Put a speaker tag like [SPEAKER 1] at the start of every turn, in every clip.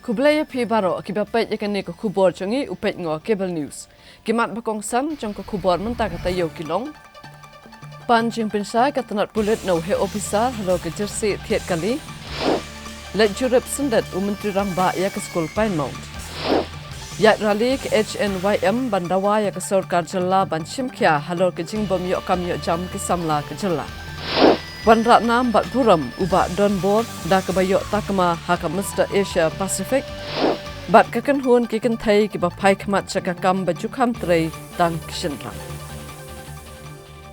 [SPEAKER 1] Kublaya pi baro ki bapet yakan ne ko khubor chongi upet ngo cable news. Kimat bakong san chong ko khubor menta kata yo kilong. Pan jing pinsai katanat pulit no he officer halo ke jersey thiet kali. Let jurep sendat menteri rangba ya ke skul Pinemount. Yak rally ke HNYM bandawa ya ke sarkar jela ban chimkya halo ke jingbom yo kam yo jam ke samla ke jela. Wan Ratnam bat buram uba Don Board da kebayok takma haka Mr. Asia Pacific. Bat kakan hun kikan thai ki ba phai khmat chakakam bajukam trei tang kishinra.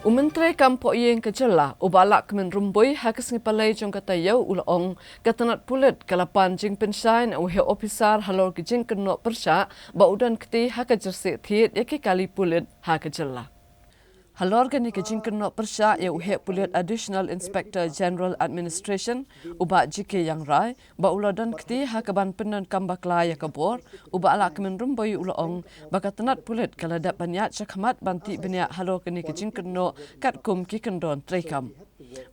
[SPEAKER 1] Umentre kampo yeng kejela ubalak kemen rumbui hakas ngipalai jong kata yau ulaong katanat pulit kalapan jing pensain uhe officer halor ke jing kenok persya ba udan keti haka jersey thiet yaki kali pulit haka jela. Halor ke ni ke jing kenok persya ya uhe pulit Additional Inspector General Administration uba JK yang rai ba uladan keti hakaban penan kambakla ya kabor uba ala kemen rumbui ulaong bakatanat pulit kaladat banyak chakmat banti banyak halor ke ni ke jing kenok kat kum ki kendon trekam.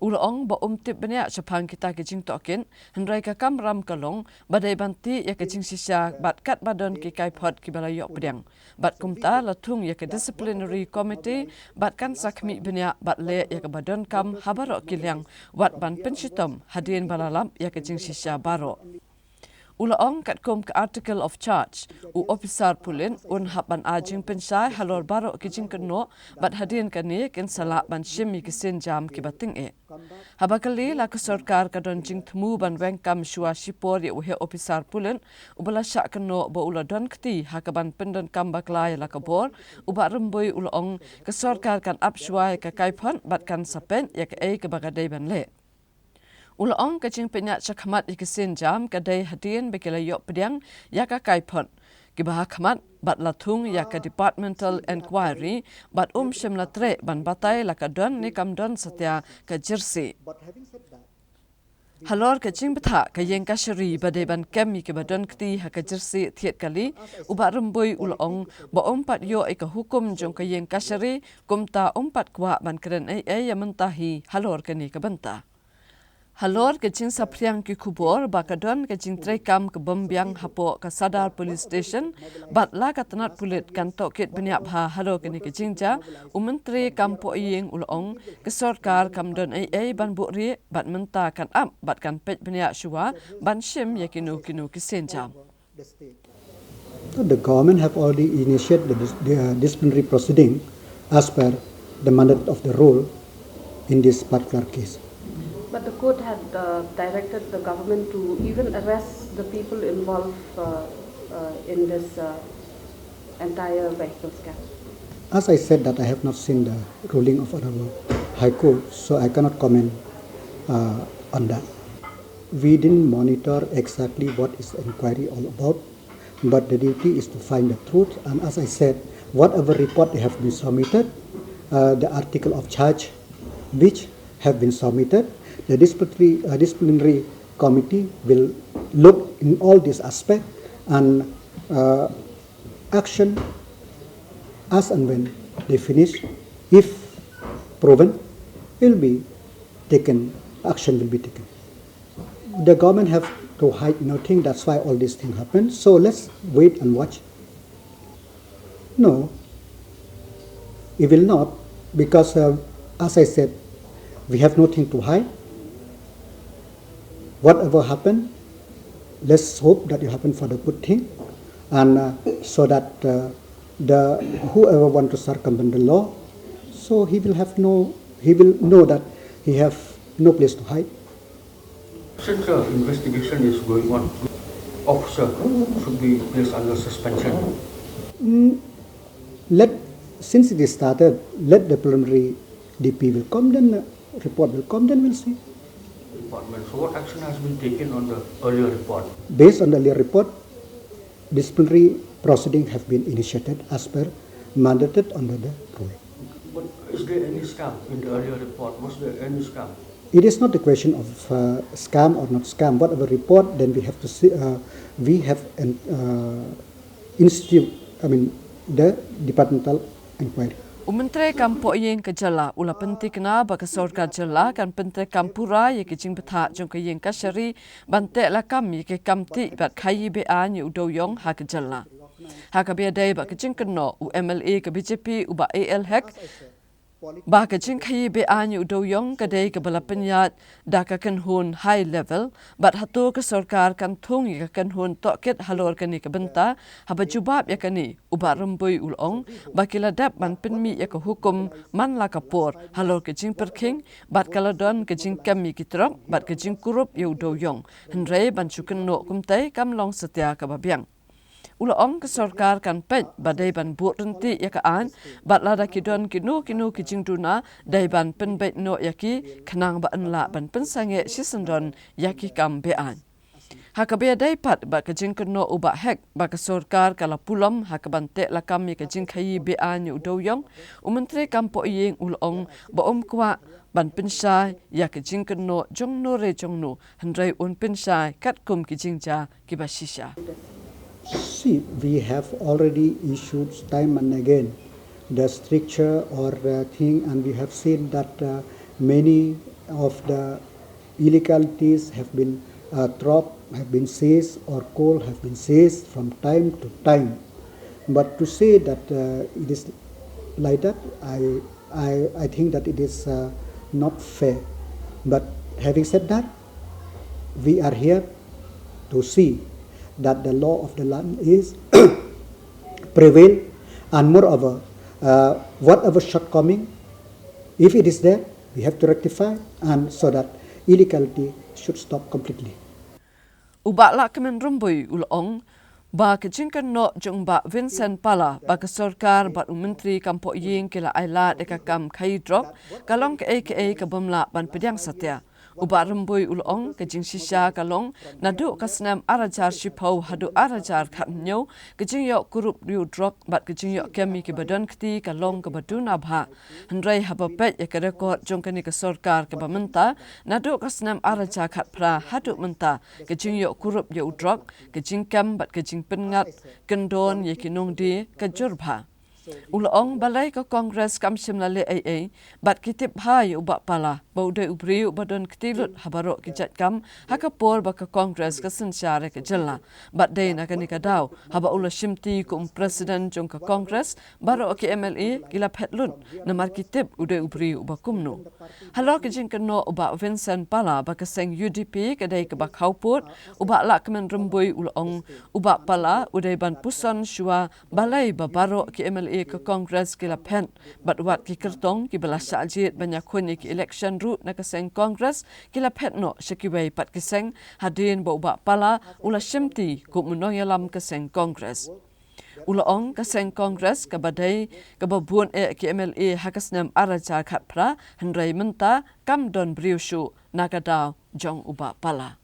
[SPEAKER 1] Ulaong ba tip banyak chapang kita ke jing tokin hendrai ka kam ram kalong badai banti ya ke jing sisya bat kat badan ki kai phot ki balayok pedang bat kumta latung ya ke disciplinary committee bat kan sakmi banyak bat le ya ke badan kam habarok kilyang wat ban pensitom hadin balalam ya ke jing sisya baro. Ulaong kat kom ke article of charge u officer pulin un haban ajing pensai halor baro ki jing keno bat hadin kani ken salak ban shimi ki sin jam ki bating e habakali la ke sarkar kadon jing thmu ban wengkam shua shipor ye uhe officer pulin ubala syak keno ba uladon kti hakaban pendan kam baklai la kabor uba remboi ulaong ke sarkar kan apshwai ka kaiphan bat kan sapen ya ke bagadai ban le. Ulaong kacing penyak chakmat ikesin jam kadai hadin bekilayok pedang yaka kaipon. Kibah khamat bat latung yaka departmental inquiry bat shimlatre ban batai lakadon ni kamdon satya ke jersey. Halor kacing betha kayeng kashari badai ban kemi ke badan kti haka jersey thiet kali ubat rembui ulaong ba pat yo ika hukum jong kayeng kashari kumta pat kwa ban keren ai yamentahi halor kani ke benta. Halor ke jing sapriang ki kubor bakadon ke jing trekam ke bombyang hapo ke Sadar Police Station batla katanat pulit kan tokit banyak bha halo ke ni ke jingja umentri kampo yeng ulong ke sarkar kamdon ai ban bukri bat menta kan ap bat kan pet banyak shua ban shim yakinu ki senjam.
[SPEAKER 2] The government have already initiated the disciplinary proceeding as per the mandate of the rule in this particular case.
[SPEAKER 3] But the court had directed the government to even arrest the people involved in this entire vehicle scam.
[SPEAKER 2] As I said that I have not seen the ruling of Honorable High Court, so I cannot comment on that. We didn't monitor exactly what is the inquiry all about, but the duty is to find the truth. And as I said, whatever report have been submitted, the article of charge which have been submitted, the disciplinary committee will look in all these aspects and action as and when they finish, if proven, will be taken, action will be taken. The government have to hide nothing, that's why all these things happen. So let's wait and watch. No, it will not, because as I said, we have nothing to hide. Whatever happen, let's hope that it happen for the good thing, and so that whoever want to circumvent the law, so he will know that he have no place to hide.
[SPEAKER 4] Since the investigation is going on, officer should be placed under suspension.
[SPEAKER 2] Since it is started, let the preliminary DP will come, then report will come, then we'll see.
[SPEAKER 4] So what action has been taken on the earlier report?
[SPEAKER 2] Based on the earlier report, disciplinary proceedings have been initiated as per mandated under the rule.
[SPEAKER 4] But is there any scam in the earlier report? Was there any scam?
[SPEAKER 2] It is not a question of scam or not scam. Whatever report, then we have to see. We have the departmental inquiry.
[SPEAKER 1] Menteri Kampo Yeng Kejala ula penting kena baka sorga jela kan Menteri Kampura ye kijing betha jong ke Yeng Kashari bante la kam ye ke kamti bat khayi be an yu do yong ha kejala. Ha ka be dai ba kijing keno u MLA ke BJP u ba AL hek ba kijing khayi be an yu do yong ka dai ke bala penyat da ka kan hun high level bat hatu ke sarkar kan thung ye kan hun to ket halor kan ni ke benta ha ba jubab ya kan ni u ba rumbui ulong ba kila dap man penmi ya ke hukum man la kapor halor ke jing perking bat kala don ke jing kami kitrok bat ke jing kurup yu do yong henrei ban chuken no kumtai kam long setia ka babiang ula ong ke sarkar kan pet badai ban buat renti ya ka an bat lada kidon kinu ki jing duna dai ban pen bet no yaki khnang ba an la ban pen sange sisendon yaki kam be an Hakabe dai pat ba ke jing keno uba hek ba ke sarkar kala pulom hakabante la kam ke jing khayi be an yu do yong Menteri Kampo Yeng ula ong ba kwa ban pinsai ya ke jing keno jong no re jong no handrai un pinsai kat kum ki jing ja ki ba shisha.
[SPEAKER 2] See, we have already issued time and again the stricture or thing, and we have seen that many of the illegalities have been dropped, have been seized, or coal have been seized from time to time. But to say that it is like that, I think that it is not fair. But having said that, we are here to see that the law of the land is prevail, and moreover, whatever shortcoming, if it is there, we have to rectify, and so that illegality should stop completely.
[SPEAKER 1] Uba la kemen rumbui ulong ba ke jingkan no jong ba Vincent Pala ba ke sarkar ba Menteri Kampo Yeng kila aila de ka kam khai drop kalong ke aka ka bomla ban pedyang satya uba rumbui ulong ke jing shisha kalong nadu kasnam arajar shipau hadu arajar khatnyo ke jing yo kurup yu drop bat ke jing yo kemi ke badan kti kalong ke baduna bha handrai haba pet ya ke record jong kani ke sarkar ke bamenta nadu kasnam arajar khat pra hadu menta ke jing yo kurup yo drop ke jing kam bat ke jing pengat kendon ye kinong di ke jurbha Ulong balai ke Kongres kam simlale AA bat kitip hai ubak pala baude ubri ubadon ktilut habarok kijat kam hakapor ba ke Kongres ke sensyare ke jela bat dei na kani kadau haba ula shimti ku presiden jong ke Kongres baro ke MLA gila phetlut namar kitip ude ubri ubakumno halo ke jing keno ubak Vincent Pala ba ke seng UDP ke dei ke ba khauput ubak la kemen rumbui ulong ubak pala ude ban pusan shua balai ba baro ke MLA ke Kongres kila pen bat wat ki kertong ki bala sajit banyak khuni ki election route na keseng Kongres kila pet no sekiwei pat keseng hadin ba ubak pala ula shimti ku munong yalam keseng Kongres ula ong keseng Kongres ka badai ka babun ki MLA hakasnam araja khat pra hendrai menta kam don briushu nagadau jong ubak pala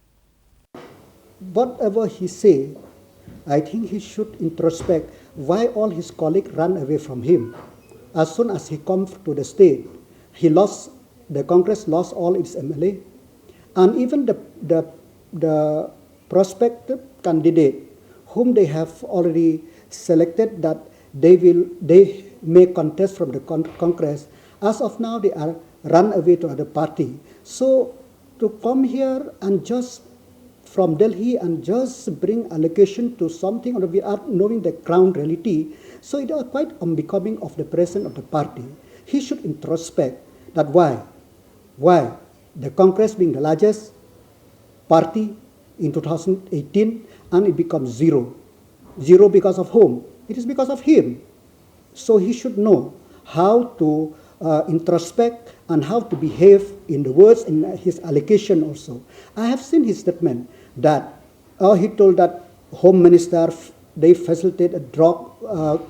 [SPEAKER 2] Whatever he say, I think he should introspect why all his colleagues run away from him. As soon as he comes to the state, the Congress lost all its MLA, and even the prospective candidate whom they have already selected that they may contest from the Congress. As of now, they are run away to other party. So to come here and just from Delhi and just bring allocation to something without knowing the ground reality, so it is quite unbecoming of the president of the party. He should introspect that why the Congress being the largest party in 2018 and it becomes zero because of whom? It is because of him. So he should know how to introspect and how to behave in the words in his allocation also. I have seen his statement that he told that Home Minister they facilitate a drug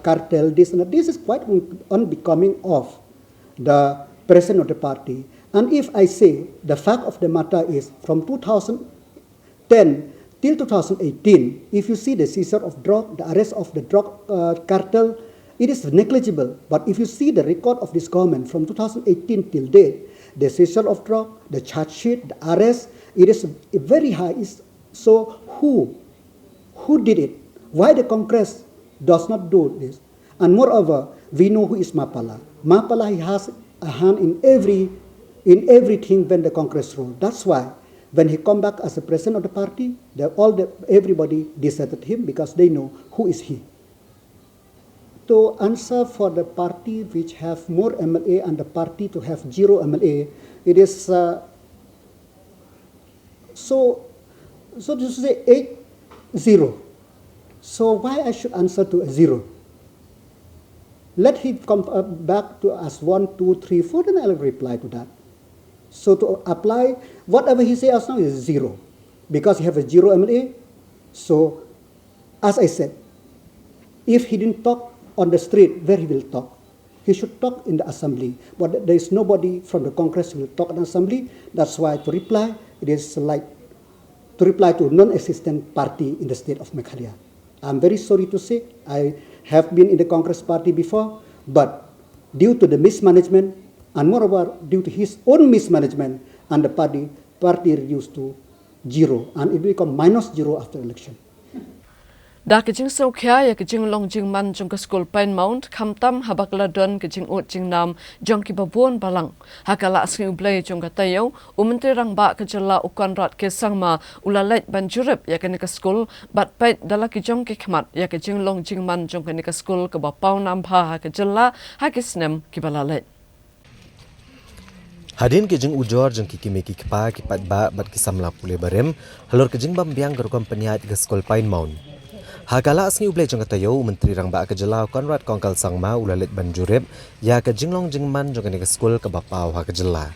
[SPEAKER 2] cartel, this and that. This is quite unbecoming of the president of the party. And if I say the fact of the matter is from 2010 till 2018, if you see the seizure of drug, the arrest of the drug cartel, it is negligible. But if you see the record of this government from 2018 till date, the seizure of drug, the charge sheet, the arrest, it is very high. So who did it? Why the Congress does not do this? And moreover, we know who is Mapala. Mapala he has a hand in everything when the Congress rule. That's why when he come back as the president of the party, everybody deserted him because they know who is he. To answer for the party which have more MLA and the party to have 0 MLA, it is so to say 8-0. So why I should answer to a 0? Let him come back to us 1, 2, 3, 4, then I'll reply to that. So to apply whatever he says now is 0 because he have a 0 MLA. So as I said, if he didn't talk on the street, where he will talk? He should talk in the assembly. But there is nobody from the Congress who will talk in the assembly. That's why to reply, it is like to reply to non-existent party in the state of Meghalaya. I'm very sorry to say, I have been in the Congress party before, but due to the mismanagement, and moreover, due to his own mismanagement, and the party reduced to 0, and it will become -0 after election.
[SPEAKER 1] Da kajing sokya ya kajing long jing man jong ka school Pine Mount kamtam habakla don kajing ut jing nam jong ki babon balang hakala asking ublay jong ka tayo umentri rang ba kajala ukan rat ke sangma ulalait banjurep ya ka school bat pait dala ki jong ki khmat ya kajing long jing man jong ka school ka bapau nam pha kajala hakisnem ki balalait
[SPEAKER 5] Hadin ke jeng ujor jeng kiki meki kipa kipat ba bat kisamla pule barem halor ke jeng bambiang ke kompanyat ke school Pine Mount. Hakala asngi ublay jeng katayo menteri rang ba ke jela Konrad Kongkal Sangma ulalit banjurep ya ke jeng long jeng man jeng ke school ke bapau ha ke jela.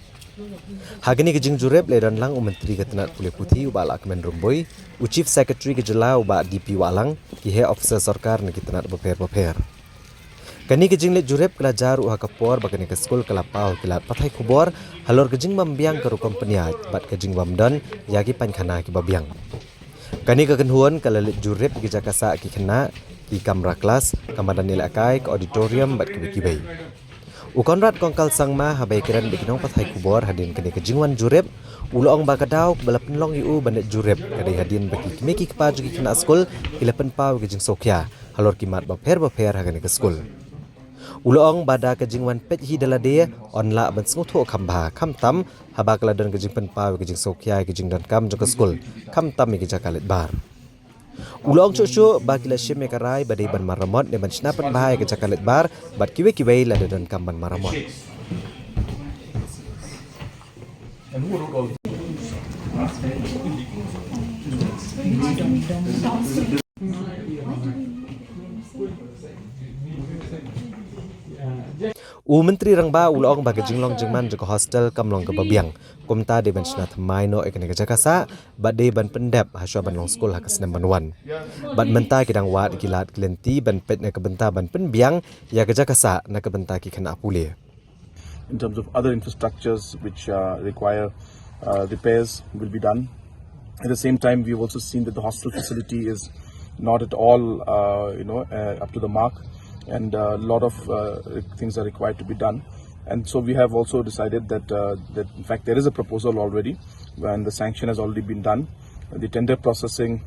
[SPEAKER 5] Hagini ke jeng jurep ledan lang menteri ke tenat pule putih ubala kemen rumboy u chief secretary ke jela uba DP walang ki he officer sarkar ne ki tenat beper. Kani ke jing let jurep kelajar uha kapor bakani ke skul kelapau kilat pathai kubor halor ke jing bambiang ke kompanyat bat ke jing bamdan yagi pankhana ki babiang. Kani ke kenhuan kalalit jurep ki jakasa ki khana ki kamra kelas kamadan ilakai ke auditorium bat ke bikibai. U Konrad Kongkal Sangma habai kiran bikinong pathai kubor hadin kani ke jingwan jurep ulong bakadau balapen long yu bandet jurep kadai hadin baki kimeki kepaju ki khana skul kilapen pau ke jing sokya halor kimat baper hagani ke skul. Ulong bada ke jingwan pet hi dalade onla ban sngotho khamba khamtam habak ladon ke jing penpau ke jing sokya ke jing dan kam jong skul khamtam ke jakalet bar. Ulong chocho bakila sheme karai badai ban maramot ne ban snapan bahai ke jakalet bar bat kiwe ladon kam ban maramot. Menteri rangba ulong bagi jinglong jingman juga hostel kamlong ke babiang komta de ban sna thamai no ekane ke jakasa bat de ban pendap haswa ban long school hakas nam ban wan bat menta kidang wat kilat klenti ban pet na ke benta ban penbiang ya ke jakasa na ke benta ki khana pule.
[SPEAKER 6] In terms of other infrastructures which require repairs will be done. At the same time, we've also seen that the hostel facility is not at all up to the mark. And a lot of things are required to be done, and so we have also decided that in fact there is a proposal already, and the sanction has already been done. The tender processing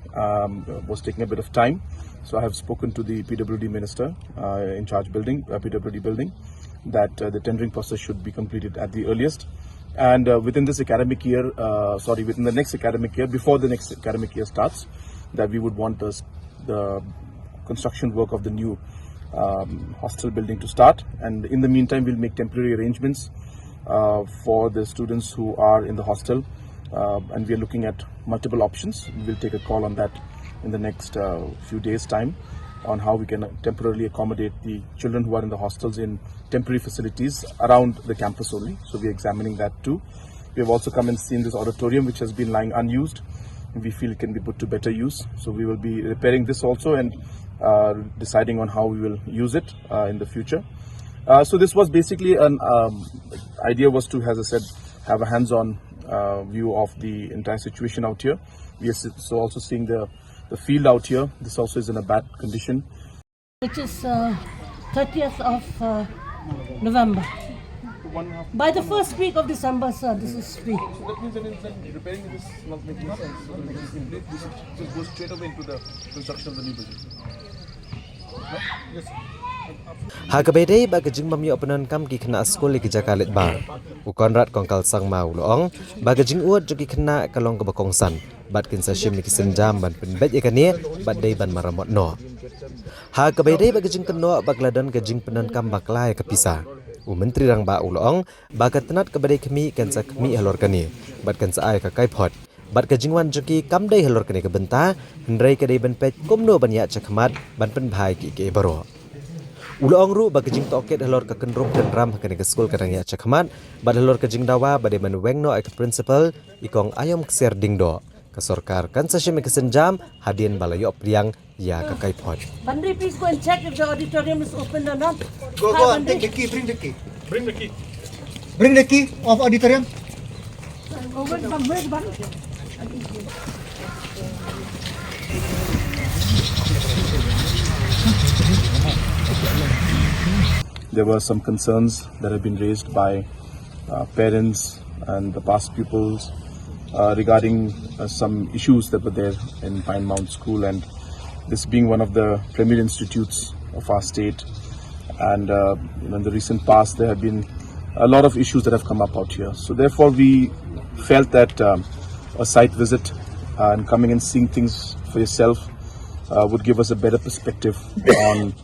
[SPEAKER 6] was taking a bit of time, so I have spoken to the PWD minister in charge building, PWD building, that the tendering process should be completed at the earliest, and within this academic year, within the next academic year, before the next academic year starts, that we would want the construction work of the new hostel building to start, and in the meantime we'll make temporary arrangements for the students who are in the hostel, and we are looking at multiple options. We'll take a call on that in the next few days time on how we can temporarily accommodate the children who are in the hostels in temporary facilities around the campus only. So we are examining that too. We have also come and seen this auditorium which has been lying unused. We feel it can be put to better use, so we will be repairing this also and deciding on how we will use it in the future. So this was basically an idea was to, as I said, have a hands-on view of the entire situation out here. We are so also seeing the field out here. This also is in a bad condition.
[SPEAKER 7] Which is 30th of November. By the first week of December, sir, this is free.
[SPEAKER 6] So that means that repairing this is not making sense. So this just goes straight away into the construction of the new building. Yes.
[SPEAKER 5] Hagabede ba kajing mamyo penan kam ki kena skol ki jakalet ba. Ukonrat kongkal sang mau loong ba kajing uat joki kena kalong ke bakongsan. Bat kin sashim ki senjam ban penbet yakane bat dei ban maramot no. Hagabede ba kajing keno bagladan kajing penan kam baklai ke pisah. Menteri rang ba uloong ba katenat kebadai kami kan sa kami halor kani. Bat kan sa ay ka kaipot. Bat kajingwan joki kam dei halor kani ke benta hendrai kadai ban pet komno ban ya chakmat ban pen bhai ki ke baro. Uloong ru ba kajing toket halor ka kenrum dan ram kani ke skul kadang ya chakmat bat halor kajing dawa ba de man wengno ay ka principal ikong ayom kser dingdo. Ka sorkar kan sa shim ke senjam hadien balayo priang ya ka kaipot.
[SPEAKER 7] Bandri, please go and check if the auditorium is open or not.
[SPEAKER 2] Go,
[SPEAKER 7] Hi,
[SPEAKER 2] and
[SPEAKER 7] Bandri.
[SPEAKER 2] take the key, bring the key.
[SPEAKER 6] Bring the key.
[SPEAKER 2] Bring the key of auditorium.
[SPEAKER 6] There were some concerns that have been raised by parents and the past pupils regarding some issues that were there in Pine Mount School, and this being one of the premier institutes of our state. And in the recent past, there have been a lot of issues that have come up out here. So therefore, we felt that a site visit and coming and seeing things for yourself would give us a better perspective on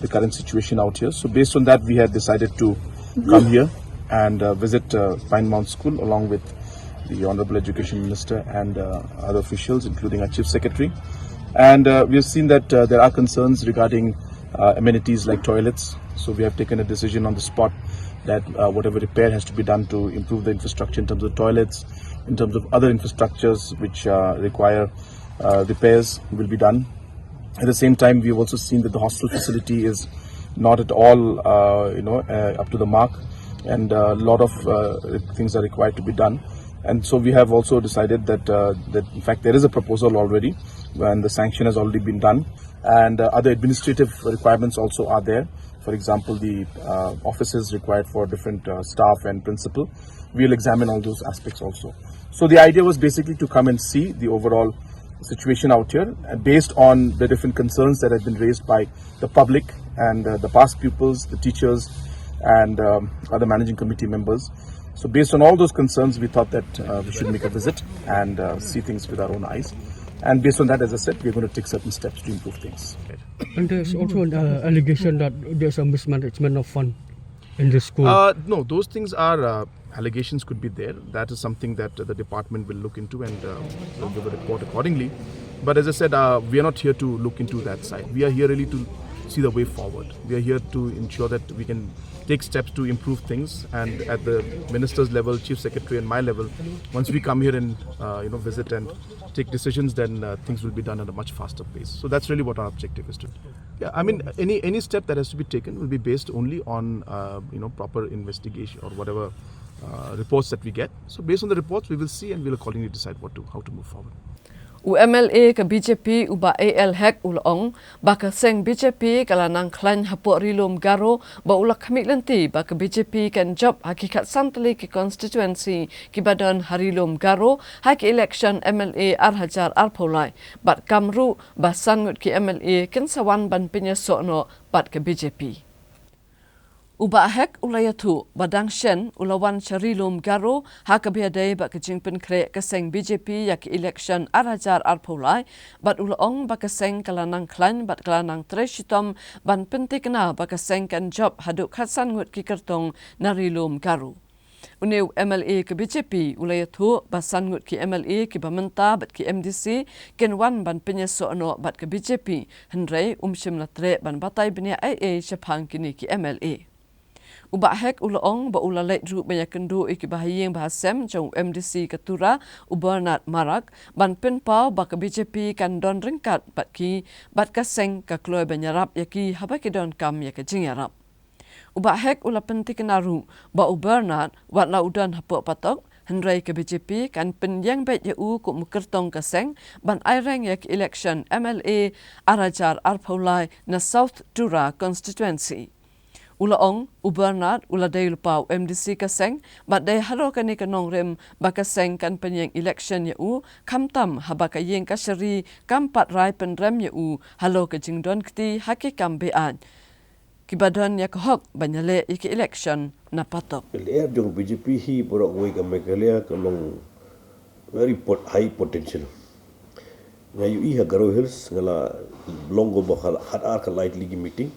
[SPEAKER 6] the current situation out here. So based on that, we had decided to come here and visit Pine Mount School along with the Honorable Education Minister and other officials, including our Chief Secretary. And we have seen that there are concerns regarding amenities like toilets. So we have taken a decision on the spot that whatever repair has to be done to improve the infrastructure in terms of toilets, in terms of other infrastructures which require repairs will be done. At the same time, we have also seen that the hostel facility is not at all up to the mark, and a lot of things are required to be done. And so we have also decided that in fact there is a proposal already, and the sanction has already been done, and other administrative requirements also are there. For example, the offices required for different staff and principal. We will examine all those aspects also. So the idea was basically to come and see the overall situation out here, based on the different concerns that have been raised by the public and the past pupils, the teachers, and other managing committee members. So based on all those concerns, we thought that we should make a visit and see things with our own eyes. And based on that, as I said, we're going to take certain steps to improve things.
[SPEAKER 8] And there's also an allegation that there's a mismanagement of fund in the school.
[SPEAKER 6] No, those things are allegations could be there. That is something that the department will look into and will give a report accordingly. But as I said, we are not here to look into that side. We are here really to see the way forward. We are here to ensure that we can take steps to improve things, and at the minister's level, chief secretary, and my level, once we come here and visit and take decisions, then things will be done at a much faster pace. So that's really what our objective is to. Yeah, I mean, any step that has to be taken will be based only on proper investigation or whatever reports that we get. So based on the reports, we will see and we will accordingly decide how to move forward.
[SPEAKER 1] UMLA ke BJP uba AL hek ulong baka seng BJP kala nang klan hapo rilom garo ba ulak kami lenti baka BJP kan job hakikat santali ki constituency ki badan harilom garo hak election MLA arhajar arpolai bat kamru ba sangut ki MLA kan sawan ban penyesokno bat ke BJP. Uba hek ulayatu badang shen ulawan charilum garo hakabiadai bak kejingpen kre keseng BJP yak election arajar arpolai bat ulaong bak keseng kalanang klan bat kalanang treshitom ban pentikna bak keseng kan job haduk khasan ngut ki kertong narilum garo. Unew MLA ke BJP ulayatu basan ngut ki MLA ki bamenta bat ki MDC kenwan ban penyesokno bat ke BJP hendrai umshim latre ban batai benia AA chapang kini ki MLA. Uba hek ulaong ba ulalait ru banyakendu ikibahayeng bahasem jong MDC Ketura Ubernat Marak ban penpau ba ke BJP kan don ringkat bat kaseng ka kloi banyarap yaki habaki don kam yak jingarap. Uba hek ula pentik naru ba Ubernat wat laudan hapuk patok hendrai ke BJP kan penyang bet yau ku mukertong kaseng ban aireng yak election MLA arajar arpolai na South Tura constituency. Ulaong, Ubernat, uladai lupau MDC kaseng, bat day halo kani kanong rem bakaseng kan penyeng election yau, kamtam habakayeng kasari kampat rai penrem yau, halo ke jingdon kti haki kambean. kibadan ya kahok banyale iki election na patok.
[SPEAKER 9] Air jong BJP hi borok wei ka Meghalaya ka long very high potential. Ngayu i ha Garo Hills ngala longo ba hat ar ka light ligi meeting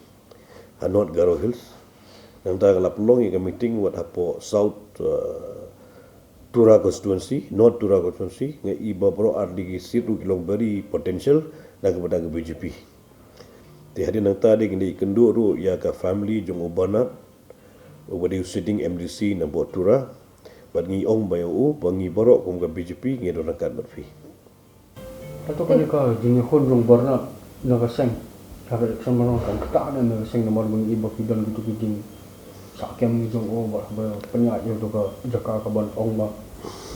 [SPEAKER 9] ha not Garo Hills. Nang ta kala pelong i ka meeting wat hapo South Tura constituency, North Tura constituency ngai i ba bro ar ligi seat ru long very potential na ka pada BJP. Ti hari nang ta de ngi kendu ru ya ka family jong ubana Ubadi sitting MDC na buat Tura, bad ngi ong bayo bangi borok kum ka BJP ngi donakan berfi.
[SPEAKER 4] Atau kan ka jing khon rong barna nagaseng. Kaya election manong kan kata na nagaseng nomor bang iba kidan gitu kijing. Sakem ni jong ba penya yo to ka jaka ka ban ong ba.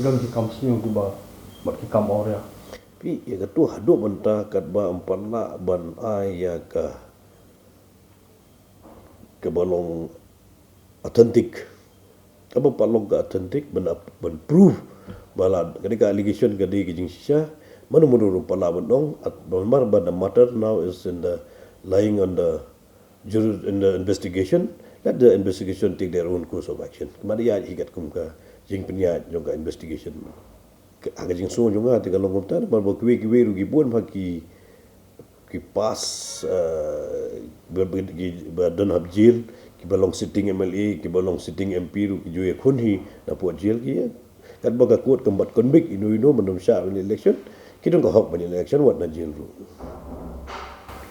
[SPEAKER 4] Dang ki kam sinyo ku ba mat ki kam orya.
[SPEAKER 9] Pi ya ka tu hadu banta kat ba empala ban aya ka balong authentic. Apa palong ka authentic ban proof bala ketika allegation kadi kijing sisa manu muru pala bandong at mar ban the matter now is in the lying on the in the investigation. Let the investigation take their own course of action. Kemari ya higat kum ka jing penya jong ka investigation. Aga jing so jong ati ka longom tan bar bo kwe rugi bon ki pas don hab jail ki balong sitting MLA ki balong sitting MP ru ki joye khunhi na po jail ki kat ba ka court kambat convict inu manum sha in election ki dong ka hok ban election wat na jail ru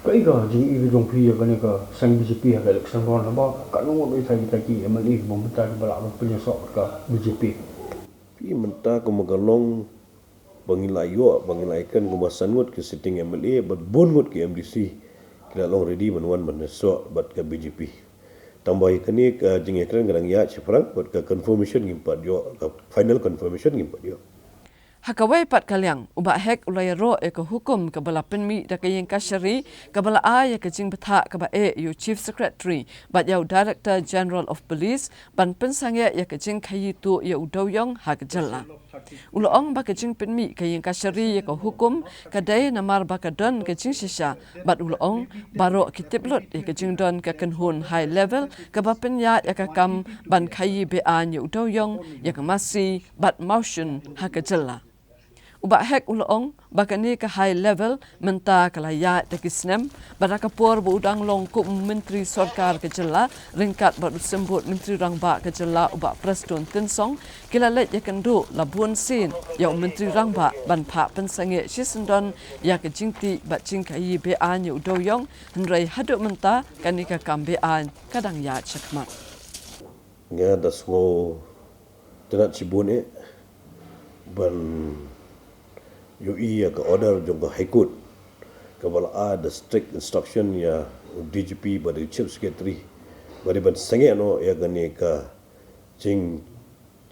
[SPEAKER 4] Kai ga jing i jong phi ka ne ka sang BJP ha election ron ba ka no mo sai kita ki MLA bom ta bala punya sok ka BJP.
[SPEAKER 9] Pi menta ko magalong bangilai kan ko masangot ke sitting MLA but bongot ke MDC kila long ready manwan so bat ka BJP tambah ikani ka jing ekran garang ya chifrang bat ka confirmation ngimpat yo ka final confirmation ngimpat yo
[SPEAKER 1] Hakawai pat kalyang uba hek ulai ro e ka hukum ka bala penmi da ka yin kashari ka bala a ya ka jing betha ka ba e yu chief secretary bat yau director general of police ban pensangya ya ka jing khayi tu ya udoyong ha ka jalla ulong ba ka jing penmi ka yin kashari ya ka hukum ka dai namar ba ka don ka jing shisha bat ulong baro kitiplot ya ka jing don ka kanhun high level ka ba penya ya ka kam ban khayi be an ya udoyong ya ka masi bat motion ha ka jalla Uba hek ulong bakani ka high level menta kalaya de kisnem baraka por bu udang long ku menteri sarkar ke jela ringkat ba sembut menteri rangba ke jela uba preston tinsong kilalet ya kendu labun sin ya menteri rangba ban pha pensange shisendon ya ke jingti ba jingkai be an yu doyong hendrai hadu menta kanika kambe an kadang ya chakma
[SPEAKER 9] nga dasmo tenat cibune ban yo iya ka order jong ka high court ka bala a the strict instruction ya DGP by the chief secretary bari ban sange no ya gani ka jing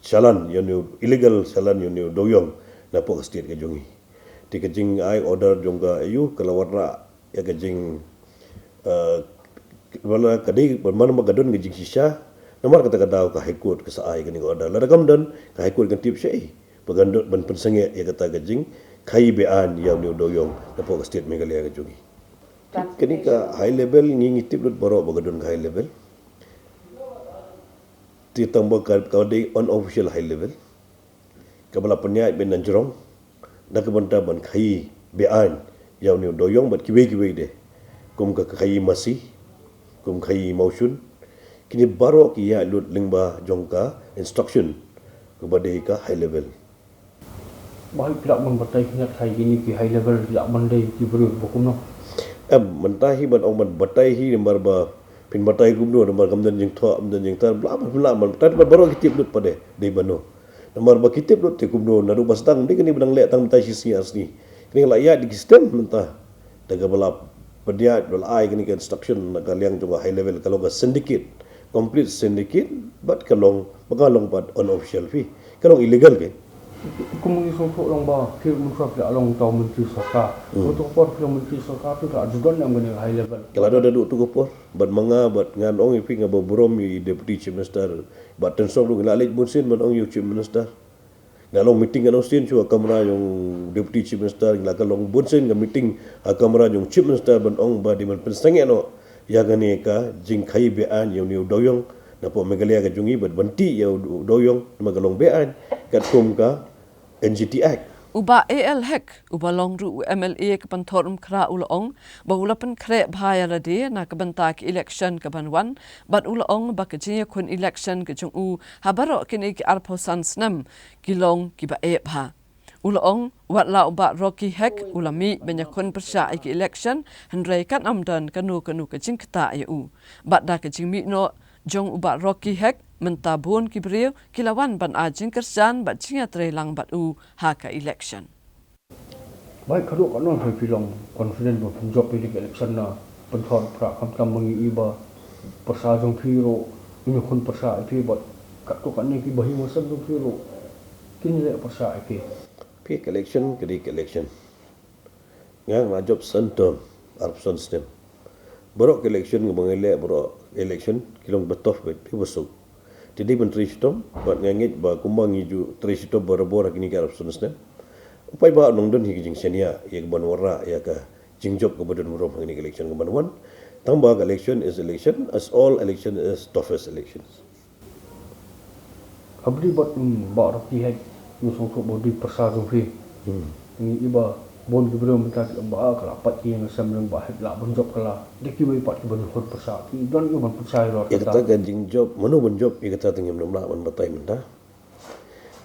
[SPEAKER 9] chalan you illegal chalan you doyong na po state ka jongi ti ka jing ai order jong ka ayu kala warra ya ka jing wala kadai man magadon ka jing sisa namar kata daw ka high court ka sa ai gani order la rakam dan ka high court kan tip sei pagandot ban pensange ya kata ka jing kai bean yang ni doyong na po state Meghalaya ka jogi kini ka high level ngi tip lut baro bagadon ka high level ti tambah ka de unofficial high level kabala penya ben nanjrong da ka banta ban kai bean yang ni doyong bat kiwe de kum ka kai masi kum kai motion kini baro ki ya lut lingba jongka instruction kepada ka high level
[SPEAKER 4] Baik tidak membatai niat saya ini ki high level tidak mandai ki beri hukum no.
[SPEAKER 9] Mentahi ban ong ban batai hi nomor ba pin batai gum no nomor kamdan jing tho amdan jing tar bla bla tar baro kitip lut pade dei bano. Nomor ba kitip lut te gum no naru bastang de kini benang le tang tai sisi asni. Kini la ya di sistem mentah. Daga bala pedia bala ai kini construction kaliang juga high level kalau ga syndicate complete syndicate but kalong pagalong pad unofficial fee. Kalong illegal ke.
[SPEAKER 4] Komunis untuk orang bah, film muncul tidak long tahu menteri sarkar. Untuk por film menteri sarkar tu tak juga yang gini high level.
[SPEAKER 9] Kalau ada duduk tu kopor, bat manga bat ngan ong ipi ngaba burom i deputy chief minister, bat tensok lu ngalalik bunsin bat ong yu chief minister. Ngalong meeting ngalong sin cua kamera yung deputy chief minister ngalak long bunsin ngal meeting kamera yung chief minister bat ong ba di man penseng no. ya gane ka jing khai be an yo ni doyong na po Meghalaya ka jungi bat banti yo doyong magalong be an ka tum ka NGT Act
[SPEAKER 1] Uba AL hek uba longru MLA ke pantorum kra ulaong ba ulapan kre bhaya lade na kabantak election ke banwan bat ulaong ba kejiya kun election ke jungu habaro kini ki arposan snam kilong ki ba e bha ulaong wat la uba Rocky hek ulami benyakun persya ki election hendrai kan amdan kanu ke jingkta eu bat da ke jingmi no jong uba Rocky hek mentabun kibriu kilawan ban ajing kerjan bat jinga trelang bat u haka election.
[SPEAKER 4] Baik kalau kan orang bilang confident bahawa penjawab election na penthor pra kam mengi iba persajong piro ini kon persa itu buat kat tu kan ni ki bahi masam tu piro kini le persa ke
[SPEAKER 9] pick election kedik election ngang majop sentom arpson stem borok election ngomongele borok election kilong betof bet besok jadi menteri sitom buat ngangit ba kumbang iju tri sitom borobor kini ke arpson stem upai ba nongdon hi jing senia ya ban wara ya ka jingjob ke badan murom ini election ke banwan tambah election is election as all election is toughest elections
[SPEAKER 4] abdi buat ba Rocky hek nusong ko bodi persajong fi ini iba bon gibro minta ba kala pat yang samlang ba hek la bonjob kala deki bai pat ban khot persa ki don yo ban persai ro
[SPEAKER 9] ya kata kan jingjob mano bonjob ya kata tengim namla man batai menda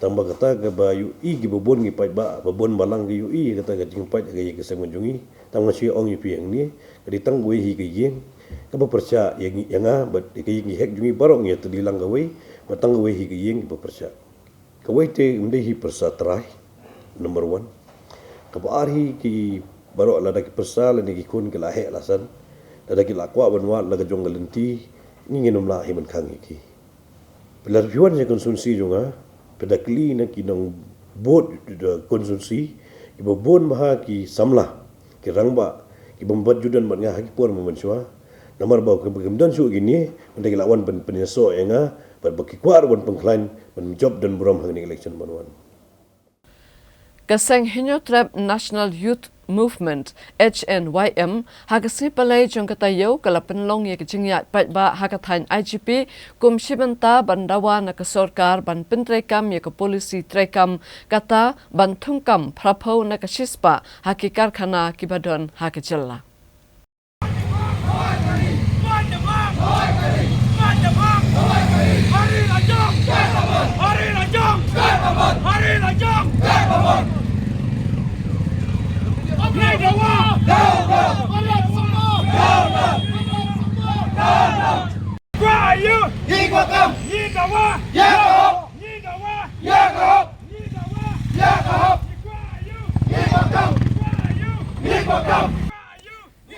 [SPEAKER 9] tambah kata ke ba yu i gi bobon gi pai ba bobon balang gi yu i kata ke jing pai ke ye ke semenjungi tang si ong yu pi yang ni ke ditang we hi ke yeng ke ba persa yang nga ba ke yi hek jungi barong ya tedilang ke we matang we hi ke yeng ba persa ke we te mde hi persa trai number 1 ke ba arhi ki baro la da ki persa la ni ki kun ke la he alasan da ki la kwa banwa la ga jong galenti ni ngenom la hi man khang ki pelar piwan je konsumsi jonga pedakli na ki nong bot de konsumsi ibo bon maha ki samla ki rangba ki bombat judan man nga ki por man chwa namar ba ke dan su gini mende lawan penyeso enga bar ba ki kwar wan pengklain man job dan buram hang ni election banwan
[SPEAKER 1] Kaseng Hinyo Trap National Youth Movement HNYM hagasi palai jong katayo kalapan long ye kejingya pat ba hakatain IGP kum shibanta bandawa na ka sarkar ban pintrekam ye ka polisi trekam kata ban thungkam phraphau na ka shispa hakikar khana kibadon hakajalla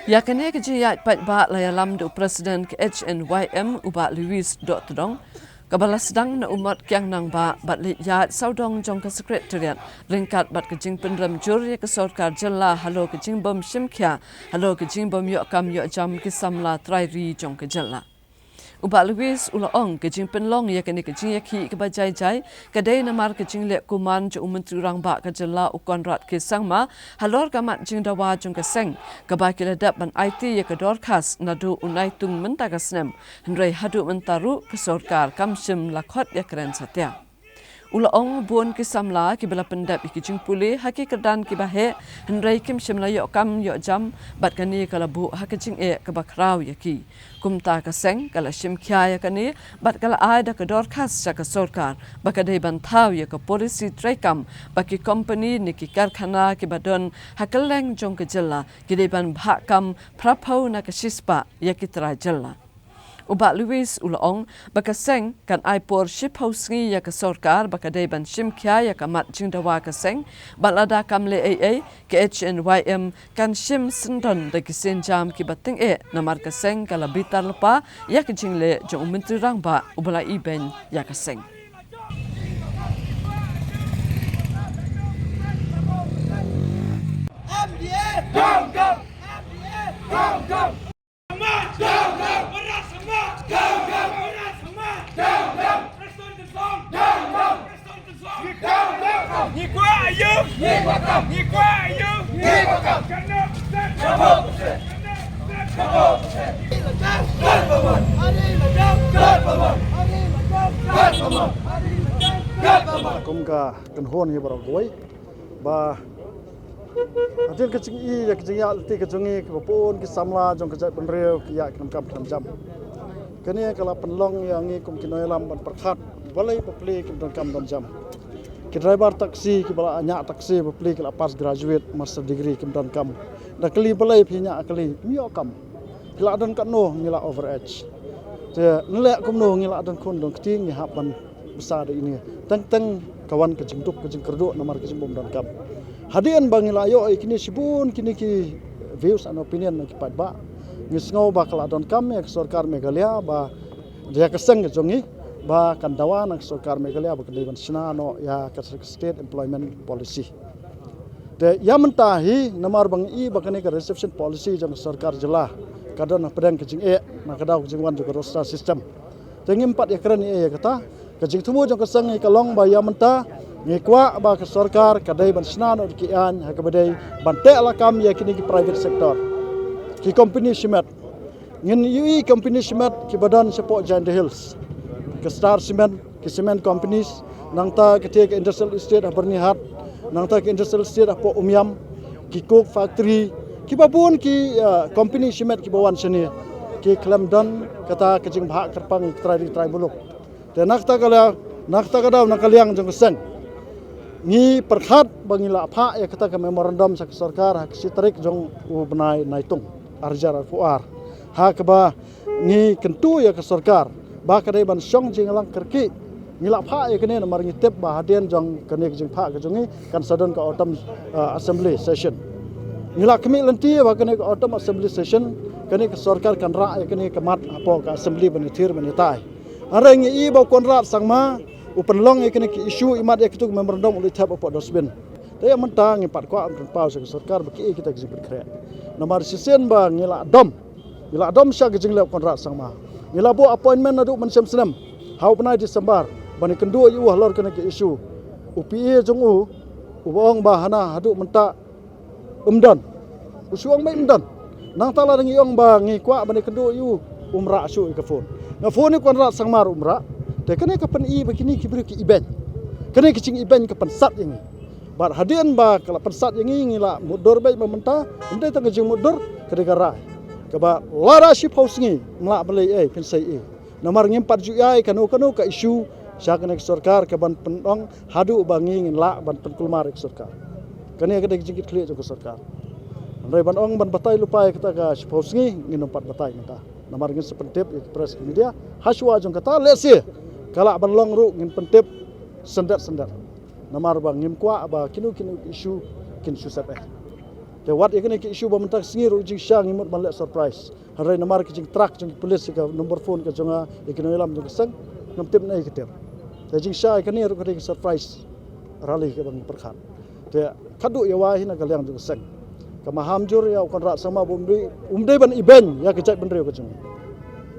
[SPEAKER 1] Yakane kejiyat pat ba layalam do Presiden ke HNYM uba Louis Dotdong kabala sedang na umat kyang nang ba bat li yat saudong jong ka sekretariat ringkat bat kejing penram jur ya ke sarkar jalla halo kejing bom shimkya halo kejing bom yo kam yo jam ki samla trairi jong ke jalla uba Louis ulaong kejing penlong ya kene kejing yakhi ke bajai jai kadai namar kejing le kuman jo menteri rang ba ke jalla ukon rat ke sangma halor kamat jing dawa jong ke seng kaba kiladap ban IT ya ke dorkas nadu unai tung menta ka snem hendrai hadu mentaru ke sarkar kamshim lakhot ya keren satya ulaong buon ki samla ki bela pendap ki jing puli haki kedan ki bahe hendrai kim shimla yo kam yo jam bat kani kala bu haki jing e ke bakrau ya ki kumta ka seng kala shim kya ya kani bat kala ada ke dorkas sa ka sarkar bakadai bantau ya ke polisi trekam baki company ni ki karkhana ki badon hakeleng jong ke jilla ki deban bhakam praphau na ka shispa ya ki tra jilla uba Louis ulaong bakaseng kan aipor ship house ngi ya ka sarkar bakadai ban shim kya ya ka mat jingdawa ka seng balada kamle AA ke HNYM kan shim sendon de kisen jam ki bating e namar ka seng kala bitar lepa ya ka jingle jong menteri rang ba ubala iben ya ka seng
[SPEAKER 10] ka kan hon hi barok goi ba atil ka ching I ya ka ching ya ti ka chungi ka pun ki samla jong ka jai ban reu ki ya kam kam tham jam kani kala penlong yang ngi kum kinoi lam ban perkhat balai papli ki don kam don jam ki driver taksi ki bala anya taksi papli ki pas graduate master degree ki don kam da kali balai phinya kali mio kam kila don kan no ngila overage te nle kum no ngila don khon don kting ni haban besar ini teng kawan ke jingtuk ke jingkerdo nomor ke jimbom don kam hadian bangila yo kini sibun kini ki views and opinion ki pat ba ngisngau ba kala don kam ya sarkar Meghalaya ba dia keseng jongi ba kandawa nak sarkar Meghalaya ba kedeban sinano ya ke state employment policy de ya mentahi nomor bang I ba kani ke reception policy jang sarkar jela kadon pedang ke jing na kadau jing wan juga roster system tengim pat ya keren ya kata ke jing tumu jang keseng ke long ba ya menta ngikwa ba ke sarkar kadai ban sinano ki an ha ke badai bante ala kam ya kini ki private sector ki company cement ngin UI company cement ki badan support Giant Hills ke Star Cement ki cement companies nangta ke ke industrial estate bernihat nangta ke industrial estate apo umyam ki coke factory ki babun ki company cement ki bawan sini ki Klamdan kata ke jing bahak terpang trai buluk dan nakta kada nakaliang jong seng ni perkhat bangila apha ya kata ke memorandum sak sarkar hak sitrik jong u benai naitung arjar fuar hakba ni kentu ya ke sarkar ba kadai ban song jinglang kerki ngila pha ya kene namar ngitep ba hadian jong kene jing pha ke jongi kan sadon ka autumn assembly session ngila kemi lenti ba kene ka autumn assembly session kene ke sarkar kan ra ya kene kemat apo ka assembly banitir banitai areng I ba konrat sangma upenlong ya kene ki issue imat ya kitu memorandum uli tap apo dosbin dia mentang empat kuat pau ke sarkar baki kita jing berkreat nomor sisen ba ngila dom sya gejing lep kontrak sangma ngila bo appointment adu mansem senam hau penai Disember bani kendu yu halor kena ke isu UPE jong ubong ba hana adu menta umdan usuang mai umdan nang tala ngi yong ba ngi kwa bani kendu yu umra asu ke phone na phone ni kontrak sangmar umra te kene ka pen I begini kibri ki iben kene kicing iben ke pensat ini bar hadian ba kala persat yang ngila mudur baik mementa ente tang jing mudur kedegara keba lara shi pausngi mla belai pensai namar ngimpat ju ai kanu ka isu syakne sarkar ke ban pendong hadu bangi ngila ban penkulmar sarkar kane kedeg jingit kli ke sarkar andai ban ong ban batai lupai kata ka shi pausngi nginompat batai menta namar ngin sepentip press media haswa jong kata lesi kala ban long ru ngin pentip sendat namar bang ngim kwa ba kinu isu kin susap te wat ikene ki isu ba mentak singir ujing syang ngimut ban le surprise harai namar ki jing truck jing police ka number phone ka jonga ikene lam jong sang ngam tip nai ketep te jing sya ikene ru ka surprise rally ka bang perkhat te kadu ya wa hina ka liang jong sang ka mahamjur ya konrat sama umdei ban iben ya kecak ban reu ka jong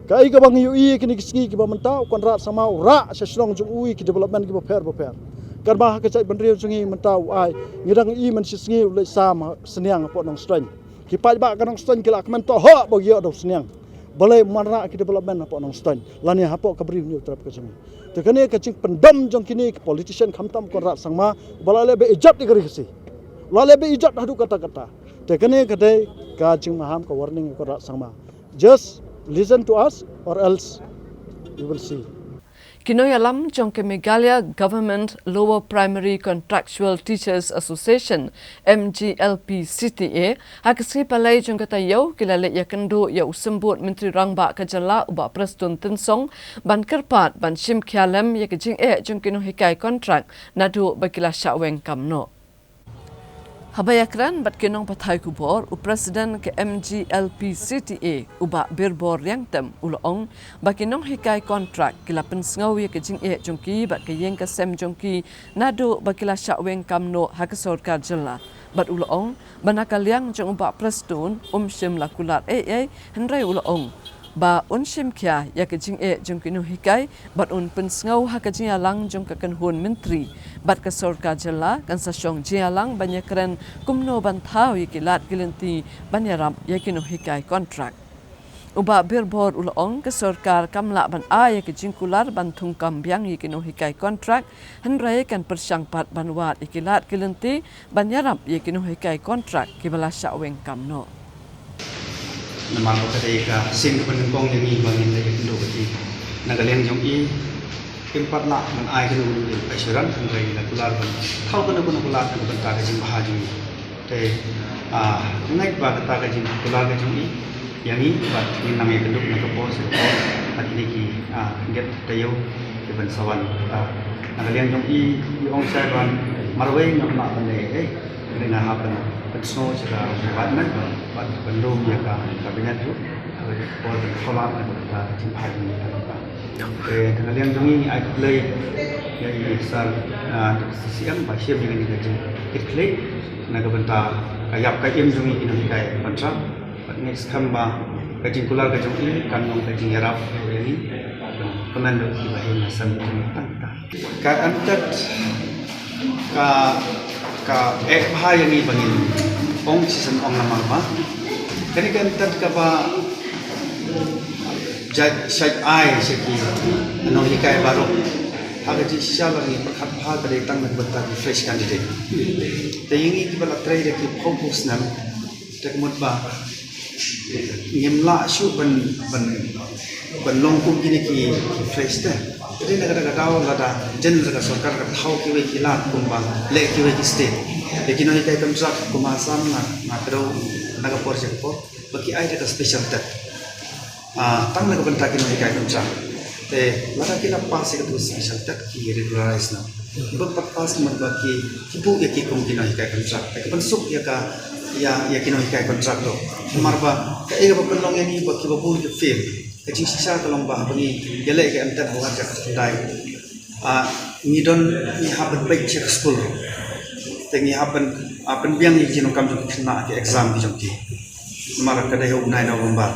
[SPEAKER 10] kai ka bang UI kini kisngi ki ba mentau konrat sama ura sesrong jong UI ki development ki ba fair karba ka cai bandriu sungi mentau ai ngirang I man sisngi ulai sam seniang po nong strength ki pai ba ka nong strength kila kmen to ho bo gio do seniang boleh marna ki development po nong strength lani hapo ka brief new trap ka sungi te kane ka cing pendam jong kini politician khamtam konrat sangma balale be ijat di gari si lale be ijat hadu kata te kane ka dei ka cing maham ka warning konrat sangma just listen to us or else you will see
[SPEAKER 1] Kinoy alam jong ke Meghalaya Government Lower Primary Contractual Teachers Association MGLP CTA hakasi palai jong kata yau kilale ya kendo ya usembut Menteri Rangba Kajala uba Preston Tensong ban kerpat ban sim khialem ya kejing jong kino hikai kontrak nadu bakila syaweng kamno Habayakran bat kinong patay kubor u Presiden ke MGLP CTA uba birbor yang tem ulong bakinong hikai kontrak kila pensngau ya kejing jongki bat kayeng kasem jongki nado bakila syaweng kamno hakasarkar jela bat ulong banakaliang jong uba Preston sim lakulat henrai ulong ba unsim kya ya kejing jongki no hikai bat un pensngau hakajing alang jong kakenhun menteri bat ka sarkar jela kan sasyong jialang banyakren kumno bantau yikilat gilinti banyaram yakino hikai kontrak Uba birbor ulong ke sarkar kamla ban aya ke jingkular ban thungkam biang yikino hikai kontrak henrai kan persangpat banwat ikilat kilenti ban yarap yikino hikai kontrak kibala syaweng kamno.
[SPEAKER 11] Namal ko kay ka sing penengkong yang i bangin lagi kendo beti nagaleng jong i empat nak man ai kenu ni assuran henrai na kular ban thau kenu kular kan ban ta ka jing bahaju te ngai ba kata ka jing kular ka jong i yang ini buat yang namanya keduk nak pos hati ni ki get tayo ke ban sawan nagalian jong i ong sai ban marway ngam na ban le dengan happen pensno juga department buat pendum ya ka kabinet tu pos kolak na ta timpai ni nagalian jong i ai play ya sal CCM ba siap dengan ni jong it play nagabanta kayap kayem jong i ino kai kontrak next kamba kajing kular kajong ini kanong kajing yarap ini penando ibahin nasam tanta ka antat ka bahaya ni bangin ong season ong nama kani kan antat ka ba jaj ai seki anong hikai baru aga ji siala ni khat pha kare tang banta fresh candidate te yingi ki bala trai de ki focus nam tekmut ba nyemla syu ban longkum gini ki fresh te jadi negara tahu lada general ka sarkar ka thau ki we ki lat kumba le ki we ki state lekin oni kai kamsa kumasam na kro naga project po baki ai ka special tet tang naga banta ki noi kai kamsa te lada ki la pass ka tu special tet ki regularize na ba pat pass man baki ki bu ya ki kum ki noi kai kamsa ka ban suk ya ka ya kino hikai kontrak lo marba ka ega pelong yani baki babu ke fail ka jing sisa kalong ba bani gele ke antan hawa jak dai ni don ni haban baik check school te ni haban biang ni jino kam jok kena ke exam ki jok mar ka dai ho 9 November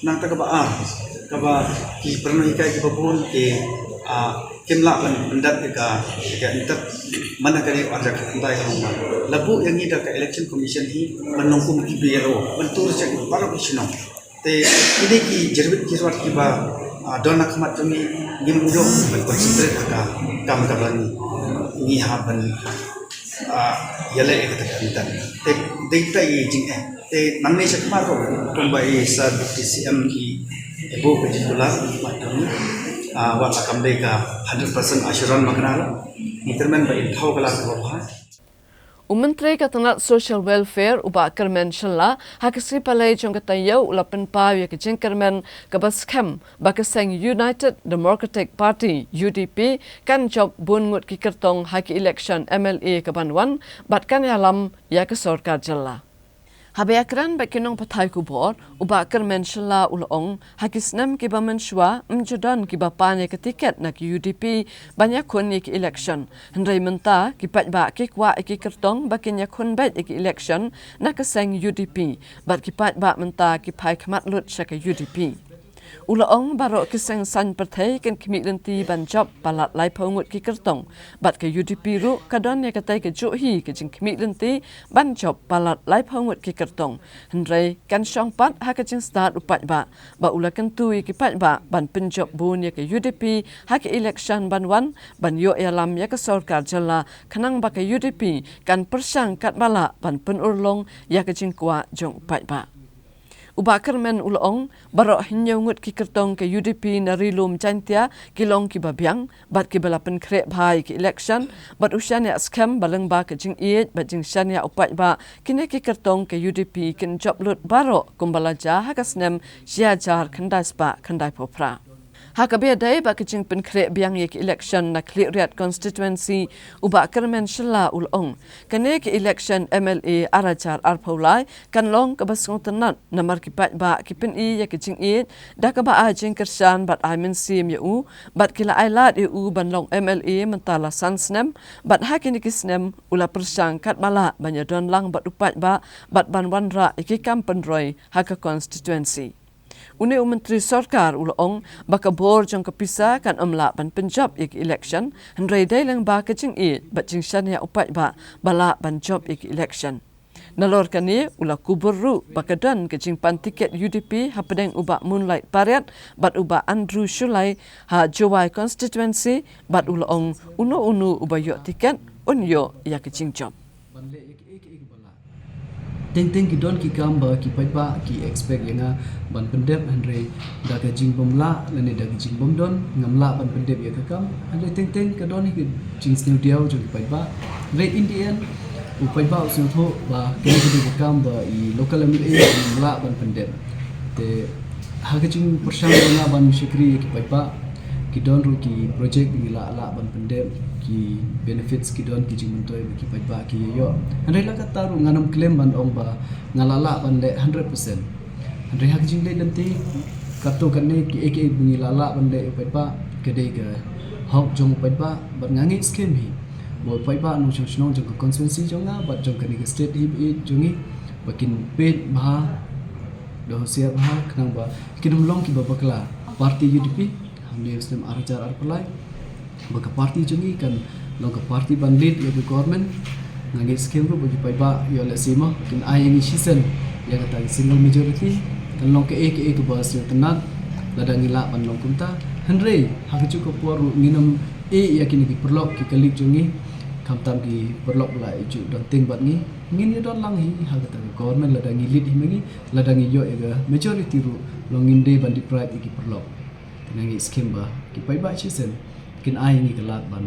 [SPEAKER 11] nang ta ka ba ki perno hikai ke babu ke kimla pendat ka entat mana kali ajak ndai rumah labu yang ni dak election commission hi menungkum ki biro bentur cek para bisno te ini ki jerbit ki suat ki ba dona khamat tumi ngimjo ben concentrate ka kam ka bani ni haban yale ek tak entat te deita i jing te namne sakmar ko tumbai sa TCM ki ebo ke jula matami wak akam deka 100% assuran maknala intermen ba inthau kala ko ba
[SPEAKER 1] Menteri Katanat Social Welfare uba kermen shalla hakasi palai jong katayo ulapen pa ya kejing kermen kabaskem bakaseng United Democratic Party UDP kan job bungut ki kertong haki election MLA kabanwan bat kan yalam ya ke sarkar jalla Habayakran bakinong patay kubor uba kermen shalla ulong hakisnem kiba menshwa mjudan kiba panye ke tiket na ki UDP banyak kun ki election hendrai menta kipat ba ki kwa ki kertong bakinya kun bet ki election na keseng UDP bat kipat ba menta ki pai khamat lut syaka UDP Ulaong barok kiseng san perthai kan kimi lenti ban job palat lai paungut ki kertong bat ke UDP ru kadon ya katai ke johi ke jing kimi lenti ban job palat lai paungut ki kertong hendrai kan syong pat ha ke jing start upat ba ula kan tui ki pat ba ban penjob bun ya ke UDP ha ke election ban wan ban yo alam ya ke sarkar jalla kanang ba ke UDP kan persang kat bala ban penurlong ya ke jing kwa jong upat ba Ubakar men ulong barok hinyongut ki kertong ke UDP na rilum chantia kilong ki babiang bat ki balapen krek bhai ki election bat usyanya scam baleng ba ke jing iet bat jing syanya upat ba kine ki kertong ke UDP kin job lut barok kumbalaja hakasnem syajar khandai spa khandai popra Hakabia dai ba kicing pen krek biang ye ki election na Kliriat constituency uba kermen shalla ulong kane ki election MLA arajar arpaulai kan long ka basung tenat namar ki pat ba ki pen i ye kicing i da ka ba ajing kersan bat aimen sim ye u bat kila ailat e u ban long MLA mentala sansnem bat hakini kisnem ula persang kat mala banya don lang bat upat ba bat ban wanra iki kampen roy haka constituency Une Menteri Sarkar ulong baka bor jong kapisa kan amla ban Punjab ik election hendrai dai lang ba ka jing it bat jing shan ya upat ba bala ban job ik election Nalor kani ula kuburu bakadan kejing pan tiket UDP hapedeng uba Moonlight Pariat bat uba Andrew Shulai ha Jowai constituency bat ula ong unu uba yo tiket unyo ya kejing job.
[SPEAKER 12] Teng ki don ki kamba ki paipa ki expect yenga ban pendep andre daga jing bomla lene daga jing bom don ngamla ban pendep ya kakam andre teng ka don ki jing studio jo ki paipa re Indian u paipa usul tho ba kene ki kakam ba I local MLA ngamla ban pendep te haga jing persang na ban shikri ki paipa ki don ru ki project ni la ban pendep ki benefits ki don ki jing mentoy ki paipa ki yo andre la kata ru nganam claim ban ong ba ngalala ban le 100% andre hak jing le nanti kato kan ne ki ek bungi lala ban le paipa kede ga hok jong paipa ban ngangi scheme hi bo paipa no jong jong constituency jonga bat jong kan state hi jongi bakin pet bha do sia bha knang ba kinum long ki babakla party UDP hamne usnem arjar arpalai baka party jongi kan long ka party ban lead ya government ngangi scheme ro bagi paipa yo le sima kin ai ni season ya kata single majority kan long ke ek bas yo tenat ladang ila ban long kumta henry hak chu ko por nginam yakin ki perlok ki kalik jongi kamtam ki perlok la ju don ting bat ni ngin yo don lang hi hak kata government ladang lead hi mengi ladang yo ya majority ru long inde ban di pride ki perlok ngangi scheme ba ki paipa season kin ai ni kalat ban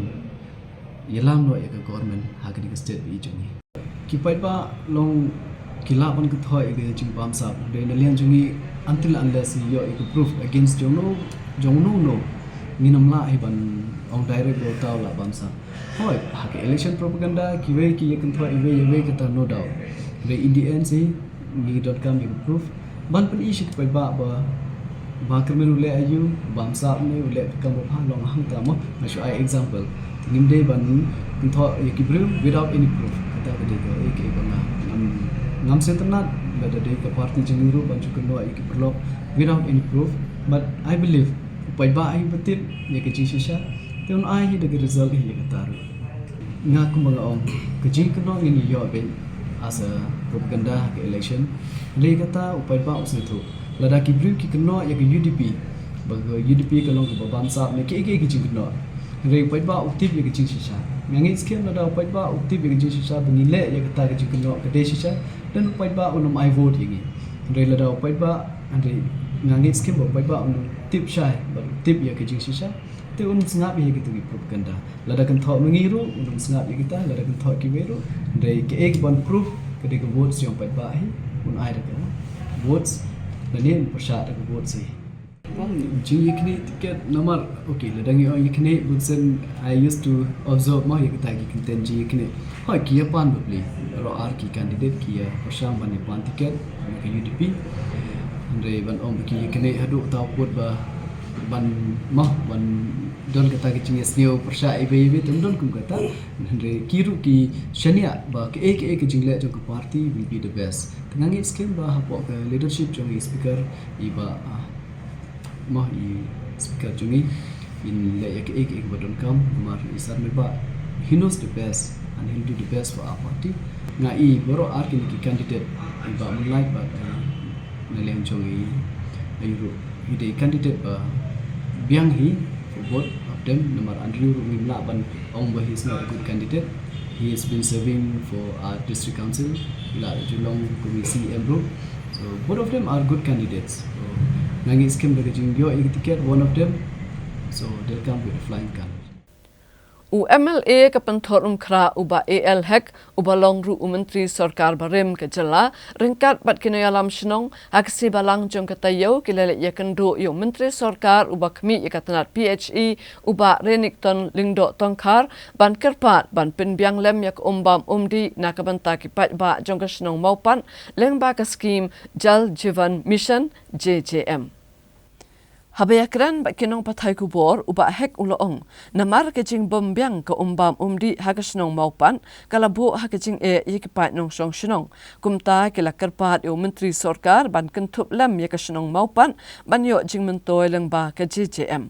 [SPEAKER 12] yelam no ya government hak ni state bi jongi ki paipa long kila ban ko thoi ge jing pam sa de nalian jongi until unless you proof against jongno no minam la hi ban ong direct do taw la bam sa hoi hak election propaganda ki we ki yakin thoi we kata no doubt re in the end say me.com you proof ban pan issue ki paipa ba kermen ule ayu bam sa ne ule kam ba long hang ta mo na show I example nim day ban tho ki blue without any proof kata kede ko ek banga ngam sentenat bada de ka party jengiru ban chukun do ki perlok without any proof but I believe pai ba ai betil ye ke ji shisha te un ai de result hi kata ru nga ku banga om ke ji ko ni yo ben as a propaganda ke election le kata upai ba usne thu lada ki blue ki kno ye ke UDP bago UDP ka long ko bam sa me ke ji kno re upai ba utip ye ke ji shisha ngangi skem lada upai ba utip ye ke ji shisha bani le ye kata ke ji kno ke de shisha dan upai ba unum I vote ye re lada upai ba andre ngangi skem upai ba unum tip shai ba tip ye ke ji shisha te unum sngap ye ke tu propaganda lada kan tho mengiru unum sngap ye kita lada kan tho ki weru re ke ek ban proof ke de votes yang upai ba hi un ai de votes dan persat ke votes hi ji yekni tiket nomor okay ladang yo yekni butsen I used to observe ma yekta ki content ji yekni ha ki pan bli ro ar ki candidate ki persam ban pan tiket ke UDP andre ban om ki yekni hadu ta pot ba ban ma ban don kata ki chinges neo persa ibe tum don kum kata andre kiru ki shania ba ke ek jingle jo party will be the best tengangi scheme ba hapo ke leadership jo speaker iba mah I speaker jungi in le ek badon kam mar isar me ba he knows the best and he'll do the best for our party nga I boro ar ki candidate ba Moonlight ba naleng jungi ayro ide candidate ba biang hi for both of them nomor Andrew Mimla ban ong ba he is not a good candidate he has been serving for our district council ila Julong Komisi Embro so both of them are good candidates so nangi scheme de jingyo ik ticket one of them so they'll come with a flying color
[SPEAKER 1] u MLA ka panthor kra uba AL hek uba longru menteri sarkar barem ke jala ringkat bat kinayalam shnong aksi balang jong katayo kilele yakendo yo menteri sarkar uba khmi yakatanat PHE uba Renington Lingdo Tongkhar ban kerpat ban pinbyang lem yak umbam umdi nakabanta ki pat ba jong ka shnong maupan lengba ka scheme Jal Jeevan Mission JJM Habayakran ba kinong patay kubor uba hek uloong namar kajing bombyang ka umbam umdi hagasnong maupan kalabo hakajing yikipat nong song shnong kumta kila karpat yo menteri sarkar ban kentup lam yakasnong maupan banyo jing mentoy lengba ka JJM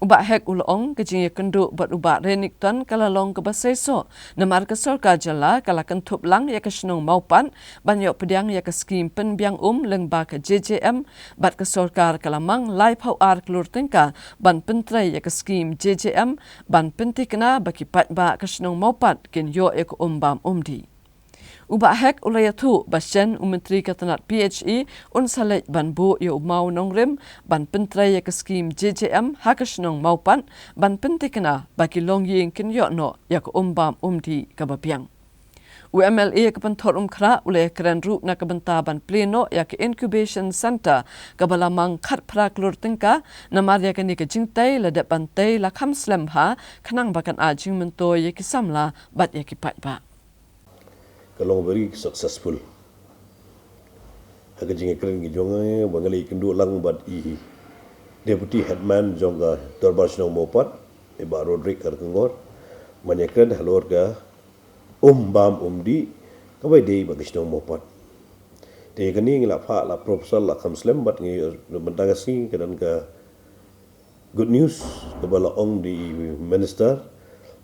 [SPEAKER 1] Ubak hek ulong kejing kendu bat ubak renik ton kalalong ke baseso namar ke sorka jala kala kentup lang ya ke senong maupan banyok pediang ya ke skim penbiang leng ba ke JJM bat ke sorkar kalamang lai pau ar kelur tengka ban pentrai ya ke skim JJM ban pentikna baki pat ba ke senong maupat kin yo ek bam di. Ubak hek ulayatu basyan Menteri Katanat PHE unsalet ban bu ya mau nongrim ban pentrai ya ke skim JJM hakasnong maupan ban pentikna bagi long ying kin yo no ya ke bam di kabapiang. UMLA ke pentor kra ulay keren ru na kebenta ban pleno ya ke incubation center kabalamang khat prak lur tengka namar ya ke ni ke jingtai ladap bantai la kham slam ha kanang bakan ajing mento ya ke samla bat ya ke pat ba.
[SPEAKER 9] Kalau very successful. Agak jingga keren gijongai bangali kendu lang bat I deputy headman jonga Darbar Senong Mopat Iba Rodrik Arkengor banyak keren halor ga bam di kabai dei bagi Senong Mopat. Te kani ngila pha la proposal la kamslem bat ngi mentagasi kedan ka good news kebala ong di minister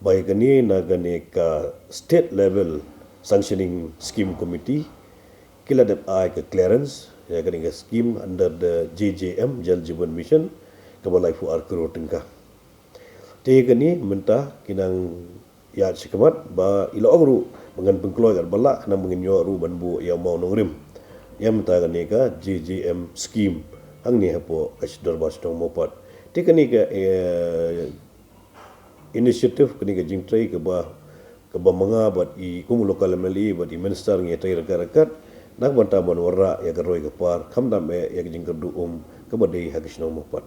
[SPEAKER 9] bai kani na gane ka state level sanctioning scheme committee kila dep ai ke clearance ya kani ke scheme under the JJM Jal Jeevan Mission kabalai fu ar kro tengka te kani menta kinang ya sikamat ba ilo ru mengan pengkeluar bala kana mengenyo ru banbu ya mau nongrim ya menta kani ka JJM scheme hang ni hapo kasdor bastong mopat te kani ke initiative kani ke jingtrai ke ba mga bat I kum lokal meli bat I minister ngi tay rakat nak banta ban warra ya garoi ke par khamdam ya jing kerdu ke badai hakisno mopat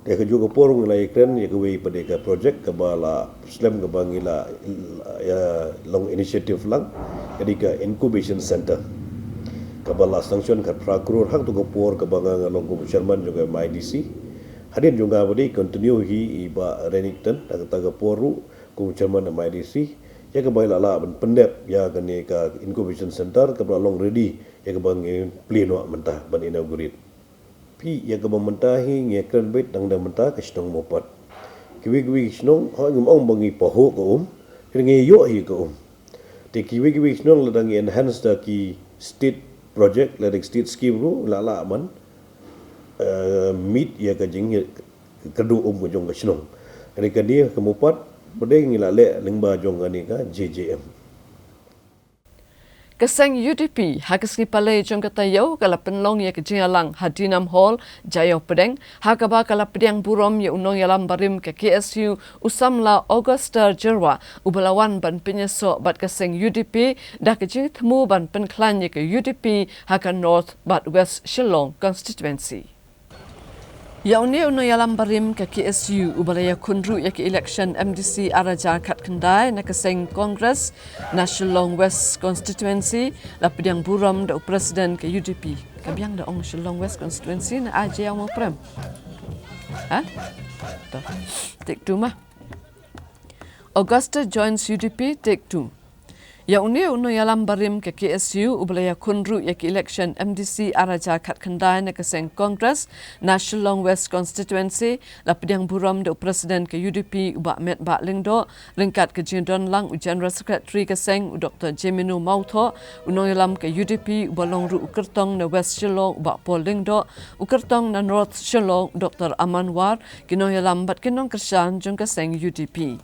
[SPEAKER 9] ya ke juga porung lai kren ya ke wei pada ke project ke bala slam ke bangila ya long initiative lang jadi ke incubation center ke bala sanction ke prakrur hak tu ke por ke banga long ko chairman juga MIDC hadin juga badi continue hi iba Renington tak ke poru kung chairman MIDC ya ke baila la ban pendep ya kani ka incubation center ke long ready ya ke bang pleno mentah ban inaugurate pi ya ke mentah hi nge kran bet dang dang mentah ke stong mopat kiwi snong ha ngum ong bangi paho ko nge yo hi ko te kiwi snong la dang enhance the ki state project la state scheme ru la man meet ya ke jing kedu ko jong ke snong kani ka dia ke mopat Badai ngila le lingba jongani ka JJM.
[SPEAKER 1] Kaseng UDP hakas ni palai jong kata yau kala penlong ya kejingalang Hadinam Hall Jayo Pedeng hakaba kala pediang burom ya unong yalam barim ke KSU usamla Augusta Jerwa ubalawan ban penyeso bat kaseng UDP dah kejing temu ban penklan ya ke UDP hakan North bat West Shillong constituency. Ya unong yalam barim ke KSU ubalaya kunru ya ke election MDC Araja Kat Kendai na kaseng Congress National West Constituency la pediang buram da presiden ke UDP kabiang da ong Shillong West Constituency na aja yang mau prem ha take two mah Augusta joins UDP take two. Ya unong yalam barim ke KSU ubalaya kunru ya ke election MDC Araja Kat Kendai na kaseng Congress National West Constituency la pediang buram da presiden ke UDP ubak met bak lingdo lingkat ke jindon lang General Secretary kaseng Dr. Jemino Mautho unong yalam ke UDP ubalong ru ukertong na West Shillong ubak pol lingdo ukertong na North Shillong Dr. Amanwar kinong yalam bat kinong kersan jong kaseng UDP.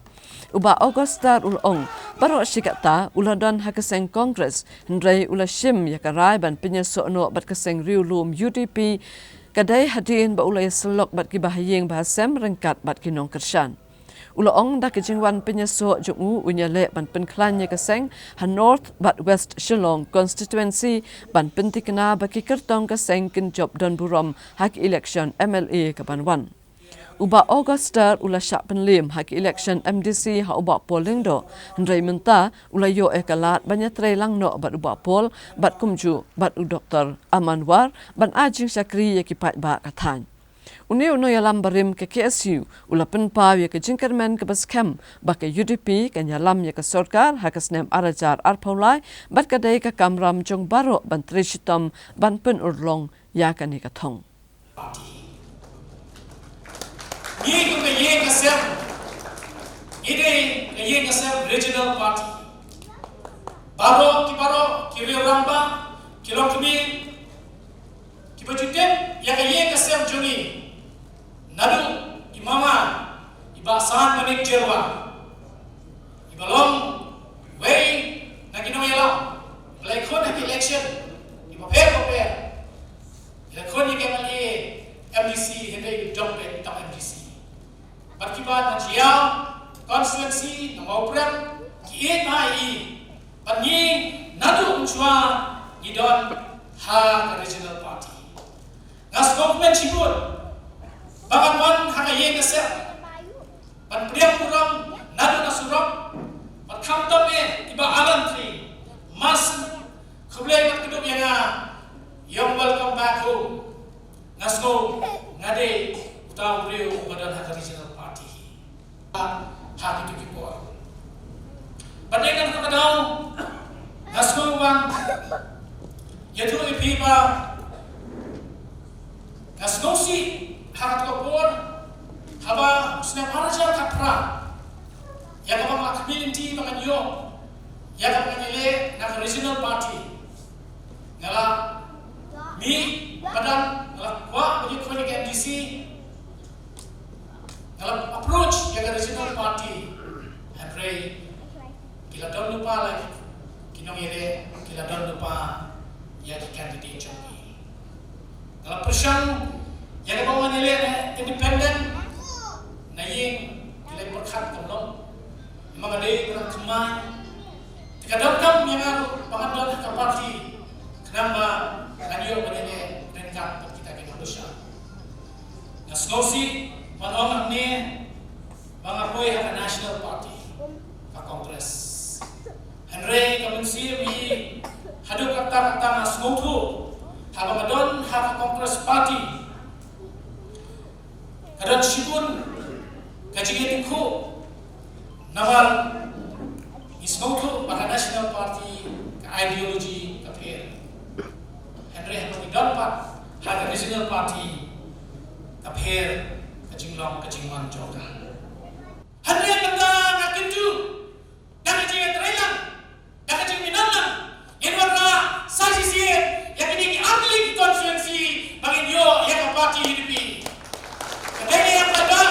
[SPEAKER 1] Uba Augusta ulong baro sikata uladon hakaseng Congress hendrai ula shim ya karai ban penyeso no bat kaseng riulum UDP kadai hadin ba ulai selok bat kibahayeng bahasem rengkat bat kinong kersan. Ulong dah kejingwan penyeso jungu unyale ban penklan ya kaseng han North bat West Shillong constituency ban pentikna baki kertong kaseng kin job don burom hak election MLA kabanwan. Uba Augusta ula syak penlim hak election MDC ha uba polling do hendrai menta ula yo ekalat banyak trai lang no bat uba pol bat kumju bat u Dr. Amanwar ban ajing syakri ya kipat ba kathan uni uno yalam barim ke KSU ula penpa ya ke jingkermen ke baskem ba ke UDP kan yalam ya ke sorkar hakas nem arajar arpaulai bat kadai ke kamram jong baro ban trishitom ban pen urlong ya kan ni kathong
[SPEAKER 13] Ni ke ye kasem. Ide ke ye kasem regional party. Baro ki ramba kilo kimi ki bajutem ya ke ye kasem jongi. Nadu imama ibasan manik jerwa. Ibalong way naginoyala. Laikon nak election. Ibaper. Laikon ni kemali MDC hindi jompe tak MDC. Berkibat najia constituency nama operam kiat mai. Panyi nadu uncua idon ha regional party. Nas government cibut. Bagan wan hakaye kasep. Pan priam puram nadu nasurok. Pan kamtam iba alam tri. Mas kublai mat keduk yang welcome back home. Nasko ngade utau beliau badan hak regional party. Hak itu kipor. Pandangan kadang nasko bang yaitu ipiba nasko si hak kipor haba senang araja kapra yang kapang akability manganyo yang kapang nile nak regional party ngala mi badan ngala kwa bagi konik MDC ngala approach yang regional party Henry kila don lupa lagi kinong ire kila don lupa ya di candidate jomi ngala persyang yang bawa nile independent na ying kila berkat kolom memang ada kurang kemai tikadam yang pangadon ke party kenapa radio begini rengkap kita kena dosa. Nasgosi malam ni mengakui hak National Party ke Kongres. Henry kemensi mi hadu kata nasgotu hak madon hak Kongres Party. Kadang sibun kajian itu nawal isgotu hak National Party ke ideologi ke PR. Henry Henry dapat hak regional party kapher kajinglong kajingwan joga. Henry kata ngakin tu dah kajing terailang dah kajing minamlang yang warna saksi siye yang ini ambil konstituensi bagi yo yang party hidupi. Kadang yang kata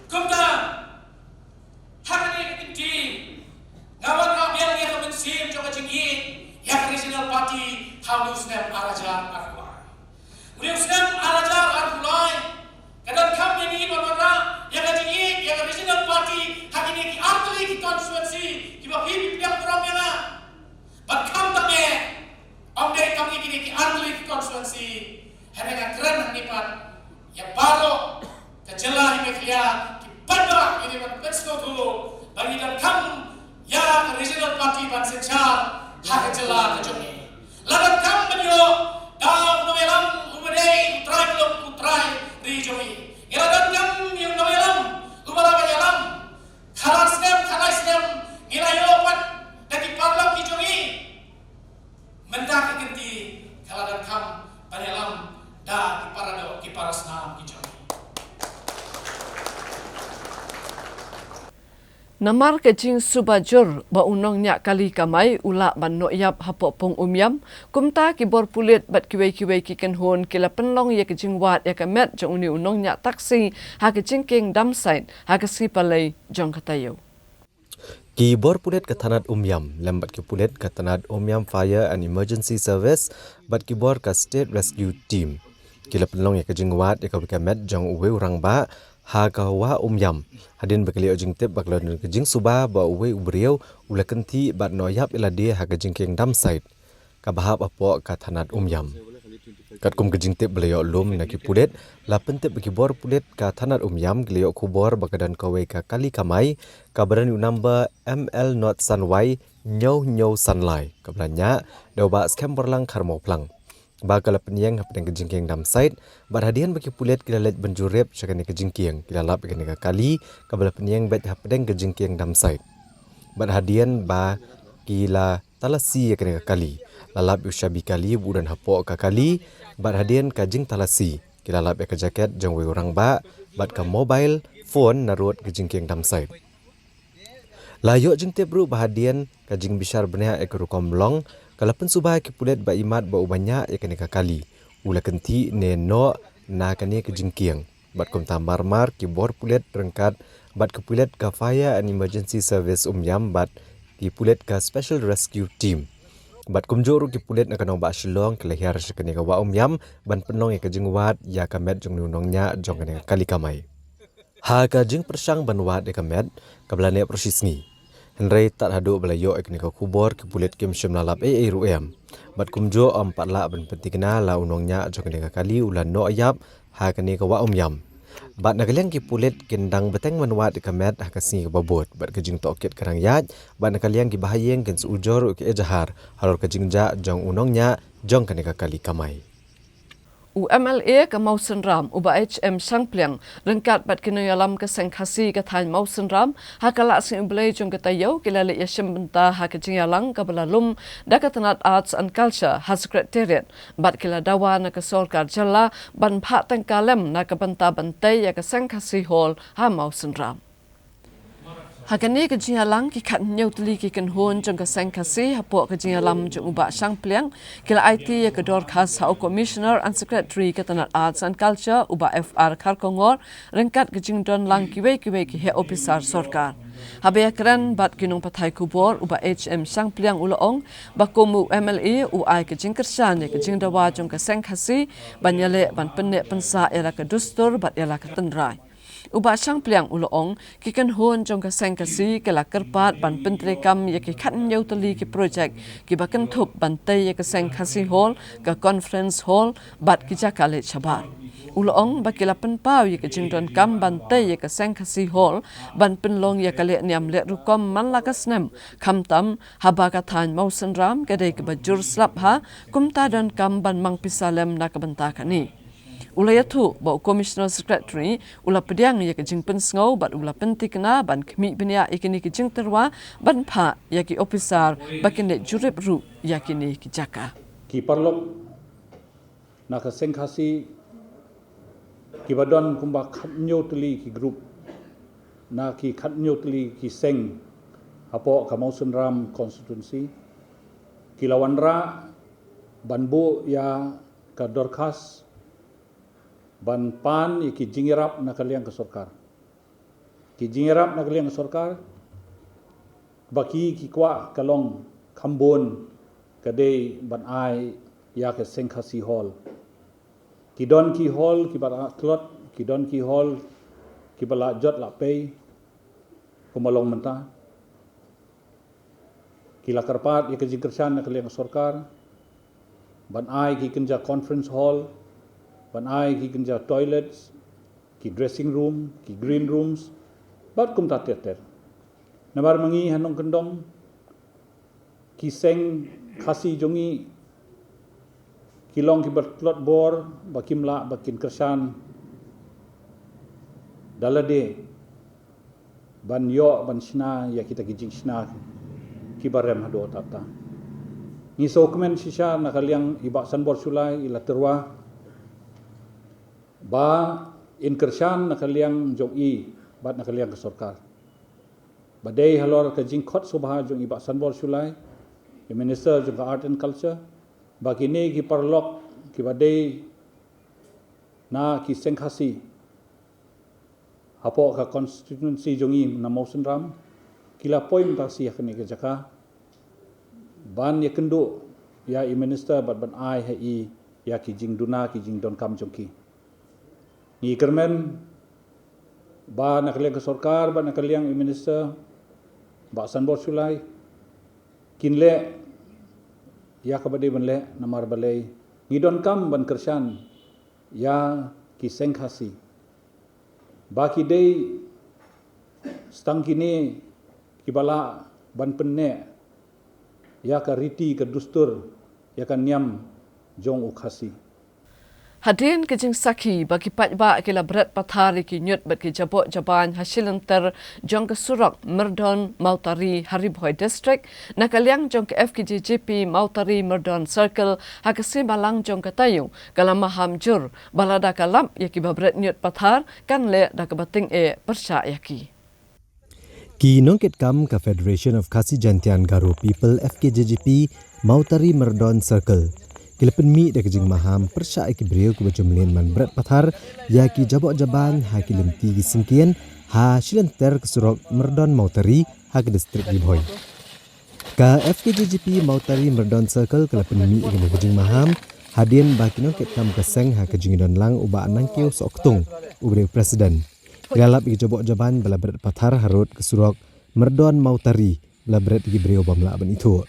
[SPEAKER 13] kumta hak ini kinti ngawat kau biar dia kemensim coba cingin yang regional party how Usnam arajar arulai. Udah Usnam arajar arulai. Kadang kami ini bermara yang cingin yang regional party hak ini ki artli ki konstituensi kiba hibi biang program yang bakam tak om dari kami ini ki artli ki konstituensi hendak keren nipat yang baru kejelah ini kia ki pada ini berpesto dulu bagi dan kamu ya regional party ban secar hak celah kejongi. Lagat kam banyo dalam novelam umedei utrai belum utrai di jongi. Lagat kam yung novelam umala bayalam khalas nem ilayo pat daki parlam di jongi. Mendak kenti lagat kam bayalam da di parado di parasnam di jongi.
[SPEAKER 1] Namar kecing subajur ba unong nya kali kamai ula ban noyap hapo pong umyam kumta ki bor pulit bat kiwei ki hon kila penlong ya kecing wat ya kamet jong uni unong nya taksi ha kecing king damside ha kesi palai jong katayo.
[SPEAKER 5] Ki bor pulit katanat umyam lambat ki pulit katanat umyam fire and emergency service bat ki bor ka state rescue team kila penlong ya kecing wat ya kamet jong uwe urang ba ha kawa umyam hadin bakali ojing tip baklon kejing suba ba uwe ubriau ula kenti bat noyap ila dia ha kejing king damside ka bahap apo ka thanat umyam kat kum kejing tip beliau lum naki pudet la pentip bagi bor pudet ka thanat umyam glio kubor bakadan kawe ka kali kamai ka baran number ML not sunway nyau sunlight ka blanya doba scam borlang karmo plang bakal penyang hapeng kejingkiang dam side barhadian bagi pulet kila let benjurep sakane kejingkiang kila lap kene kali kabala penyang bet hapeng kejingkiang dam side barhadian ba kila talasi kene kali lalap ushabi kali budan hapo ka kali barhadian kajing talasi kilalap ke jaket jong we orang ba bat ka mobile phone narut ke jingking dam sai layok jing tebru bahadian ka jing bishar benya ek rukom long kalapen subah ki pulet ba imat ba ubanya ek ne kali ula kenti ne no na kani ke jingking bat kom tamar mar ki bor pulet rengkat bat ke pulet ka fire and emergency service yam bat ki pulet ka special rescue team bat kumjoro ki pulet na kanong ba shilong kelehar sekene ka wa yam ban penong ke jingwat ya kamet jong nunongnya jong ne kali kamai ha ka jing persang ban wat de kamet kablane prosisngi henry tat hadu belayo ek ne ka kubor ki pulet kim shim lalap ruem bat kumjo patla ban pentikna la unongnya jong ne ka kali ulan no ayap ha kane ka wa yam bat nakaliang ki pulet kendang beteng manwat di kamet hakasi ke babot bat kejing toket karang yat bat nakaliang ki bahayeng ken sujor ke ejahar halor kejing ja jong unongnya jong kane ka kali kamai
[SPEAKER 1] UMLA ke Mausen Ram uba HM Sangpliang rengkat bat kinoyalam ke sengkasi ke thain Mausen Ram hakala sing blai jong ke tayo kilale yashim benta ha ke jingyalang ke belalum Dakatanat Arts and Culture ha secretariat bat kila dawa na ke Sorkar Jalla ban pha tangkalem na ke benta bentai ya ke sengkasi hall ha Mausen Ram Hakani ke jingyalang ki kat nyutli ki kan hon jong ke sengkasi hapo ke jingyalam jong uba Sangpliang kila IT ya ke Dorcas ha commissioner and secretary ke Tanat Arts and Culture uba FR Karkongor rengkat ke jingdon lang kiwe ki he officer Sorkar habaya kran bat kinong pathai kubor uba HM Sangpliang uloong bakomu MLA UI ke jingkersan ya ke jingdawa jong ke sengkasi banyale ban penne pensa era ke dustur bat era ke tenrai uba Sangpliang uloong kikan hon jong ka sengkasi kala kerpat ban pentrekam ya ki khan yautali ki project ki bakan thup bantai ya ka sengkasi hall ka conference hall bat ki jakale chabar uloong bakila penpau ya ka jingdon kam bantai ya ka sengkasi hall ban penlong ya kale niam le rukom manlakasnem khamtam haba ka than Mausen Ram ka dei ka bajur slap ha kumta don kam ban mang pisalem na ka banta kani ulaya tu ba commissioner secretary ula pediang ya ke jing pensngau bat ula pentikna ban khmi benya ikini ke jing terwa ban pha ya ki officer bakine jurip ru ya kini ki jaka
[SPEAKER 14] ki parlok na ka sengkhasi ki badon kumba khatnyo tli ki group na ki khatnyo tli ki seng apo ka Mausen Ram constituency ki lawanra banbo ya ka Dorcas ban pan iki jingirap na kaliang ke Sorkar ki jingirap na kaliang ke Sorkar baki ki kwa kalong khambon kadei ban ai ya ke sengkhasi hall ki don ki hall ki bara klot ki don ki hall ki bala jot la pei kumalong menta ki la karpat ya ke jingkersan na kaliang ke Sorkar ban ai ki kenja conference hall ban ai ki kenja toilets ki dressing room ki green rooms bat kum ta ter nabar mangi hanong kendom ki seng khasi jongi kilong ki bertlot bor bakimla bakin kersan dalade ban yo ban sna ya kita kijing sna ki barem hado tata ni so komen sisa nakaliang iba sanbor sulai ila terwa ba inkersan nakaliang jong i bat nakaliang ke Sorkar badai halor ke jingkhot subha jong iba sanbor sulai the minister jong art and culture bagini ki parlok ki badai na ki sengkhasi apo ka constituency jong i na Mausen Ram kila poin ta si yakni ke jaka ban ya kendo ya i minister bat ban ai ha i ya ki jing duna ki jing don kam jong ki ni kermen ba nakaliang ke Sorkar ba nakaliang minister ba sanbor sulai kinle ya kabade banle namar balai ngidon kam ban kersan ya ki sengkhasi ba ki dei stang kini ki bala ban penne ya ka riti ka dustur ya ka niam jong ukhasi
[SPEAKER 1] Hadin kejing saki bagi patba kila berat pathari ki nyut bagi jabok jaban hasilanter jong ke Surak Merdon Mautari Haribhoi District nakaliang jong ke FKJGP Mautari Merdon Circle hakasi balang jong ke Tayung kalama hamjur balada kalam yaki babret nyut pathar kan le da kebating persya yaki.
[SPEAKER 5] Ki nongket kam ka Federation of Khasi Jantian Garo People FKJGP Mautari Merdon Circle. Kilapan mi dah kejing maham persya ki beliau ke bajumlin man berat pathar ya ki jabok jaban ha ki lemti ki singkian ha silenter ke Surak Merdon Mautari ha ke distrik Libhoi. Ka FKJGP Mautari Merdon Circle kilapan mi ke kejing maham hadien bakino ket kam keseng ha kejing don lang uba anang keu soktung ubre presiden. Kilalap ki jabok jaban bala berat pathar harut ke Surak Merdon Mautari bala berat ki beliau bamla ban itu.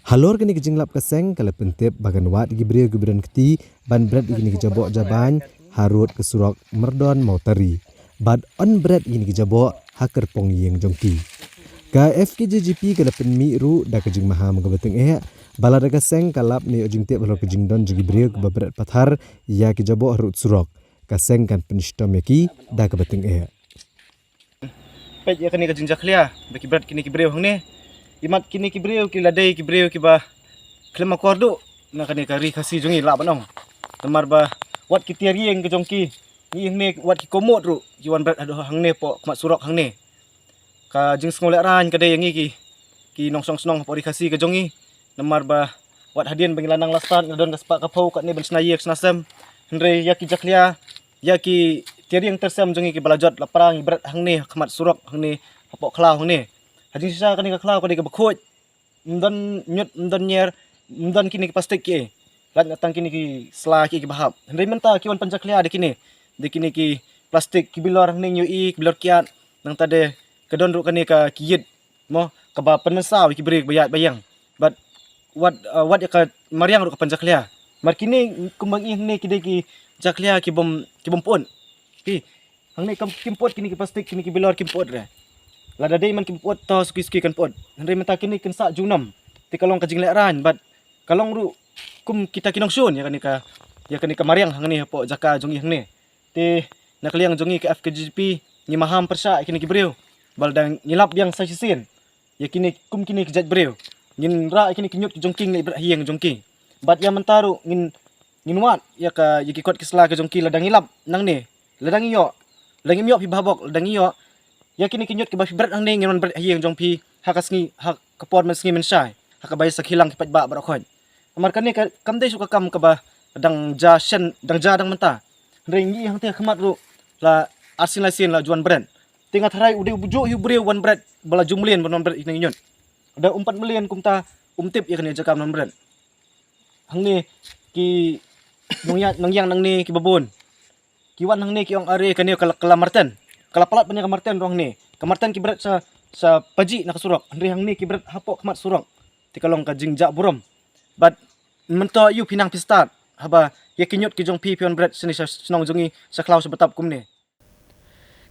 [SPEAKER 5] Halor kini kejinglap keseng kalau pentip bagan wat gibriu gibran keti ban berat ini kejabok jaban harut ke Surak Merdon Mautari bad on berat ini kejabok hakar pong yang jongki ka FKJGP kalau penmi ru da kejing maham ke beteng bala da keseng kalap ni ojing tip halor kejing don gibriu ke berat pathar ya kejabok harut Surak keseng kan penishtom yaki da ke beteng
[SPEAKER 15] pet ya kini kejing jaklia bagi berat kini gibriu hang ni imat kini kibreu ki ladai kibreu ki ba klema kordo na kani kari khasi jongi la banong tamar ba wat ki tiari yang ke jongki ni ne wat ki komot ru jiwan berat ado hang ne po mat Surak hang ne ka jing ngolek ran kadai yang ki nongsong snong po ri khasi ke jongi tamar ba wat hadien bang lanang lastan ngadon kaspa kapau kat ne ben snaye snasem hendre ya ki jaklia ya ki tiari yang tersem jongi ki balajot laparang berat hang ne khamat Surak hang ne po khlau hang ne Hajing sisa kani ka klau kani ka bakhoj mdan nyut mdan nyer mdan kini ki plastik ki lat ngatang kini ki sla ki bahap hendai menta ki wan panjaklia de kini ki plastik ki bilor ning yui ki bilor kiat nang tade kedon ru kani ka kiyit mo ka ba penasau ki beri bayat bayang but what ya ka mariang ru ka panjaklia mar kini kumbang ih ne ki de ki jaklia ki bom pon ki hang ne kam kimpot kini ki plastik kini ki bilor kimpot re lada day man kimpot to suki kan pot hendai menta kini kan sa junam ti kalong ka jinglek ran but kalong ru kum kita kinong sun ya kani ka mariang hang ni po jaka jongi hang ni ti nakliang jongi ke FKJGP ni maham persya kini ki breu baldang ngilap yang sa sisin ya kini kum kini ki jat breu ngin ra kini kinyut jongking ni hiang jongki but ya mentaru ngin wat ya ka yiki kot kisla ke jongki ladang ngilap nang ni ladang iyo pi babok ladang iyo ya kini kinyut ke bafi berat hang ni ngiron berat hiang jongpi hakasngi hak kapor men sngi men syai hak bay sakhilang ki patba barakon amar kani kam dei suka kam ka ba dang ja shen dang ja dang menta ringi hang te khamat ru la asin lasin la juan brand tingat harai ude bujo hu breu wan brand bala jumlien bon brand ini nyut ada 4 million kumta umtip ya kani jakam non brand hang ni ki nongyang nang ni ki babon ki wan hang ni ki ong are kani kala marten kala palat punya kamarten rong ni kamarten ki berat sa paji nak Surak hendri hang ni ki berat hapok khamat Surak ti kalong ka jingjak burom but mento yu pinang pistat haba ye kinyut ki jong pi pion berat sini sa snong jongi sa klau sebetap kum ni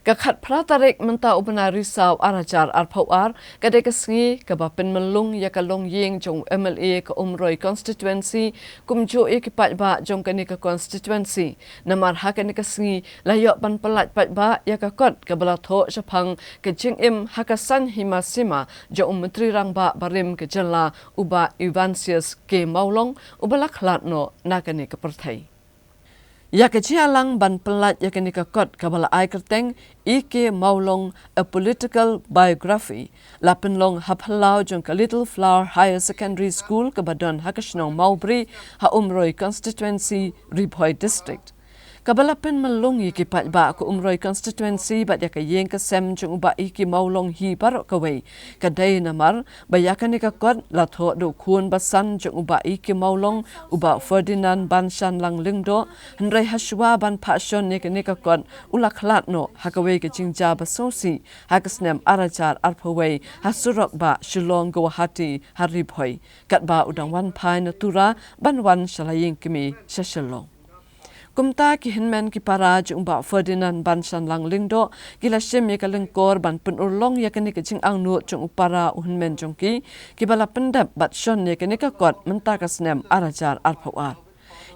[SPEAKER 1] Kakat pratarik menta ubana risau arajar arpawar kadai kesengi kebapen melung ya kalong yeng jong MLA ke Umroi constituency kumjo ikipat ba jong kani ke constituency namar hakani kesengi layok ban pelat pat ba ya kakot ke belatho japang ke jingim hakasan himasima jong menteri rang ba barim ke jela uba Ivansius ke Maulong ubalak latno nakani ke pertai ya kejialang ban pelat ya kini kakot kabala ai kerteng Ike Maulong a political biography lapen long haphalau jong ka Little Flower Higher Secondary School ke Badon Hakashnong Maubri ha Umroi constituency Ribhoi district kabala pen melungi ki pat ba ko Umroi constituency ba ya ka yeng ka sem jong ba Ike Maulong hi barok kawai kadai namar bayakan ka kot la tho do khun basan jong ba Ike Maulong uba Ferdinand Banshan lang lingdo hendrai haswa ban phashon ne ka kot ulaklat no hakawai ke jingja basosi hakasnem arajar arphawai hasurok ba Shillong Guwahati Haribhoi kat ba udang wan pai natura ban wan shalaying kimi shashallong kumta ki hinmen ki paraj umba Ferdinand Banshan lang lingdo gila shem ye kalengkor ban pun urlong ya kani ke jing ang nu chung upara hinmen jongki ki bala pendap bat shon ye kani ka kot menta ka snem arajar arphawar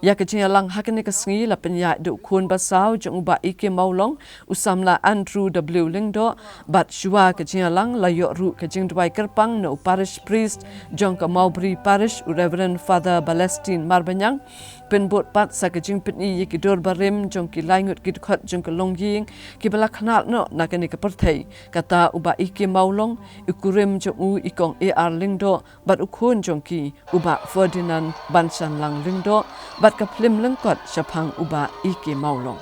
[SPEAKER 1] Ya kejia lang hakene kesengi la penyak du kun basau jong uba ike maulong usamla Andrew W Lingdo bat shua kejia lang la yok ru kejing dwai kerpang no parish priest jong ka Maubri parish Reverend Father Balestine Marbanyang penbot pat sa kejing pitni yiki dor barim jong ki laingut ki khot jong ka longying ki bala khnal no nakani ka perthei kata uba ike maulong ikurim jong u ikong AR Lingdo bat ukun jong ki uba Ferdinand Bansan lang Lingdo bat ka plim lengkot syapang uba ike maulong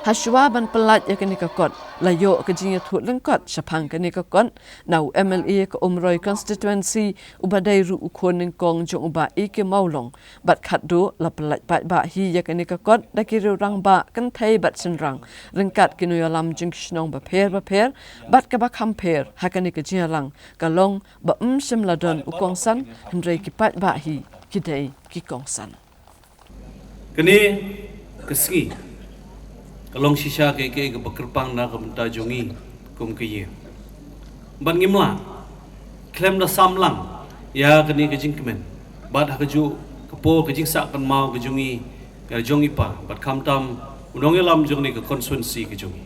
[SPEAKER 1] Hashwa ban pelat ya kini kakot layo kejinya thut lengkot syapang kini kakot nau MLA ke Umroi constituency uba dairu ukon ningkong jong uba ike maulong bat khatdo la pelat bat ba hi ya kini kakot dakiru rang ba kan thai bat senrang rengkat kinu yalam jingkhnong ba pher bat ka ba khamper hakani kejinya lang kalong ba semladon ukong san hendrei ki pat ba hi kidai ki kongsan
[SPEAKER 16] kini keski kalong sisa ke bekerpang na kementar jongi kum keye ban ngimla klem da samlang ya kini kejing kemen bat hakaju kepo kejing sak kan mau kejongi ya jongi pa bat kamtam unong elam jongi ke konstituensi kejongi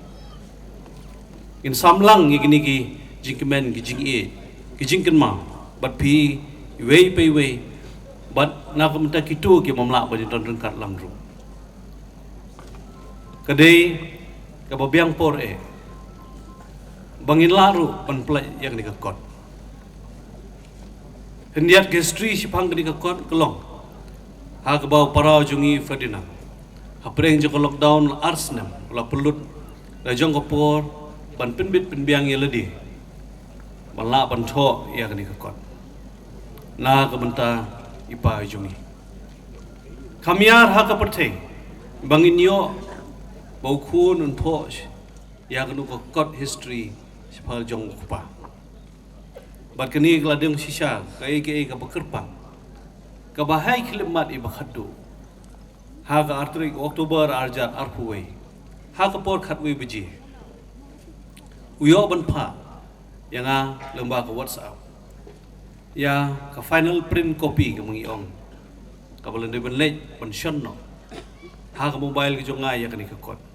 [SPEAKER 16] in samlang igini ki jingkemen kejing e kejing kan mau bat pi wei pe wei bat na kementar kitu ke mamla ba don rengkat lam ru kadai kababiang por bangin laru penplay yang dikakot hendiat history sipang dikakot kelong ha kabau parau jungi Ferdinand ha preng joko lockdown arsnam la pelut la jong kapor ban penbit penbiang yeledi bala ban tho yang dikakot na kabenta ipa jungi kamiar ha kaperteng bangin yo bau kun un posh ya kanu ko kot history sipal jong kupa bat kani gladeng sisa kai ka bekerpang ka bahai klimat i bakhadu ha ka artrik Oktober arjat arpuwei ha ka por khatwei beji uyo ban pha yanga lemba ka WhatsApp ya ka final print copy ka mungi ong ka balende ben lej ban shon no ha ka mobile ka jonga ya kani ka kot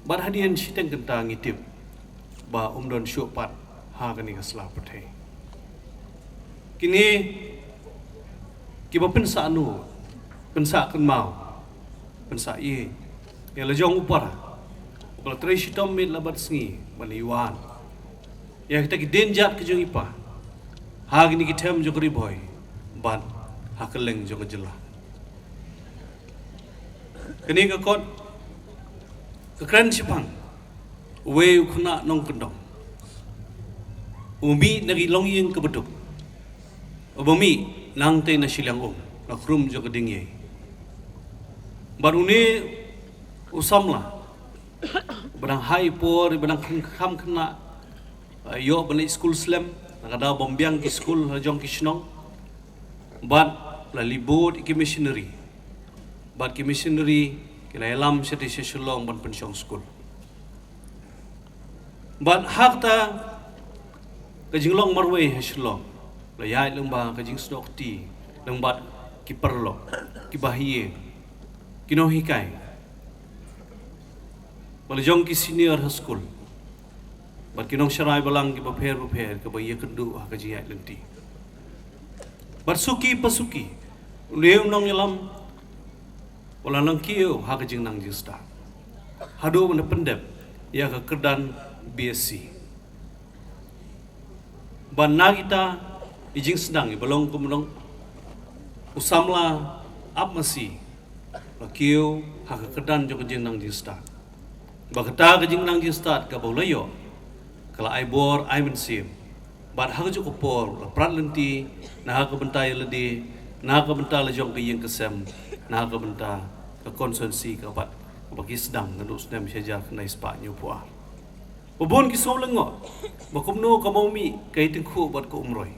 [SPEAKER 16] bat hadian siteng kentang ngitip ba umdon syupat ha kani ka sla pathe kini kiba pensa anu pensa kan mau pensa ye ya la jong upara kalau tre sitom mit labat sngi baliwan ya kita ki denjat ke jong ipa ha kini ki them jogri boy bat ha keleng jong jela kini ka kot kekeren sipang we khuna nong kendong umi nagi longyeng kebeduk obami nang te na silang na krum jo kedingye barune usamla barang hai por barang kham khna yo bani school slam ngada bombyang ki school jong ki shnong bat la libot ki missionary bat ki missionary kila elam seti sesulong ban pensiong school ban hakta kajinglong marwei hesulong la yai lengba kajing stok ti lengbat ki perlo ki bahiye kino hikai balajong ki senior high school bat kinong sharai balang ki bapher ke baye kendu ha kaji yai lenti bat suki pasuki leum nong yalam wala nang kiyo ha kajing nang justa hado benda pendep ya ke kedan BSc ban kita ijing sedang balong kumulong usamla ap masi lakiyo ha ke kedan jo kajing nang justa bagata kajing nang justa ka bolayo kala ai bor ai mensim bat ha jo kopor la prat lenti na ha ke bentai ledi na ka bentar la jong kiyeng kesem na ka bentar ka konsensi ka bat bagi sedang ngaduk sedang saja kena ispa nyupua ubun ki som lengo bakumno ka maumi kai tengku bat ko umroi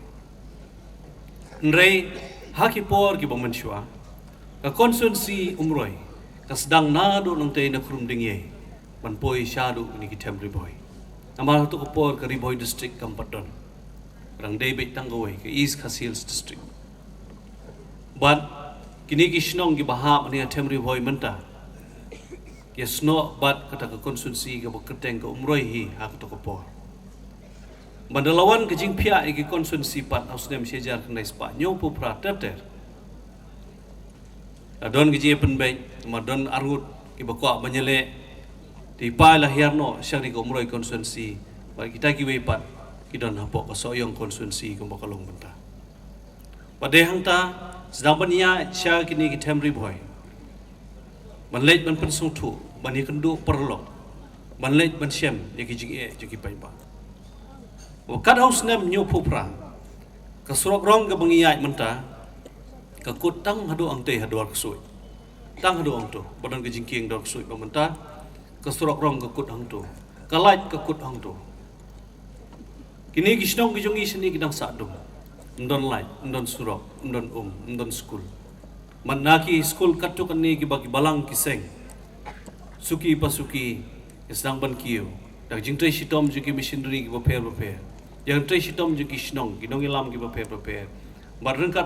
[SPEAKER 16] nrei haki por ki bamensua ka konsensi umroi ka sedang nado nang te na krum dingye ban poi shadu ni ki temri boy amal to ko por ka riboy district kampaton rang debit tanggoy ka east khasils district but kini kisnong gi baham ni atemri hoi menta yesno bat kata ke konsumsi ke beketeng ke umroi hi hak to kopor bandalawan ke jing pia igi konsumsi pat ausnem sejar kendai spa nyo pu prater adon gi je penbai madon argut ki bakwa menyele di pa lahirno syari ke umroi konsumsi bagi kita ki wepat ki don hapok ke soyong konsumsi ke bakalong benta padehang ta sedang bania sya kini ki temri boy manlej ban pensung tu ban ikendu perlo manlej ban syem yaki jing jiki pai ba wakat haus nem nyu pupra ka surok rong ke bangiyai menta ka kutang hadu angte hadwar ksui tang hadu angto badan ke jingking dor ksui ba menta ka surok rong ke kut angto ka lait ke kut angto kini kisnong ki jongi sini kidang sadum ndon light ndon surok ndon ndon school manaki school katuk ni ki bagi balang kiseng suki pasuki isang ban kiyo dak jingtrai sitom juki missionary ki baper yang trai sitom juki snong ginong ilam ki baper bar rengkat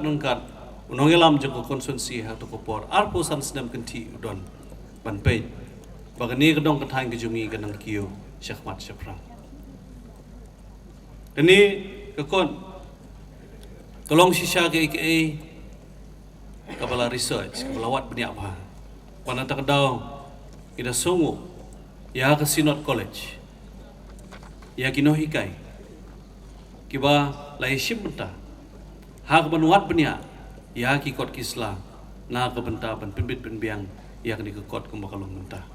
[SPEAKER 16] unong ilam joko konsumsi ha to kopor arpo san snem kenti udon ban pe bagani gedong kathang ki jungi ganang kiyo syakmat syapra ini kekon Tolong sisya ke IKA Kepala Research, Kepala Wat Beniak Bah Wana tak daw Ida sungu Ya ke Sinod College Ya kino hikai Kiba lai shimenta Ha ke Wat Beniak Ya ki kot kisla Na ke benta ban pimbit penbiang Ya ke kot kembakalong benta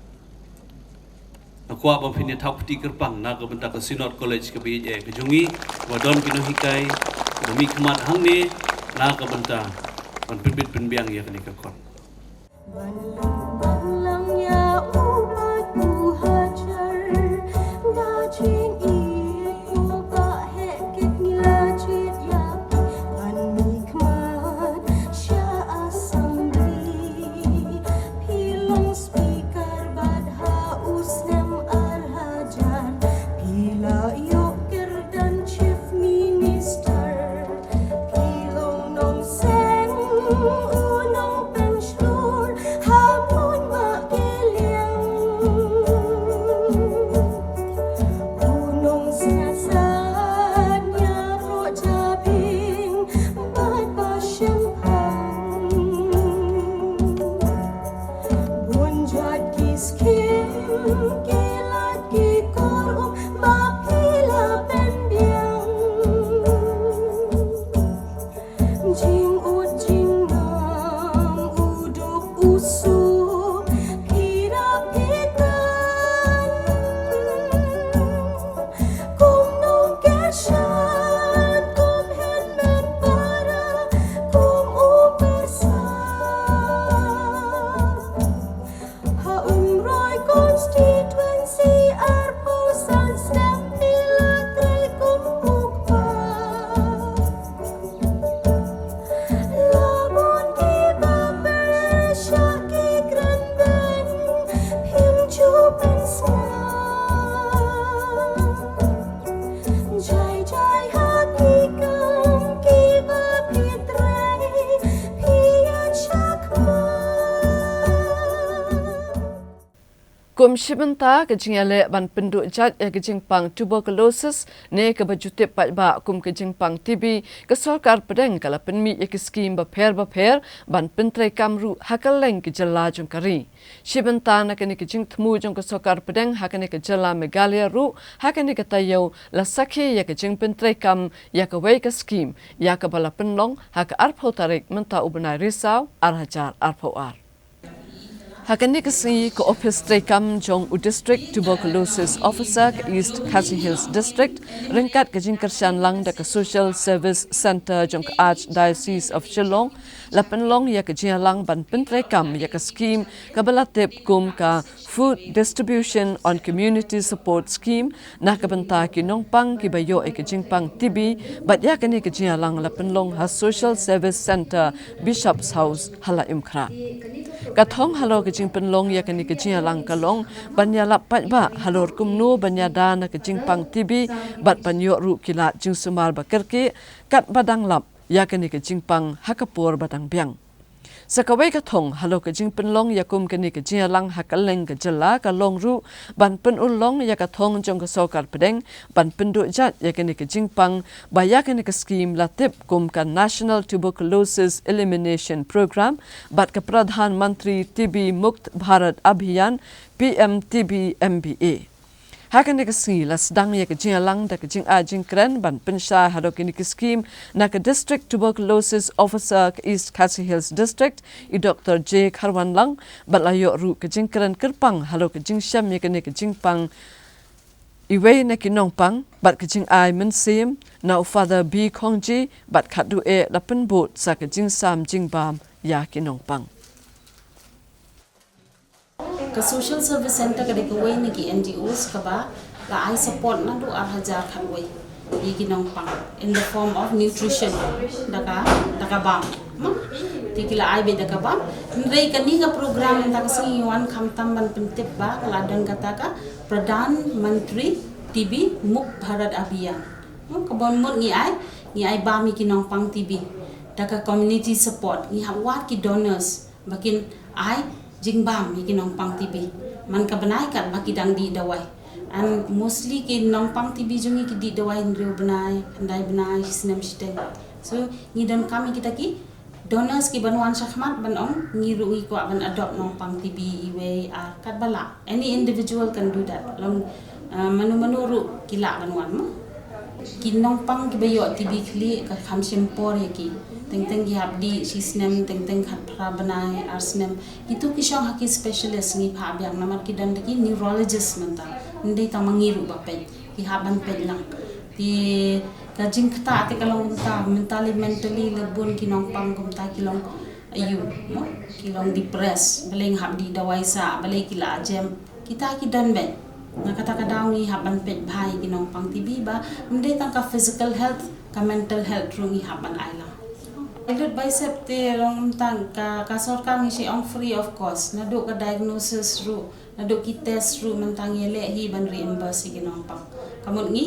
[SPEAKER 16] Aku apa pini tau peti kerpang Na ke benta ke Sinod College ke BJ ke jungi Wadon kino hikai demi kemat hang ni nak ke benta ban pimbit penbiang ya kini ke kon
[SPEAKER 1] Kum shibenta kejingale ban penduk jat ya kejingpang tuberculosis ne ke bajutip patba kum kejingpang TB ke sarkar pedeng kala penmi ya ke skim baper ban pentrai kamru hakaleng ke jala jungkari. Shibenta na kene kejing temu jong ke sarkar pedeng hakane ke jala Meghalaya ru hakane ke tayo la sakhi ya kejing pentrai kam ya ke wei ke skim ya ke bala penlong hak arpho tarik menta ubnai risau arhajar arpho ar. Hakani kasi ko office trekam jong u district tuberculosis officer ke East Khasi Hills district ringkat ke jingkersian lang da ke social service center jong ke Archdiocese of Shillong lapan long ya ke jialang ban pentrekam ya ke scheme ke belatip kum ka food distribution on community support scheme na ke benta ki nongpang ki bayo e ke jingpang TB bat ya kani ke jialang lapan long ha social service center Bishop's House hala imkra kathong halo kejing penlong ya kani kejing alang kalong banya lapat ba halor kumnu banya dana kejing pang TB bat panyo ru kila jing sumar bakerki kat badang lap ya kani kejing pang hakapur badang biang Sakawai ka thong halo ka jing penlong yakum ka ni ka jia lang hakaleng ka jela ka long ru ban pen ulong ya ka thong jong ka sokar pedeng ban pendu jat ya ka ni ka jing pang ba ya ka ni ka scheme latip kum ka National Tuberculosis Elimination Program bat ka Pradhan Mantri TB Mukt Bharat Abhiyan PMTB MBA. Hakan ni kasi la sedang ya kejing lang da kejing ajing keren ban pensha hadok ini ke scheme na ke District Tuberculosis Officer ke East Khasi Hills District I Dr. J Kharwan lang bat layo ru kejing keren kerpang hadok kejing syam ya kene kejing pang iwe na kinong pang bat kejing ai mensim na Father B Kongji bat khadu e la penbot sa kejing sam jing bam ya kinong pang.
[SPEAKER 17] Ke social service center ke dekawai ni ki NGOs ke ba la I support na do arhajar khatwai di kinong pang in the form of nutrition daka bam ti kila ai be daka bam rei kani ka program ta kasi yuan khamtam ban pentip ba la dan kata ka Pradhan Mantri TB Mukt Bharat Abhiyan ka bon mot ni ai ba mi kinong pang TB daka community support ni hawat ki donors bakin ai jing bam ki nong pang TB man ka banai kat baki dang di dawai and mostly ki nong pang TB jungi ki di dawai ndre banai pandai banai sinem siteng so ni dan kami kita ki donors ki banwan syahmat ban on ni rui ko ban adopt nong pang TB iwe kat bala any individual can do that long manu ru kila banwan ma ki nong pang ki bayo TB kli ka kham simpor ki teng ki habdi sisnem teng khat phra banai arsnem itu ki shong haki specialist ni pha byang namar ki dan ki neurologist manta ndai ta mangiru ba pe ki haban pe lang ti ka jing khata te kalong ta mentally lebun ki nong pang kum ta ki long ayu mo ki long depress baleng habdi dawai sa balai ki la jem kita ki dan ben na kata ka daw ni haban pe bhai ki nong pang tibi ba ndai ta ka physical health ka mental health rungi haban ai lang Ilot bicep te long tang ka sorkar ngi on free of cost na do ka diagnosis ru na do ki test ru mentang yele hi ban reimburse ki nong pang kamot ngi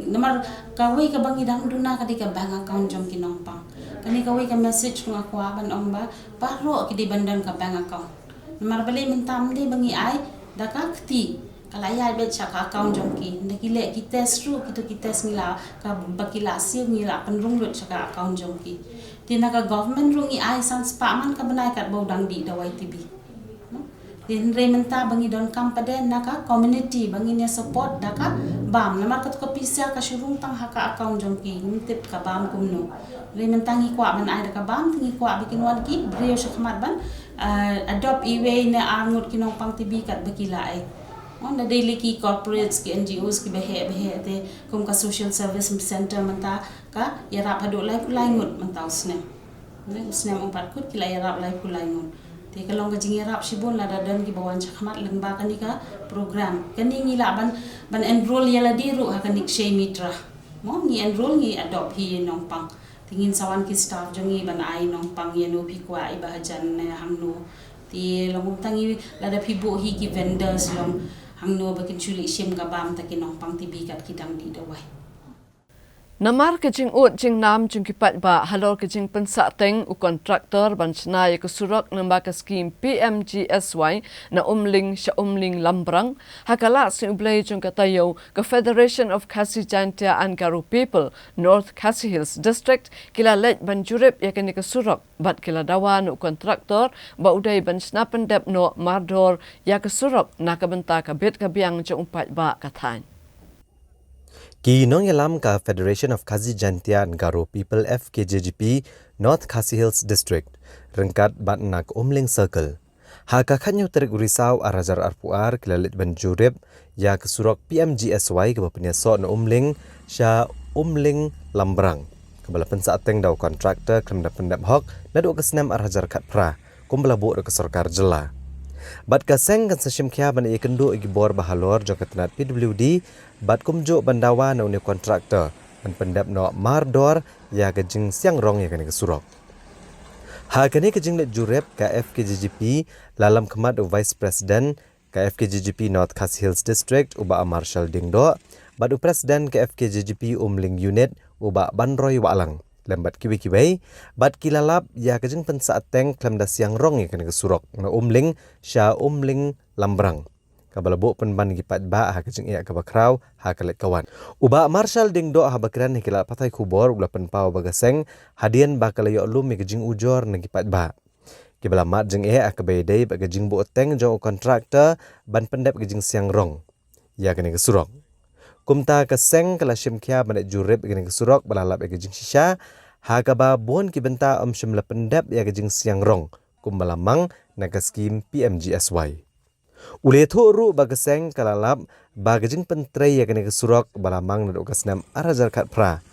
[SPEAKER 17] namar kawai ka bangi dang duna ka di ka bank account jom ki nong pang kani kawai ka message ng ako ban ong ba paro ki di bandan ka bank account namar bali mentam di bangi ai da ka kti kalaya bet cha ka account jom ki ndaki le ki test ru ki test ngila ka bakila sil ngila panrung ru cha ka account jom ki tinaka government rungi ai sans paman ka banai kat baudang di dawai TB din rementa bangi don kampaden naka community bangi ne support daka bam namar kat ko pisa ka shurung tang haka account jongki ngtip ka bam kumno rementa ngi kwa ban ai daka bam ngi kwa bikin wan ki brio shakmat ban adopt iwe ne arngut kinong pang TB kat bakila ai on the daily ki corporates ki NGOs ki behe te kum ka social service center manta ka yarap hadu lai kulai ngut manta usnem umpat kut ki lai yarap lai kulai ngut te kalong ka jing yarap sibon la dadan ki bawan chakmat lengba kani ka program kani ngila ban enroll yala diru hakanik shey mitra mo ngi enroll ngi adopt hi nong pang tingin sawan ki staff jongi ban ai nong pang yeno pi kwa ibahajan hamno ti long tangi la da pibo hi ki vendors long hangno bakin chuli sim ka bam takinong pang TB kat kidang di dawai
[SPEAKER 1] Namar kejing ut jing nam jing kipat ba halor kejing pensa teng u kontraktor ban chnai ke surak namba ka scheme PMGSY na umling lambrang hakala si ublay jing katayo ka Federation of Khasi Jaintia and Garo People North Khasi Hills District kila let ban jurip ya kini ke surak bat kila dawan u kontraktor ba udai ban snapen dep no mardor ya ke surak na ka benta ka bit ka biang jong umpat ba kathan
[SPEAKER 5] Ki nong yalam ka Federation of Khasi Jaintia and Garo People FKJGP North Khasi Hills District rengkat bat nak umling circle. Ha ka khanyo terik urisau arajar arpuar kilalit ban jurip ya kesurok PMGSY ke bapenya so na umling sya umling lambrang. Kebala pensa ateng daw kontraktor kremda pendap hok na do kesnam arajar kat pra kumbala bu ke sorkar jela. Bat kaseng kan sasim kya ban ikendu igi bor bahalor jokatnat PWD bat kumjo bandawa na uni kontraktor ban pendap no mardor ya kejing siang rong ya kani kesurok. Ha kani kejing let jurep ka FKJGP lalam kemat Vice President ka FKJGP North Khasi Hills District uba Marshall Dingdo bat Presiden ka FKJGP Umling Unit uba Banroy Walang lembat kiwi-kiwi bat kilalap ya kejeng pensaat teng klem da siang rong ya kena kesurok na umling sya umling lambrang kabalabo penban gipat ba ha kejeng ya kabakrau ha kalet kawan uba marshal ding do ha bakran ni kila patai kubor ula penpau bagaseng hadian ba kalayo lum mi kejeng ujor na gipat ba kibala mat jeng akabayday ba kejeng bo teng jong kontraktor ban pendep kejeng siang rong ya kena kesurok kumta keseng kala shimkia banak jurib kena kesurok balalap ya kejeng shisha ha kaba bon kibenta shimla pendep ya kejeng siang rong kumbalamang naga skim PMGSY ule thu ba keseng kalalap ba kejeng pentrei ya kena kesurok balamang nadok kasnam arajar kat pra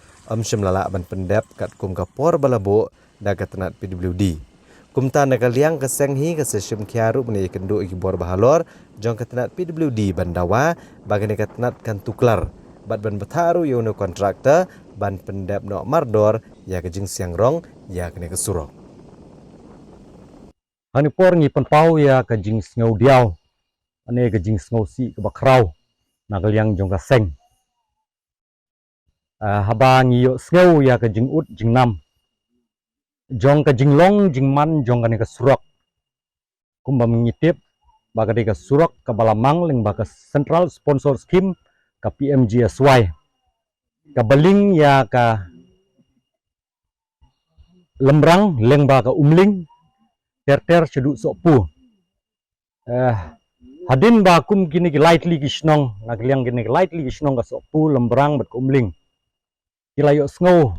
[SPEAKER 5] shimla la ban pendep kat kum kapor balabo daga tenat PWD kumta nakaliang keseng hi ke shimkia ru bani kendo ikibor bahalor jong ketenat PWD bandawa bagani ketenat kan tuklar bat ban betaru yono kontraktor ban pendap no mardor ya kejing siang rong ya kene kesurok
[SPEAKER 18] ani por ngi penpau ya kejing ngau diau ane kejing ngau si ke bakrau nagaliang jong kaseng haba ngi yo ngau ya kejing ut jing nam jong kejing long jing man jong kene kesurok kumba mengitip bagade ka surak ka balamang leng baka central sponsor scheme ka PMGSY ka baling ya ka lembrang leng baka umling ter cedu sokpu hadin ba kum kini ki lightly kisnong nagliang kini lightly kisnong ka sokpu lembrang bat umling kilayo sngo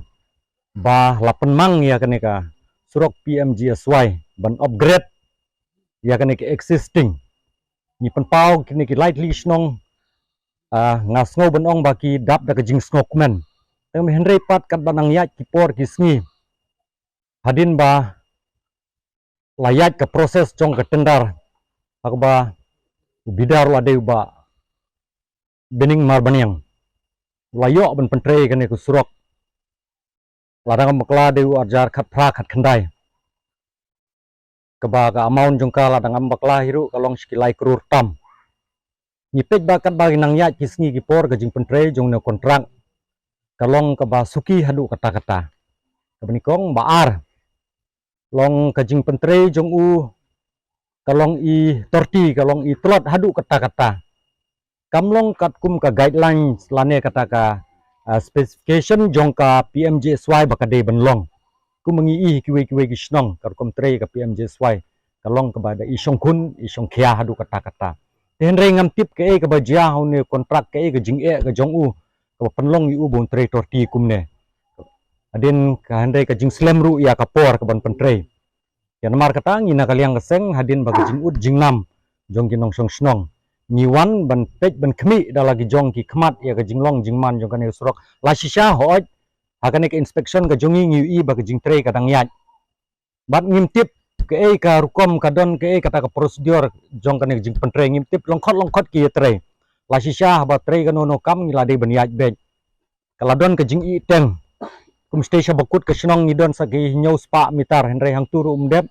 [SPEAKER 18] ba lapen mang ya kene ka surak PMGSY ban upgrade ya kene ki existing ni penpau kini ki lightly snong ngasngo benong baki dap da kejing snok men teng henry pat kat banang yat kipor kisngi hadin ba layat ke proses jong ke tendar akba bidar lade ba bening mar baniang layo ben pentre kene ku surok ladang makla de ajar khat pra khat khandai keba ka amount jongka ladang ambakla hiru kalong skilai krur tam nipet bakat bagi nang ya kisngi kipor gajing pentre jong ne kontrak kalong keba suki hadu kata-kata kebenikong baar long gajing pentre jong u kalong i torti kalong i telot hadu kata-kata kamlong kat kum ka guidelines lane kata ka specification jongka PMGSY bakade benlong ku mengi kiwe-kiwe gisnong karkom tre ka PMGSY kalong kepada isong kun isong kia hadu kata-kata tenre ngam tip ke ke bajia haune kontrak ke jing ke jong u ke penlong yu bon tre torti kumne adin ka hande ka jing slem ru ya kapor ke ban pentre ya namar kata ngi na kaliang keseng hadin bagi jing ut jing nam jong kinong song snong niwan ban pej ban khmi da lagi jong ki khmat ya ke jing long jing man jong kan surok la shisha hoj hakane ke inspection ke jongi ngi ba ke jing tre kadang yat bat ngimtip ke ka rukom kadon ke kata ke prosedur jong kan jing pentre ngimtip longkhot ki tre la shisha ba tre kanono kam ngila de ban yat be kaladon ke jing i teng kum station bakut ke snong ngidon sagi nyau spa mitar henre hang turu umdep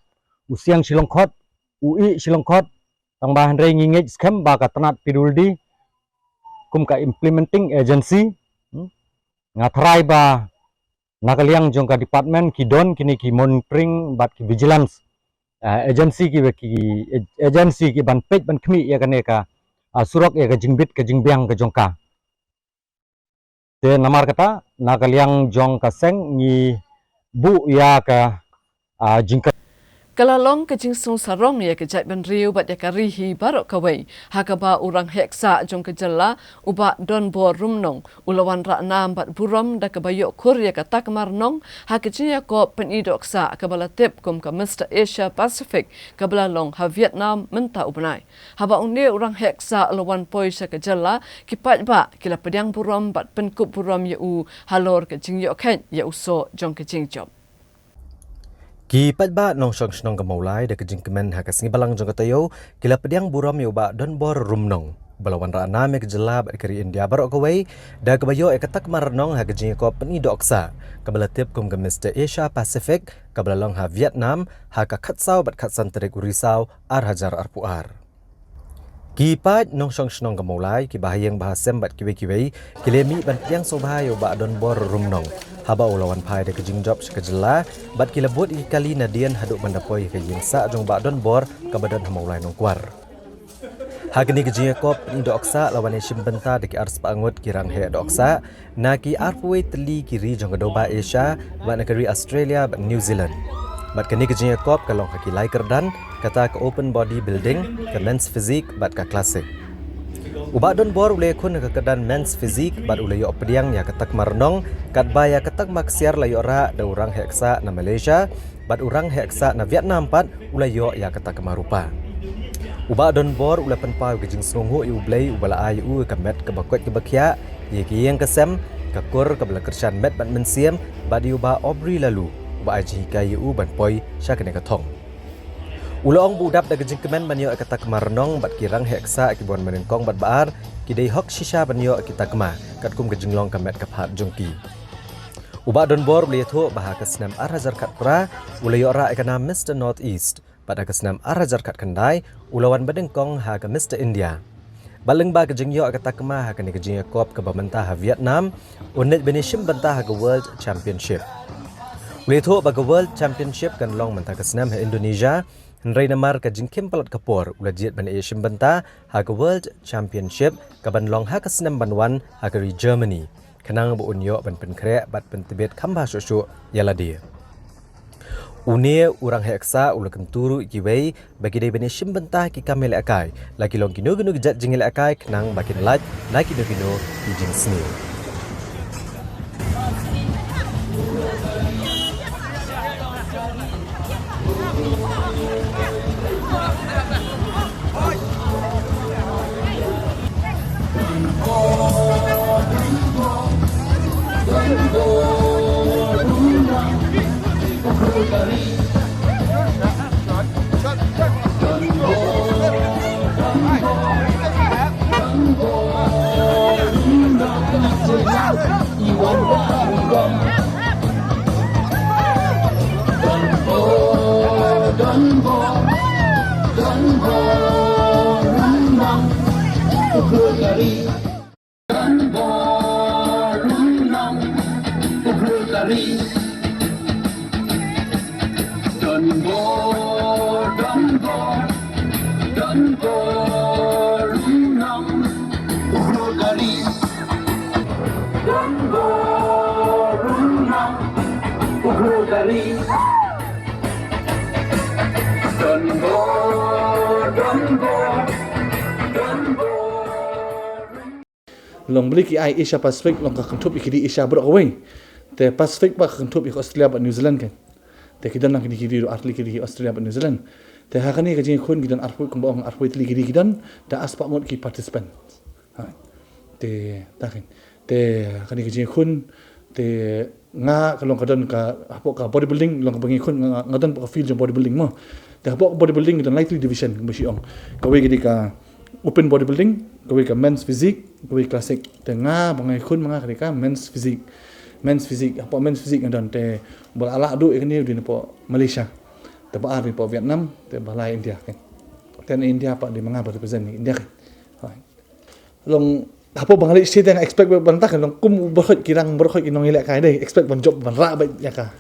[SPEAKER 18] usiang silongkhot ui silongkhot tang ba henre ngingej scam ba ka tanat piduldi kum ka implementing agency ngatrai ba nakaliang jongka department kidon kini ki monitoring bat ki vigilance agency ki ban pej ban khmi ya kane ka surok ya ka jingbit ka jingbiang ka jongka te namar kata nakaliang jongka seng ni bu ya ka jingka
[SPEAKER 1] Kalalong kejing sung sarong ya kejat ban riu bat ya karihi barok kawai hakaba urang heksa jong kejala uba don bor rumnong ulawan raknam bat buram da kabayok kur ya kata kemarnong hakejing ya ko penidoksa kabala tip kum ka Mr Asia Pacific kabala long ha Vietnam menta ubnai haba unde urang heksa ulawan poi sa kejala kipat ba kila pedang buram bat penkup buram ya u halor kejing yo khen ya uso jong kejing job
[SPEAKER 5] Ki patba nong shong snong kamaulai da kejing kemen hakas ngi balang jong katayo kila pediang buram yo ba don bor rumnong balawan ra na me kejela ba kari India barok kawai da kabayo e katak marnong ha kejing ko peni doksa kabala tip kum ke Mr Asia Pacific kabala long ha Vietnam ha ka khatsau bat khatsan tere kurisau ar hajar ar puar Kipat nong song snong kamulai ki bahayang bahasem bat kiwe kilemi ban yang sobayo ba don bor rumnong haba ulawan pai de kejing job sekejela bat kilabut ikali nadian haduk bandapoi ke yingsa jong ba don bor kabadan hamulai nong kwar hagni kejing kop ni doksa lawan sim benta de ki ars pangut kirang he doksa na ki arpwe teli kiri jong doba Asia ba negeri Australia ba New Zealand bat kini kejing kop kalong haki lai kerdan kata ke open body building ke men's physique bat ke klasik uba don bor ule kun ke kedan men's physique bat ule yo pediang ya ketak marnong kat baya ketak maksiar la yo ra da urang heksa na Malaysia bat urang heksa na Vietnam pat ule yo ya ketak marupa uba don bor ule penpau ke jing snunghu yu blai ubala ayu ke met ke bakwet ke bakhya ye ki yang kesem ke kur ke belakersan met bat mensiem bat uba Aubrey lalu uba aji kayu ban poi syakene ke thong Ulong budap da gejing kemen banyo kata kemarnong bat kirang heksa kibon menengkong bat baar kidai hok shisha banyo kita kema kat kum gejing long kamet kaphat jongki uba don bor beliatho bah ke senam arajar kat pra ulayo ra ekana Mr North East pada ke senam arajar kat kendai ulawan badengkong ha ke Mr India baleng ba gejing yo kata kema ha ke gejing kop ke bamenta ha Vietnam unit benishim benta ha ke World Championship beliatho ba ke World Championship kan long menta ke senam ha Indonesia Nrai namar ka jingkim palat kapor ulajiat ban Asian benta ha ke World Championship ka ban long ha ke senam banwan ha ke Germany kenang bu unyo ban penkrek bat pentibet khamba shosho yala dia une urang heksa ulakem turu ikiwei bagi dai ban Asian benta ki kamel akai lagi long kino gino gejat jingil akai kenang bakin lat lagi gino jing sni
[SPEAKER 10] long beli ki ai Asia Pacific long ka kentup ikidi Asia bro away te Pacific ba kentup ik Australia ba New Zealand kan te kidan nak kidi arli kidi Australia ba New Zealand te ha kani ka jing khun kidan arpu kum bong arpu tli kidi kidan da aspa mot ki participant te takin te kani ka jing khun te nga kalong kadan ka apo ka bodybuilding long ka bangi khun ngadan pa field jong bodybuilding mo te apo bodybuilding kidan lightly division mesti ong ka we kidi ka open bodybuilding kawe ka men's physique kawe classic tengah bangai khun manga ka men's physique apa men's physique ndan te bal ala du ikni di po Malaysia te ba ari po Vietnam te balai India kan ten India pa di manga represent India kan long apa bangali sih teng expect bantah kan long kum berkhot kirang berkhot inong ilek kai dei expect ban job ban ra bai ya ka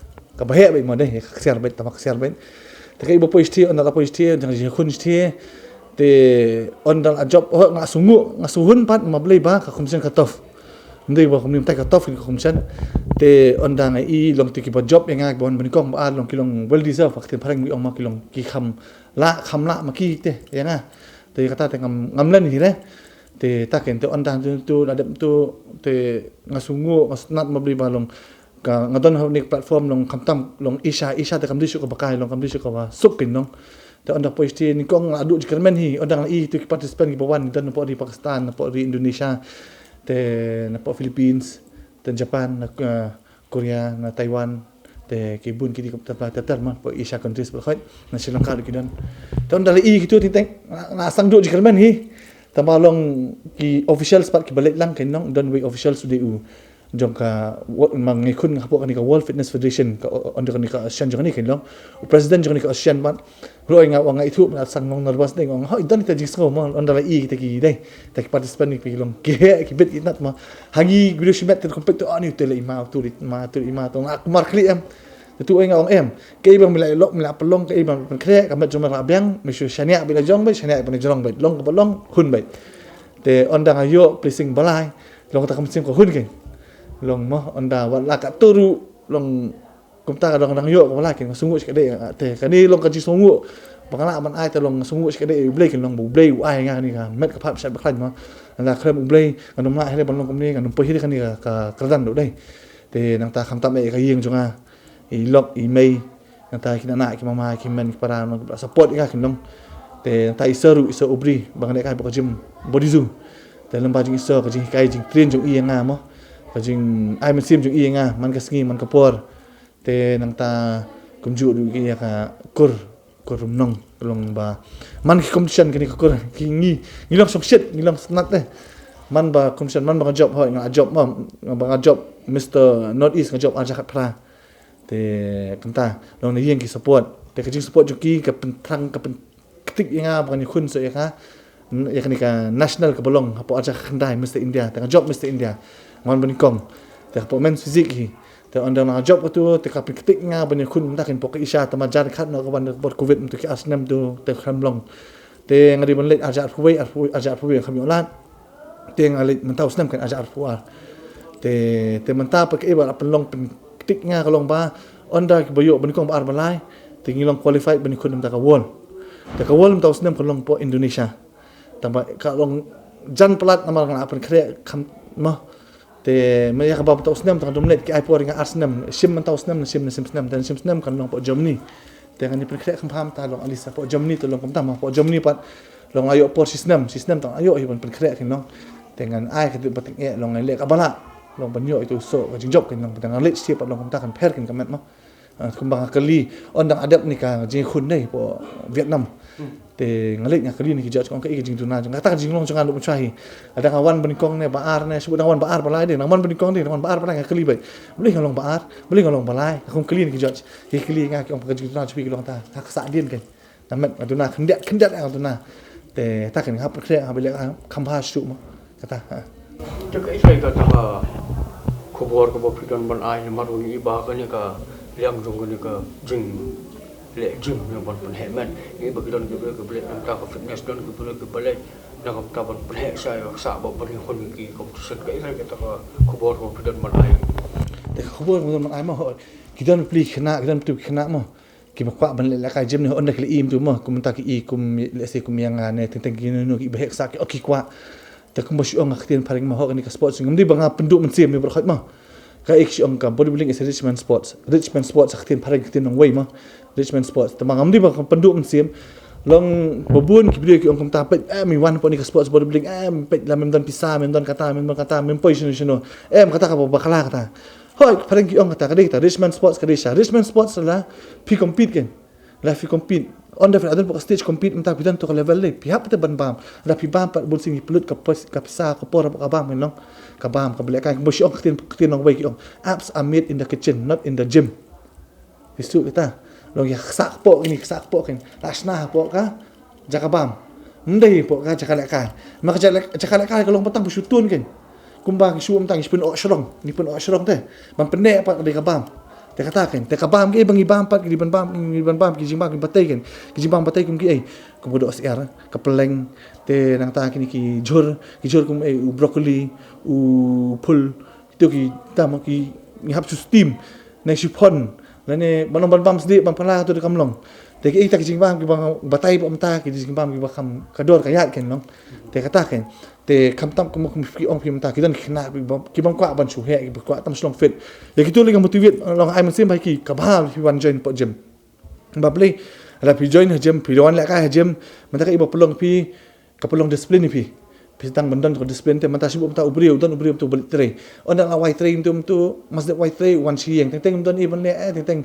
[SPEAKER 10] bahaya bai mo dei ksiar bai tamak ksiar bai te kai bo po isti on la po isti jang ji khun isti te ondal job ngasuhun pat mablay ba ka komisen katof ndai ba komnim tai katof ki komisen te ondang ai long tiki ba job yang ngak bon banikong ba long kilong well deserve faktin parang mi ong ma kilong ki kham la maki te yang te kata te ngamlen hi re te taken te ondang tu adem tu te ngasnat mablay ba long ka ngadon ha ni platform long kamtam long Asia te kamdi su ko bakai long kamdi su ko ba sukin long te onda poisti ni kong adu jikermen hi ondang i tu ki participant ki bawan dan po di Pakistan po di Indonesia te na po Philippines te Japan na Korea na Taiwan te ki bun ki di tetar ma po Asia countries po khoi na Sri Lanka ki dan te onda i ki tu ti teng na sang du jikermen hi tamalong ki officials pat ki balik lang ken nong don we officials di u jong ka mangikun nga po kanika World Fitness Federation ka under kanika ASEAN jong kanika long president jong kanika ASEAN man roi nga wang itu na sang nong nervous ding ngong ha idan kita jis ko mo under i kita ki dai ta ki participant ni pi long ke ki bet inat ma hagi video shimet ter compete to ani tele ima tu ma tu ima to ak mar kli em tu nga ong em ke ibang mila lok mila pelong ke ibang kre ka met jom ra biang misu shania bila jong bai shania bila jong bai long ka long hun bai te onda ayo placing balai long ta kam sim ko hun ke long mo onda wala ka turu long kumta ka dong yo ko laki sungu sikade te kani long ka ji sungu bakala man ai ta long sungu sikade blay kin long bu blay ai nga ni ka met ka phap sat baklan mo la krem blay kanum la hele long komni kanum pohi kani ka kradan do dai te nang ta kham ta me ka yeng jonga i lok i mei nang ta kin anak ki mama ki men para no support nga kin long te ta iseru iso obri bang ne kai ba jim body zoom te lamba jing iso ka jing kai jing train jong i nga mo ka jing ai men sim jong i nga man ka sngi man ka por te nang ta kumju du ki ka kur nong long ba man ki competition kini ka kur ki ngi long sok shit ngi long snat te man ba competition man ba job ho nga job ma ba job Mr North East nga job aja khat pra te kanta long ni yeng ki support te ka jing support ju ki ka pentrang ka pen ketik nga ba ni khun so ya ka ni ka national ka bolong hapo aja khandai Mr India te job Mr India ngon ban kong te hapo men physique hi te onda na job tu te ka ketik nga ban khun ta kin pok isha ta majar khat no ka ban bot covid tu ki asnam tu te khamlong te ngari ban let aja phuwei kham yolan te ngali man taw snam kan aja phuwar te man ta pa ke ba pan long ketik nga ka long ba onda ki boyo ban kong ba balai te ngilong qualified ban khun ta ka wol taw snam kan long po Indonesia tamba ka long jan plat namar kan apan kre kham ma te me ya ba taw snam ta domlet ki ai por nga Arsenal sim man taw snam sim snam kan long po Germany te kan ni kre kham pham ta long alisa po Germany to long kam ta ma po Germany pat long ayo por sistem ta ayo hi ban kre kin long te ngan ai ka bat nge long le ka bala long banyo itu so ka job kin long tang let siap long kam ta kan per kin kamet ma kumbang kali ondang adap ni ka jing khun dai po Vietnam te ngalik nya kali ni ki judge kong ka i jing tuna jang kata jing long jang lu chai ada kawan benikong ne baar ne sebut kawan baar balai de naman benikong de naman baar balai kali bai beli ngolong baar beli ngolong balai kong kali ni ki judge ki kali nga ki ong ka jing tuna chupi ki long ta ka sa dien kan namet tuna khendat ang tuna te ta kan hap kre ha bele kham pha su ma kata
[SPEAKER 8] te kai sai ka ta khobor ko pidon ban ai maru ni ba ka ni ka liang jong ni ka jing le jing yang ban he man ni ba kidon ke bele nam ta ka fitness don ke bele na ka ta ban he sai sa ba ban khon ki competition kai sai ka ta khobor ko pidon ban ai
[SPEAKER 10] te khobor mo ban ai ma ho kidon pli khna kidon tu khna mo ki ma kwa ban le ka gym ni on da kli im tu mo kum ta ki i kum le se kum yang ne teng ki no ki behek sa ki oki kwa te kum ba shu ong khtin paring ma ho ni ka sports ngam di banga penduk men sim ni ber khat ma ka ik ong ka bodybuilding is Richmond Sports khtin paring khtin nong wei ma Richmond Sports te ngam di banga penduk men sim long babun ki video ki ong kum ta pet mi wan po ni ka sports bodybuilding pet la mem don pisa mem don kata mem position no kata ka ba khala kata hoi paring ki ong kata ka dei Richmond Sports ka dei Richmond Sports la pi compete kan la fi compete on the adon po stage compete mta pidan to ka level le pi hap te ban bam la pi bam pat bul sing pelut ka pisa ka por ka bam no ka bam ka bele ka bo shi ong khtin nong wei ki ong apps are made in the kitchen not in the gym isu kita long ya sak po ni sak po kan lasna po ka jaka bam ndai po ka jaka le ka maka jaka le ka long patang busutun kan kumbang suam tang spin o shrong ni pun o shrong te ban pene pa de ka bam te kata kan te ka bam ke bang ibam pat ki ban bam ki jimbang ki batay kan ki jimbang batay kum ki ai kum do SR ka peleng te nang ta kini ki jor kum ai u broccoli u pul itu ki tam ki ni hap su steam na sipon la ne ban bam sdi ban pala tu de kamlong te ki ta ki jimbang ki bang batay pa mta ki jimbang ki bakam kador kayat kan long te kata kan te kam tam kum ki ong pim ta ki dan khna ki bang kwa ban chu he ki kwa tam slong fit ya ki tu le motivate long ai man sim bai ki ka ba fi wan join po gym ba ple la pi join gym pi wan la ka gym man ta ka ibo pelong pi ka pelong discipline pi tang bandan ko discipline te man ta sibu ta ubri tu balik tre on da wai tre tu mas de wai tre wan chi yang teng don ibon le teng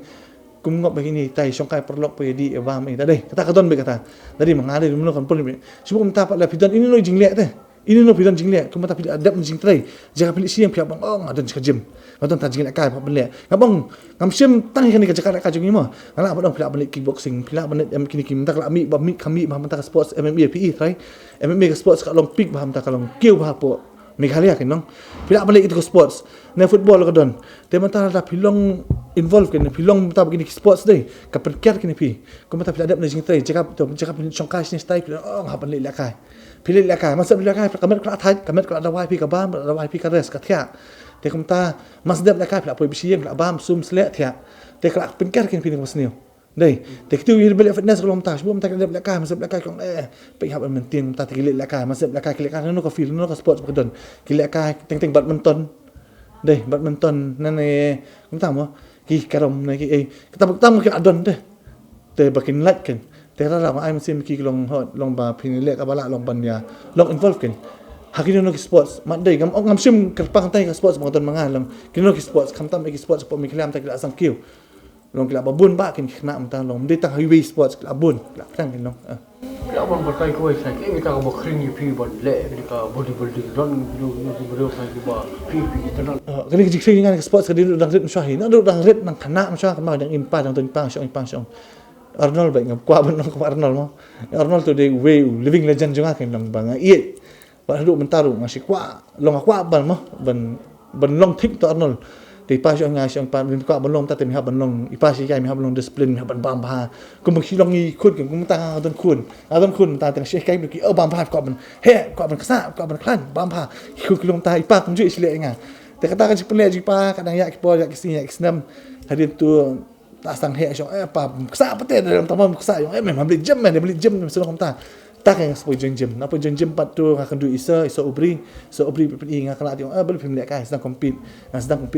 [SPEAKER 10] kum ngop begini tai song kai perlok pe di ba me ta dei kata ka don be kata dari mangade dum no kan pun sibu ta pa la pi don ini no jing le te Ini no pidan jing le, kuma ta pilih adab jing trai. Jaga pilih siang pihak bang adan jika jim. Adan ta jing le kai pa bele. Ngabang ngam sim tang kan ka jaka ka jing mo. Ngala abang pilih bele kickboxing, pilih bele kini kini tak la mi ba mi kami ba ta sports MMA PE trai. MMA sports ka long pick ba ta ka long kiu ba po. Meghalaya kan nong. Pilih bele itu sports. Na football ka don. Te mata ta pilong involve kan pilong ta begini sports deh. Ka perker kini pi. Kuma ta pilih adab jing trai. Jaka pilih chongkai ni style pilih ha bele la kai. Pilih lekai, masa pilih lekai, kamet kelat hai, kamet kelat ada wifi kabam, ada wifi kares katia. Te kumta mas dep lekai pilih poi bisieng, pilih bam sum selek tia. Te kelat pengker kin pilih masniu. Dei, te kitu ir beli fitness kalau mta, sebelum tak dep lekai, masa lekai kong pergi hab mentin, mta te kilik lekai, masa lekai kilik kan no ka feel, no ka sport pakadon. Kilik lekai, ting badminton. Dei, badminton nane, kumta mo, ki karom na ki kita bertamu ki adon deh. Te bakin light kan. Tera lama ai mesti miki long ba pinilek abala long banya long involve kan hakini no sports mandai ngam sim kerpang tai ka sports mongon mangalam kini no sports kam tam ki sports po miklam ta kila sang kiu long kila babun ba kin kena mta long de ta highway sports kila bun kila tang kin long
[SPEAKER 8] kila bang berkai ko sai ki kita ko kring ni pi bon le ka bodybuilding don bro sai ki ba pi tanal
[SPEAKER 10] kini ki kring ngan sports ka dang rit mshahi na dang rit nang kana msha ka ma dang impa dang ton pang shong Arnold baik ngap kuat benong ke Arnold mo. Arnold tu dia way living legend juga kan long bang. Iya. Ba duduk mentaru masih kuat. Long kuat ban mo. Ban long tip tu Arnold. Di pas yang ngasih pan bin kuat ban long ta tem ha ban long. Ipas kai mi ha ban long discipline mi ha ban bam ba. Ku mesti long ni kun ku mta adon kun. Adon kun ta teng syekh kai ki bam ba kuat ban. He kuat ban kesa kuat ban klan bam ba. Ku long ta ipa ku ju isle nga. Te kata ka sipele jipa kadang ya ki po ya ki sin ya ki snam. Hadin tu tak sang hek syong apa kesak pete dalam tamam kesak yang memang beli jam dia beli jam sudah komta tak yang sepoi jam apa jam pat tu akan du isa ubri PPI ngak kala tengok beli film kai sedang compete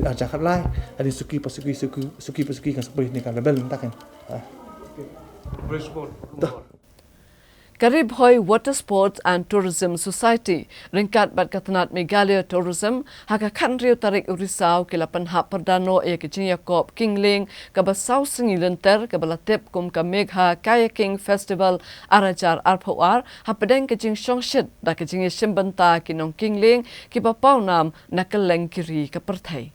[SPEAKER 10] aja kat lai ada suki kan sepoi ni kan level tak kan
[SPEAKER 1] Karib Hoi Water Sports and Tourism Society, ringkat bat katanat Meghalaya Tourism, haka kan riu tarik urisau kilapan hap perdano ia kecing Yakob Kingling, kabasau sengi lenter, kabalatip kum ka Megha Kayaking Festival Arajar Arpawar, hapadeng kecing Shongshit, da kecing Shimbanta kinong Kingling, kibapau nam nakaleng kiri kapertai.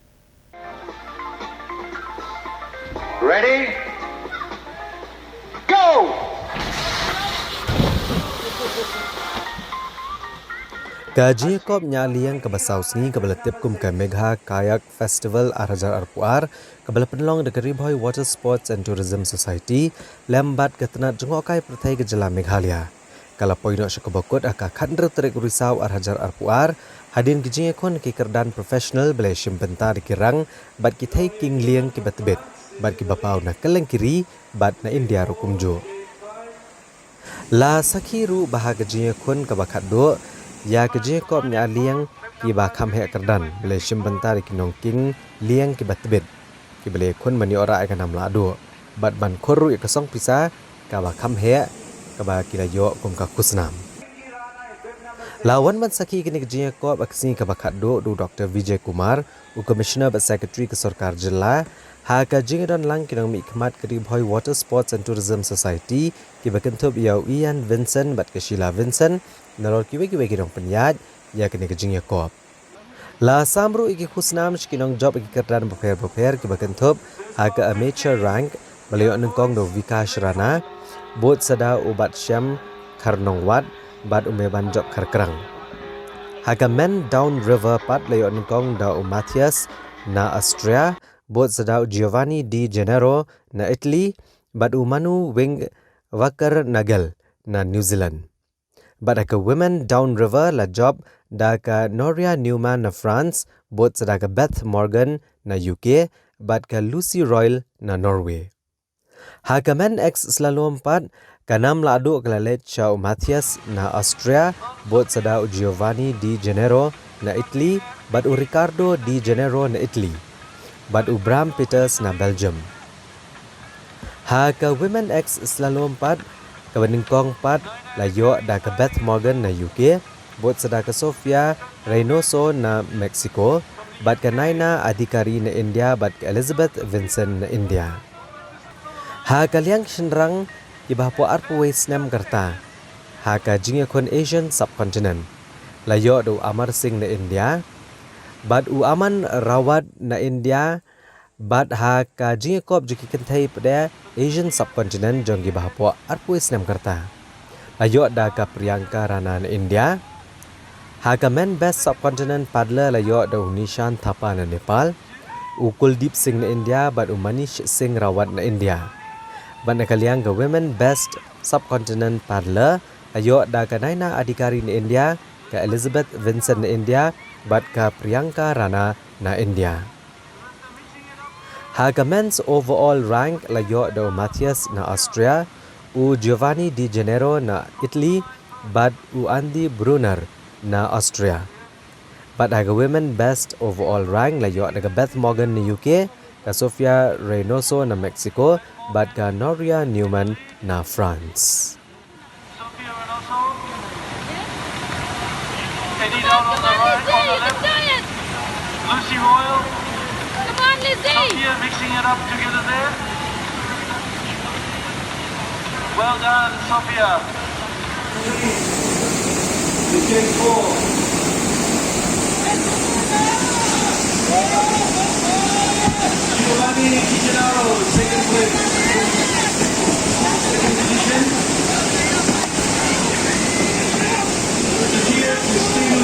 [SPEAKER 19] Ready? Go!
[SPEAKER 5] Gaji kop nyaliang kabasau sengi kabalatip kum ka Megha Kayak Festival Arajar Arpuar kabala penlong de Karib Hoi Water Sports and Tourism Society lembat ketenat jengokai pertai ke Jela Meghalaya. Kala poino syakabakut aka khandra terik risau Arajar Arpuar hadin gijing ekon ki kerdan profesional bele shimpenta di kirang bat kitai king liang ki batbet bat ki bapau na keleng kiri bat na India rukumjo. La sakhiru bahag gijing ekon kabakat do ya kerja kop nya liang ki ba kham he kerdan bele shimbanta ki nongking liang ki batbet ki bele kon mani ora akan namla do bat ban khoru ek song pisa ka ba kham he ka ba ki la yo kum ka kusnam lawan man saki ki kerja kop aksi ka ba khat do Dr Vijay Kumar u commissioner ba secretary ke sarkar jilla ha ka jingan lang kinang mi khmat Karib Hoi Water Sports and Tourism Society ki ba kentup yau Ian Vincent bat ke Sheila Vincent nalor kiwe kinong penyat ya kini kejing Yakob. La samru iki khusnam kinong job iki kerdan beper ki bakentup aga amateur rank beliau nengkong do Vikash Rana bot sada ubat syam karnong wat bad umeban job karkrang. Haga men down river pat beliau nengkong da Matthias na Austria bot sada Giovanni Di Gennaro na Italy bad Manu Wing Wakar Nagel na New Zealand. But ke women downriver la job da ke Noria Newman na France, bot sada ke Beth Morgan na UK, but ke Lucy Royal na Norway. Ha ke men ex slalom pat ke nam la adu ke lalet Chao Matthias na Austria, bot sada Giovanni Di Gennaro na Italy, but Ricardo Di Gennaro na Italy, but Bram Peters na Belgium. Ha ke women ex slalom pat Kabaningkong pat layo da ke Beth Morgan na UK, bot sada ke Sofia Reynoso na Mexico, bat ke Naina Adhikari na India, bat ke Elizabeth Vincent na India. Ha ke liang shenrang ibahpo arpu Snam Karta, ha ke jingakon Asian subcontinent. layo do Amar Singh na India, bad u aman rawat na India, bad ha ka jingkop juki kentai pada Asian subcontinent jonggi bahapo arpuis nam karta. Layo da ka Priyanka Rana na India, ha ka men best subcontinent padla layo da Nishan Thapa na Nepal, u Kuldeep Singh na India, bad u Manish Singh rawat na India. Bad na kaliang ka women best subcontinent padla layo da ka Naina Adhikari na India, ka Elizabeth Vincent na India, bad ka Priyanka Rana na India. Ha ka men's overall rank layo da Matthias na Austria, u Giovanni Di Gennaro na Italy, bad u Andy Brunner na Austria. Bad ha ka women best overall rank layo da ka Beth Morgan na UK, ka Sofia Reynoso na Mexico, bad ka Noria Newman na France.
[SPEAKER 20] Eddie down on the right, on the left. Lucy Royal. Come on, Lizzie. Sophia mixing it up together there. Well done, Sophia. The J4. Giovanni Di Gennaro, second place. Second position. Here is Steve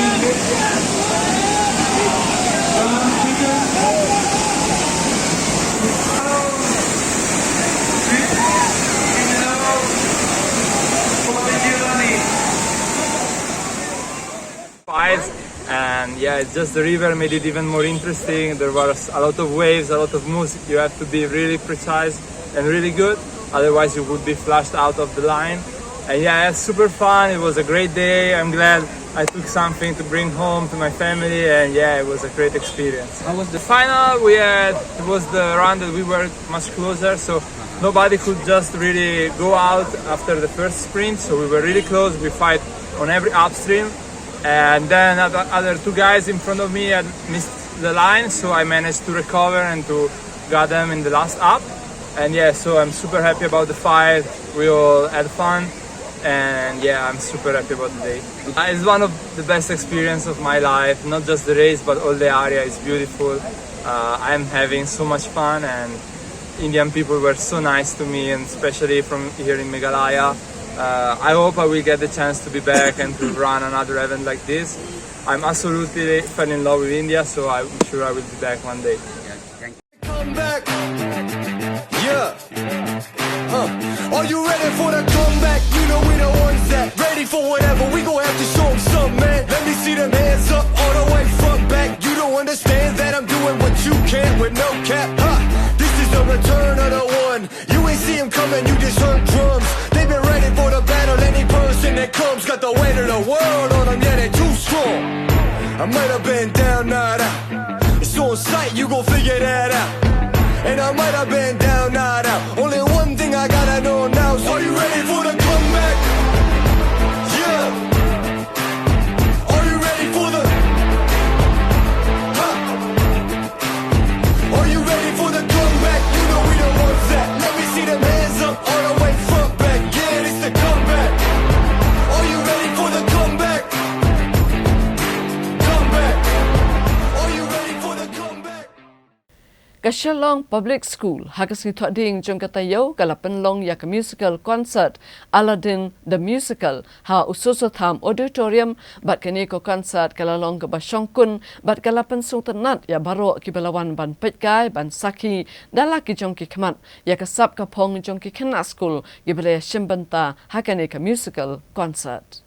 [SPEAKER 21] and yeah, it's just the river made it even more interesting. There was a lot of waves, a lot of moves. You have to be really precise and really good, otherwise you would be flushed out of the line. And yeah, it's super fun. It was a great day. I'm glad I took something to bring home to my family, and yeah, it was a great experience. How was the final? It was the round that we were much closer, so nobody could just really go out after the first sprint, so we were really close. We fight on every upstream, and then other two guys in front of me had missed the line, so I managed to recover and to got them in the last up. And yeah, so I'm super happy about the fight. We all had fun. And yeah, I'm super happy about the day. It's one of the best experiences of my life, not just the race, but all the area is beautiful. I'm having so much fun, and Indian people were so nice to me, and especially from here in Meghalaya. I hope I will get the chance to be back and to run another event like this. I'm absolutely fell in love with India, so I'm sure I will be back one day.
[SPEAKER 22] Come back. Yeah. Are you ready for the comeback? You know we the ones that ready for whatever. We gon' have to show them something, man. Let me see them hands up all the way front back. You don't understand that I'm doing what you can't with no cap. Ha! This is the return of the one. You ain't see him coming, you just heard drums. They've been ready for the battle. Any person that comes got the weight of the world on them. Yeah, they're too strong. I might have been down, not out. It's on sight, you gon' figure that out. And I might have been down, not out. Only one thing I gotta know now is, are you ready for the comeback? Yeah. Are you ready for the... Huh? Are you ready for the comeback? You know we the ones that... Let me see them hands up all the way front back. Yeah, it's the comeback. Are you ready for the comeback? Comeback. Are you ready for the comeback?
[SPEAKER 1] Kashalong Public School hagas ni ding jong katayo kalapan long yak musical concert Aladdin the Musical ha ususo tham auditorium bat kini ko concert kalalong ke basyongkun bat kalapan sung tenat ya baro ki balawan ban petkai ban saki dala ki jong ki khamat ya kasap ka phong jong ki khana school ki bale shimbanta hakani ka musical concert.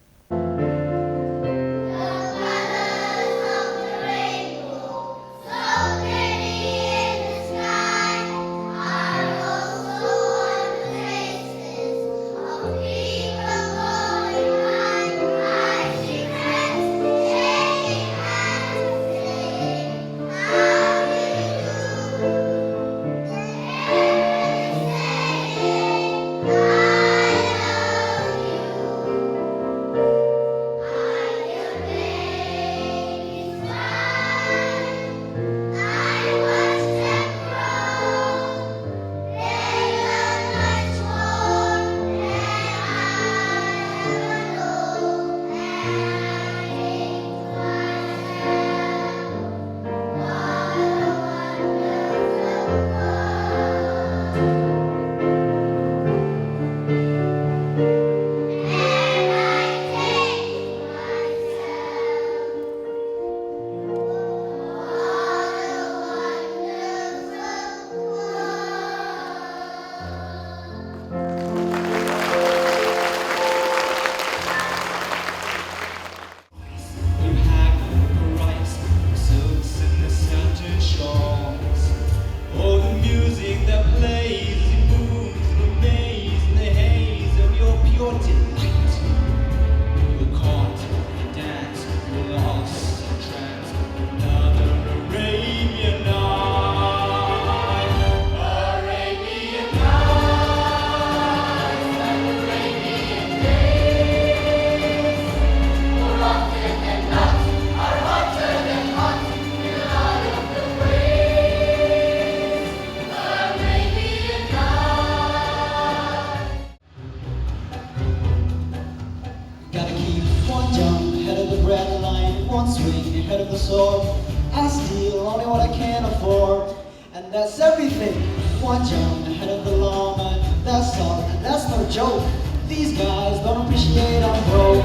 [SPEAKER 3] running ahead of the sword. I steal only what I can afford, and that's everything. One jump ahead of the law, man, that's all, and that's no joke. These guys don't appreciate I'm broke.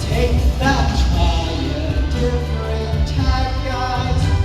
[SPEAKER 3] Take that, try a different tack, guys.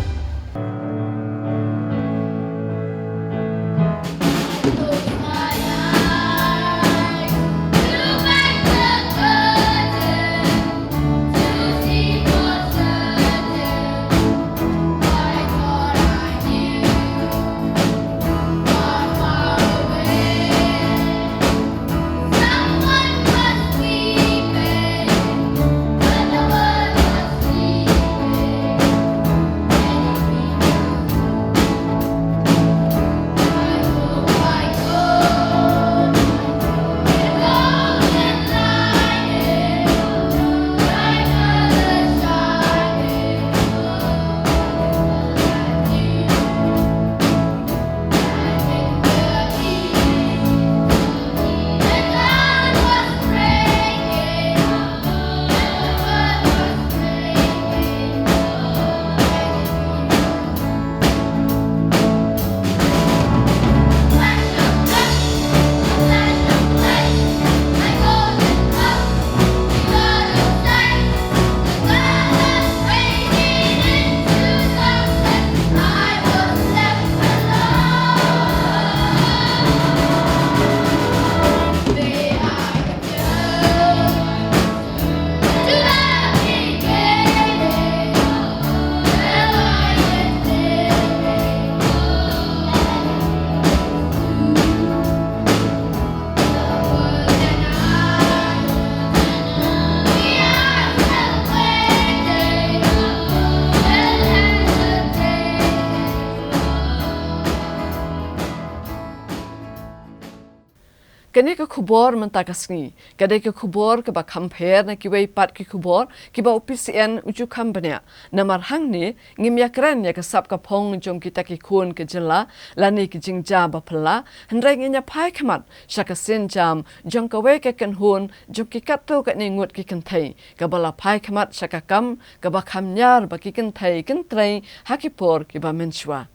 [SPEAKER 1] Kani ka khubor menta kasngi kade ka khubor ka ba compare na kiwei pat ki khubor ki ba OPCN uju company namar hangni ngimya kran ya ka sap ka phong jong kita ki khun ke jela lani ki jingja ba phla handrai nginya phai khamat shaka sen jam jong ka we ka kan hun jong ki kat to ka ni ngut ki kan thai ka bala phai khamat shaka kam ka ba khamnyar ba ki kan thai kan trai hakipor ki ba menchwa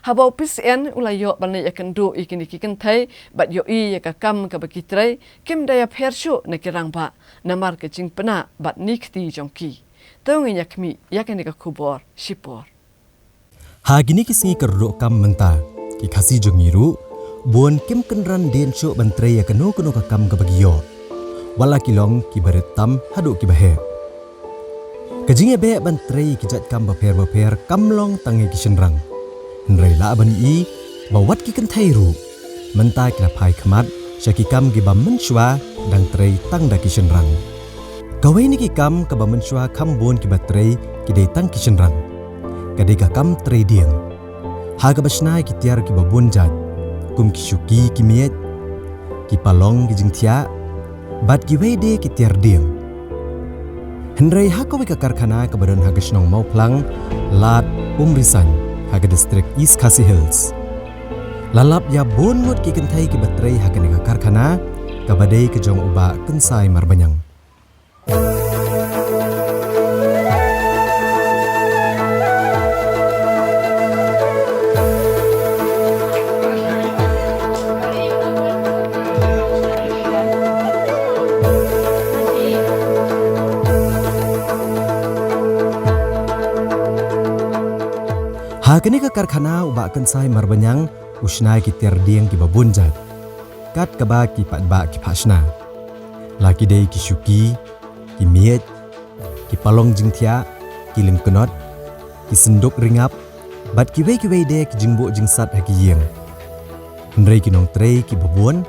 [SPEAKER 1] Habau PCN ulayo bani yakan do ikini kikan thai bat yo I yaka kam ka bakitrai kim daya persho na kirang ba namar ka jingpana bat nikti jongki tawngi yakmi yakan ka khubor shipor
[SPEAKER 5] Hagini kisngi kerro kam menta ki khasi jongiru buon kim kenran den sho bantre yakano kono ka kam ka bagiyo wala kilong ki baretam hadu ki bahe Kajinge be bantre ki jat kam ba per kamlong tangi ki senrang Nrai la ban I bawat ki kan thai ru mentai kna phai khmat shaki kam gi bam menchwa dang trei tang da ki senrang kawai ni ki kam ka bam menchwa kham bon ki batrei ki dei tang ki senrang ka dei ka kam trei dieng ha ka basnai ki tiar ki babun jat kum ki shuki ki miet ki palong ki jingthia bat ki wei de ki tiar dieng Henry ha ka ka karkhana ka baron ha gisnong mau plang lat umrisan Haga district East Khasi Hills. Lalap ya bon ngot ki kentai ki batrei haga nega karkhana kabadai ke jong uba kensai marbanyang. Hakani ka karkhana uba kensai marbanyang usnai ki terdieng ki babunjat kat kaba ki patba ki phasna laki dei ki shuki ki miet ki palong jingthia ki limkenot ki senduk ringap bat ki wei de ki jingbo jingsat haki yeng ndrei ki nong trei ki babun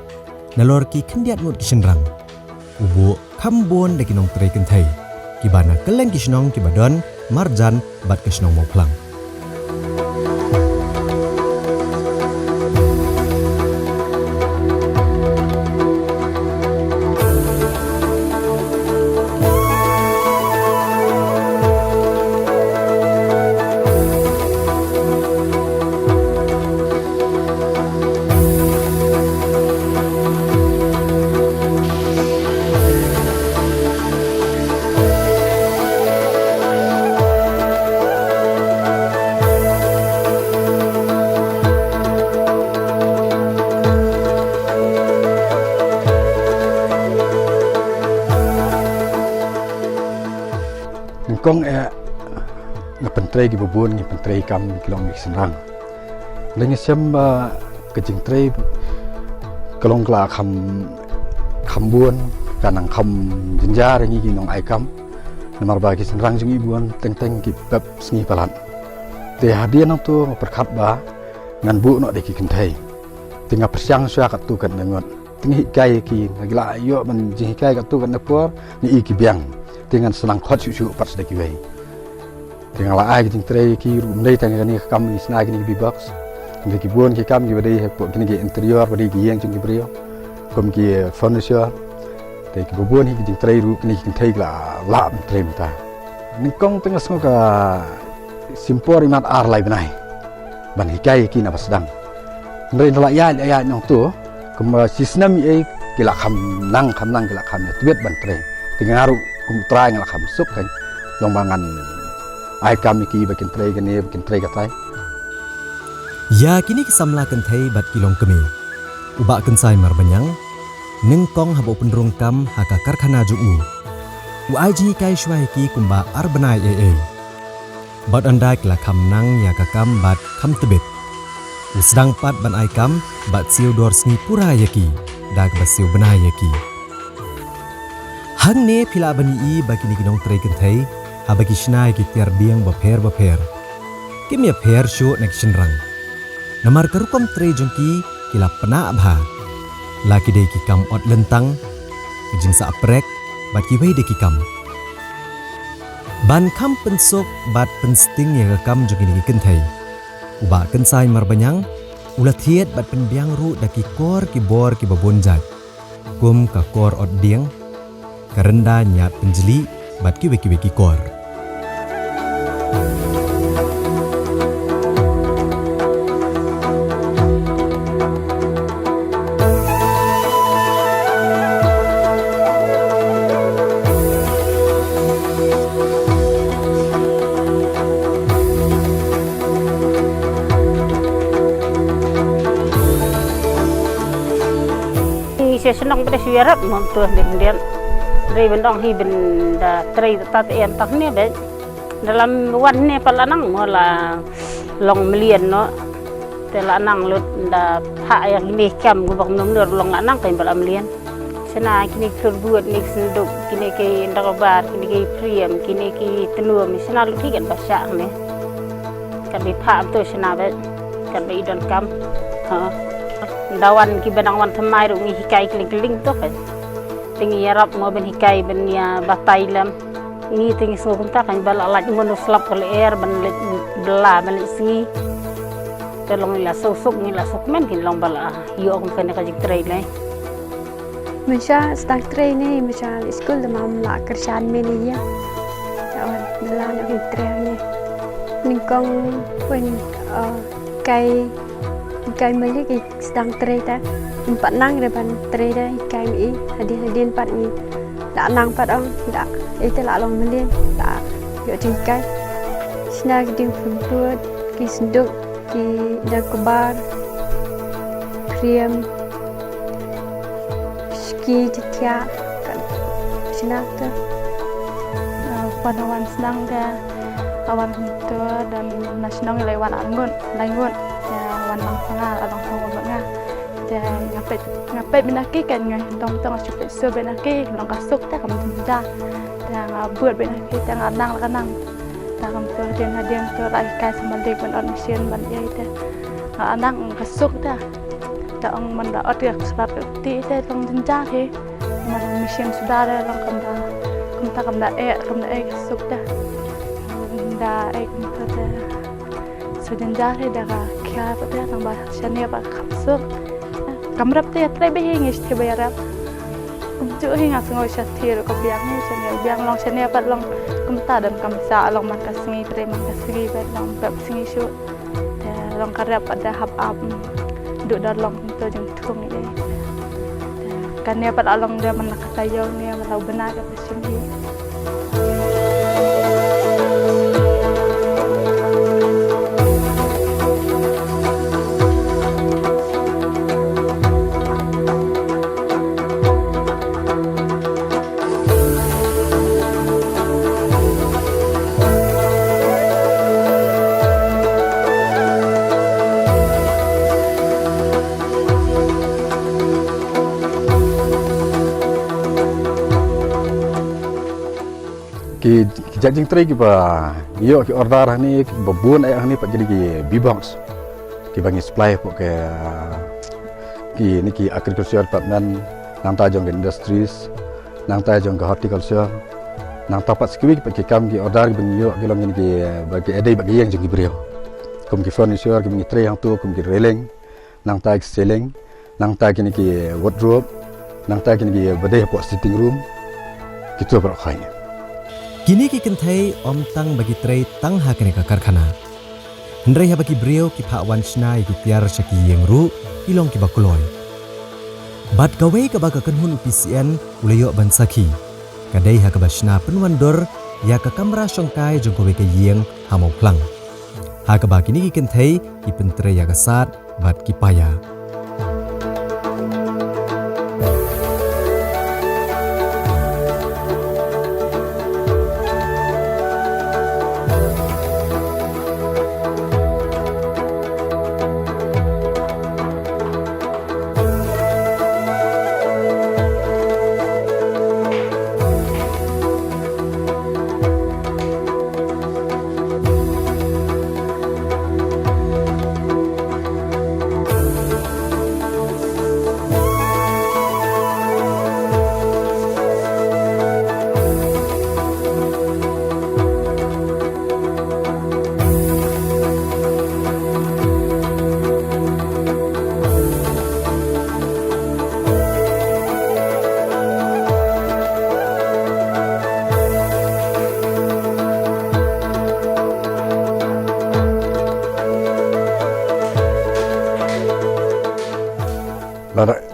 [SPEAKER 5] nalor ki khendiat ngut ki senrang ubu khambon de ki nong trei kenthai ki bana keleng ki snong ki badon marjan bat ki snong mo phlang
[SPEAKER 10] kong ngapentrai ki bubun ngapentrai kam kilong mik senrang dengan sem kejing trai kalong kla kham buon kanang kham jenjar ngi ki nong ai kam namar ba ki senrang jung ibuan teng ki bab sngi palan te hadian nong tu perkhat ba ngan bu no de ki kentai tinga persiang sya kat tu kan ngot tingi kai ki ngila yo man jing kai kat tu kan napor ni ki biang dengan senang khot su pat sedeki wei dengan la ai jing trai ki rum dei tang ni kam ni sna ki bi box ni ki buon ki kam ki bade po ki ni interior bade ki yang jung ki brio kom ki furniture te ki buon ki jing trai ru ki ni thai la trai ta ni kong teng smo ka simpor imat ar lai benai ban hikai ki na pasdang ndai la ya nyong tu kum sistem ai ki la kham nang ki la kham ya tuet ban trai tingaru kum trai ngala kham sup kan long bangan ai kam ki bakin trai katai
[SPEAKER 5] Ya kini kesamla kentai bat kilong kemi. Ubak kensai marbanyang ningkong habo penderung kam haka karkhana ju'u. Uai ji kai shwai ki kumba arbanai Bat andai kila kam nang ya kakam bat kam tebet. Usdang pat ban ai kam bat siu dor sni pura yaki dag basiu benai yaki. Hang ne pila bani I bagi ni kinong trai kentai habagi shnai ki tiar biang baper. Kimya per shu nek shinrang. Namar karukom trai jongki kila pena abha. Laki dei ki kam ot lentang jing sa aprek bat ki wei de ki kam. Ban kam pensok bat pensting ya kam jongki ni kentai. Uba kensai marbanyang ulah thiet bat penbiang ru daki kor ki bor ki babonjat. Kum ka kor ot diang karenda nyat penjeli bat ki weki kor.
[SPEAKER 2] Senang pada siarat montuh dengan dari bendong hi benda teri tat yang tak ni be dalam wan ni palanang mula long melian no telanang lut da hak yang ini kam gubak nomor long anang kai balam melian sena kini kerbuat ni senduk kini ke ndakabar kini ke priam kini ke tenuam sena lut hi kan bahasa ni kan di hak tu sena be kan be idon kam dawan ki benang wan thamai ru ngi hikai kling tu kan tingi yarap mo ben hikai ben ya batai lam ini tingi sungkum ta kan bala laj ngono slap kole air ben bela ben singi tolong la sok ni la sok men kin long bala yo kum kan ka jik trai lai
[SPEAKER 7] Misha stang trai ni misha school de mam la kerjaan me ni ya awan bela na ki trai ni ningkong pen kai meli ki stang trai ta empat nang depan trai dah kai mi hadian pat ni dak nang pat ong dak itu la long meli dak yo ting kai sna ki ding put ki senduk ki dak kubar kriam ski titia kan sna ta
[SPEAKER 23] panawan senang dia awan itu dan nasional lewat anggun ya wan lang sangat along tunggu banget ya ngapai benaki kan ngai tong cepet so benaki long kasuk ta kam tinja ya buat benaki ta nganang kanang ta kam tu hadian tu lai kai sama dek ban on mission ban ya ita anang kasuk ta ta ong man da ot yak slap ti ta tong tinja he man mission sudah ada long kam da kasuk ta da kam ta sudah he da kya pada tambah shania ba kapsuk kamrap te tre be hing is te bayarap kumju hing asngoi shathir ko biang ni shania biang long shania pat long kumta dan kamsa long makasngi tre makasngi bat long bab singi shu te long karap pada hab ab du dar long to jeng thung ni kan ne pat along dia manakatayo ni malau benar ka pasimhi
[SPEAKER 10] ki jajing tray ki ba yo ki order ni babun ay ni pak jadi ki B-box ki bangi supply po ke ki ni ki agriculture department nang ta jong industries nang ta jong horticulture nang tapat skiwi ki kam ki order ki bangi yo ki long ni ki bagi edai bagi yang jong ki brio kum ki furniture ki bangi tray yang tu kum ki railing nang ta ki ceiling nang ta ki ni ki wardrobe nang ta ki ni ki badai po sitting room gitu berkhaynya.
[SPEAKER 5] Kini ki kentai om tang bagi tray tang hakane ka karkhana. Hendrai ha bagi brio ki pha wan shna ki tiar shaki yengru ilong ki bakuloy. Bat gawe ka ba ka kanhun UPCN uleyo ban sakhi. Kadai ha ka bashna penwandor ya ka kamera shongkai jong kowe ka yeng ha mo plang. Ha ka ba kini ki kentai ki pentre ya ka sat bat ki paya.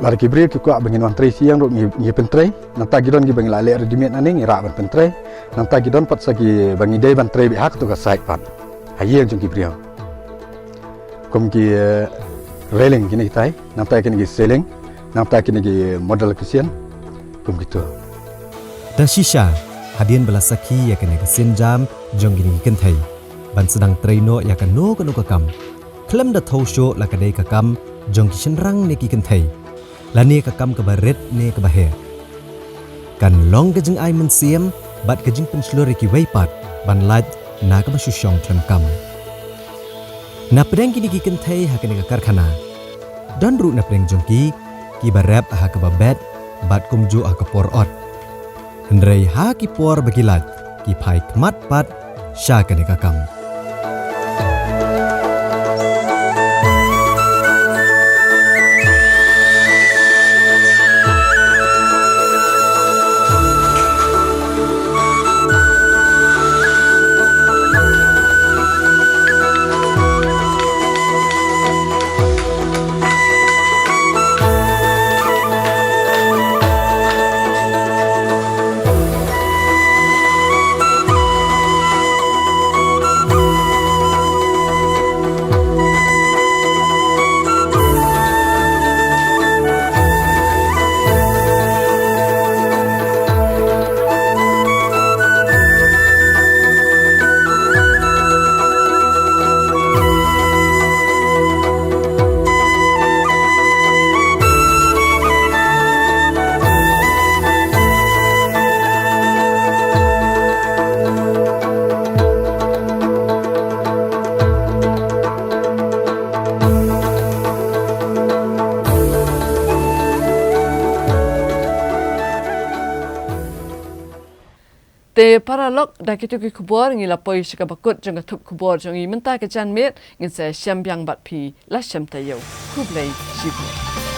[SPEAKER 5] Lari kibri ki kuak bangin wan tray siang ruk ngi pentray nang tagi don ki bangin lale readymade aning ira ban pentray nang tagi don pat sagi bangi dei ban tray bi hak tu ka site pan hayeng jong kibri kum ki railing kini tai nang tai kini ki ceiling nang tai kini ki model kisian kum gitu Da shisha hadian belasaki ya kene kesin jam jong gini kentai ban sedang traino ya kan no ka kam klem da thau show la ka dei ka kam jong ki senrang ne ki kentai lani ka kam ka baret ne ka bahe kan long ka jing ai men siam bat ka jing pen slore ki weipat ban lat na ka basu shong tlam kam na pedang kini ki kentai ha kene ka karkhana dan ru na pedang jong ki barap ha ka babet bat kum ju ha ka por ot hendrai ha ki por bagilat ki phai kmat pat sha kene ka kam
[SPEAKER 1] Te paralog da kitu ki kubor ngi lapoi shika bakut jong thup kubor jong i menta ke chan met ngin se syam byang bat phi la syam tayo kublai shibu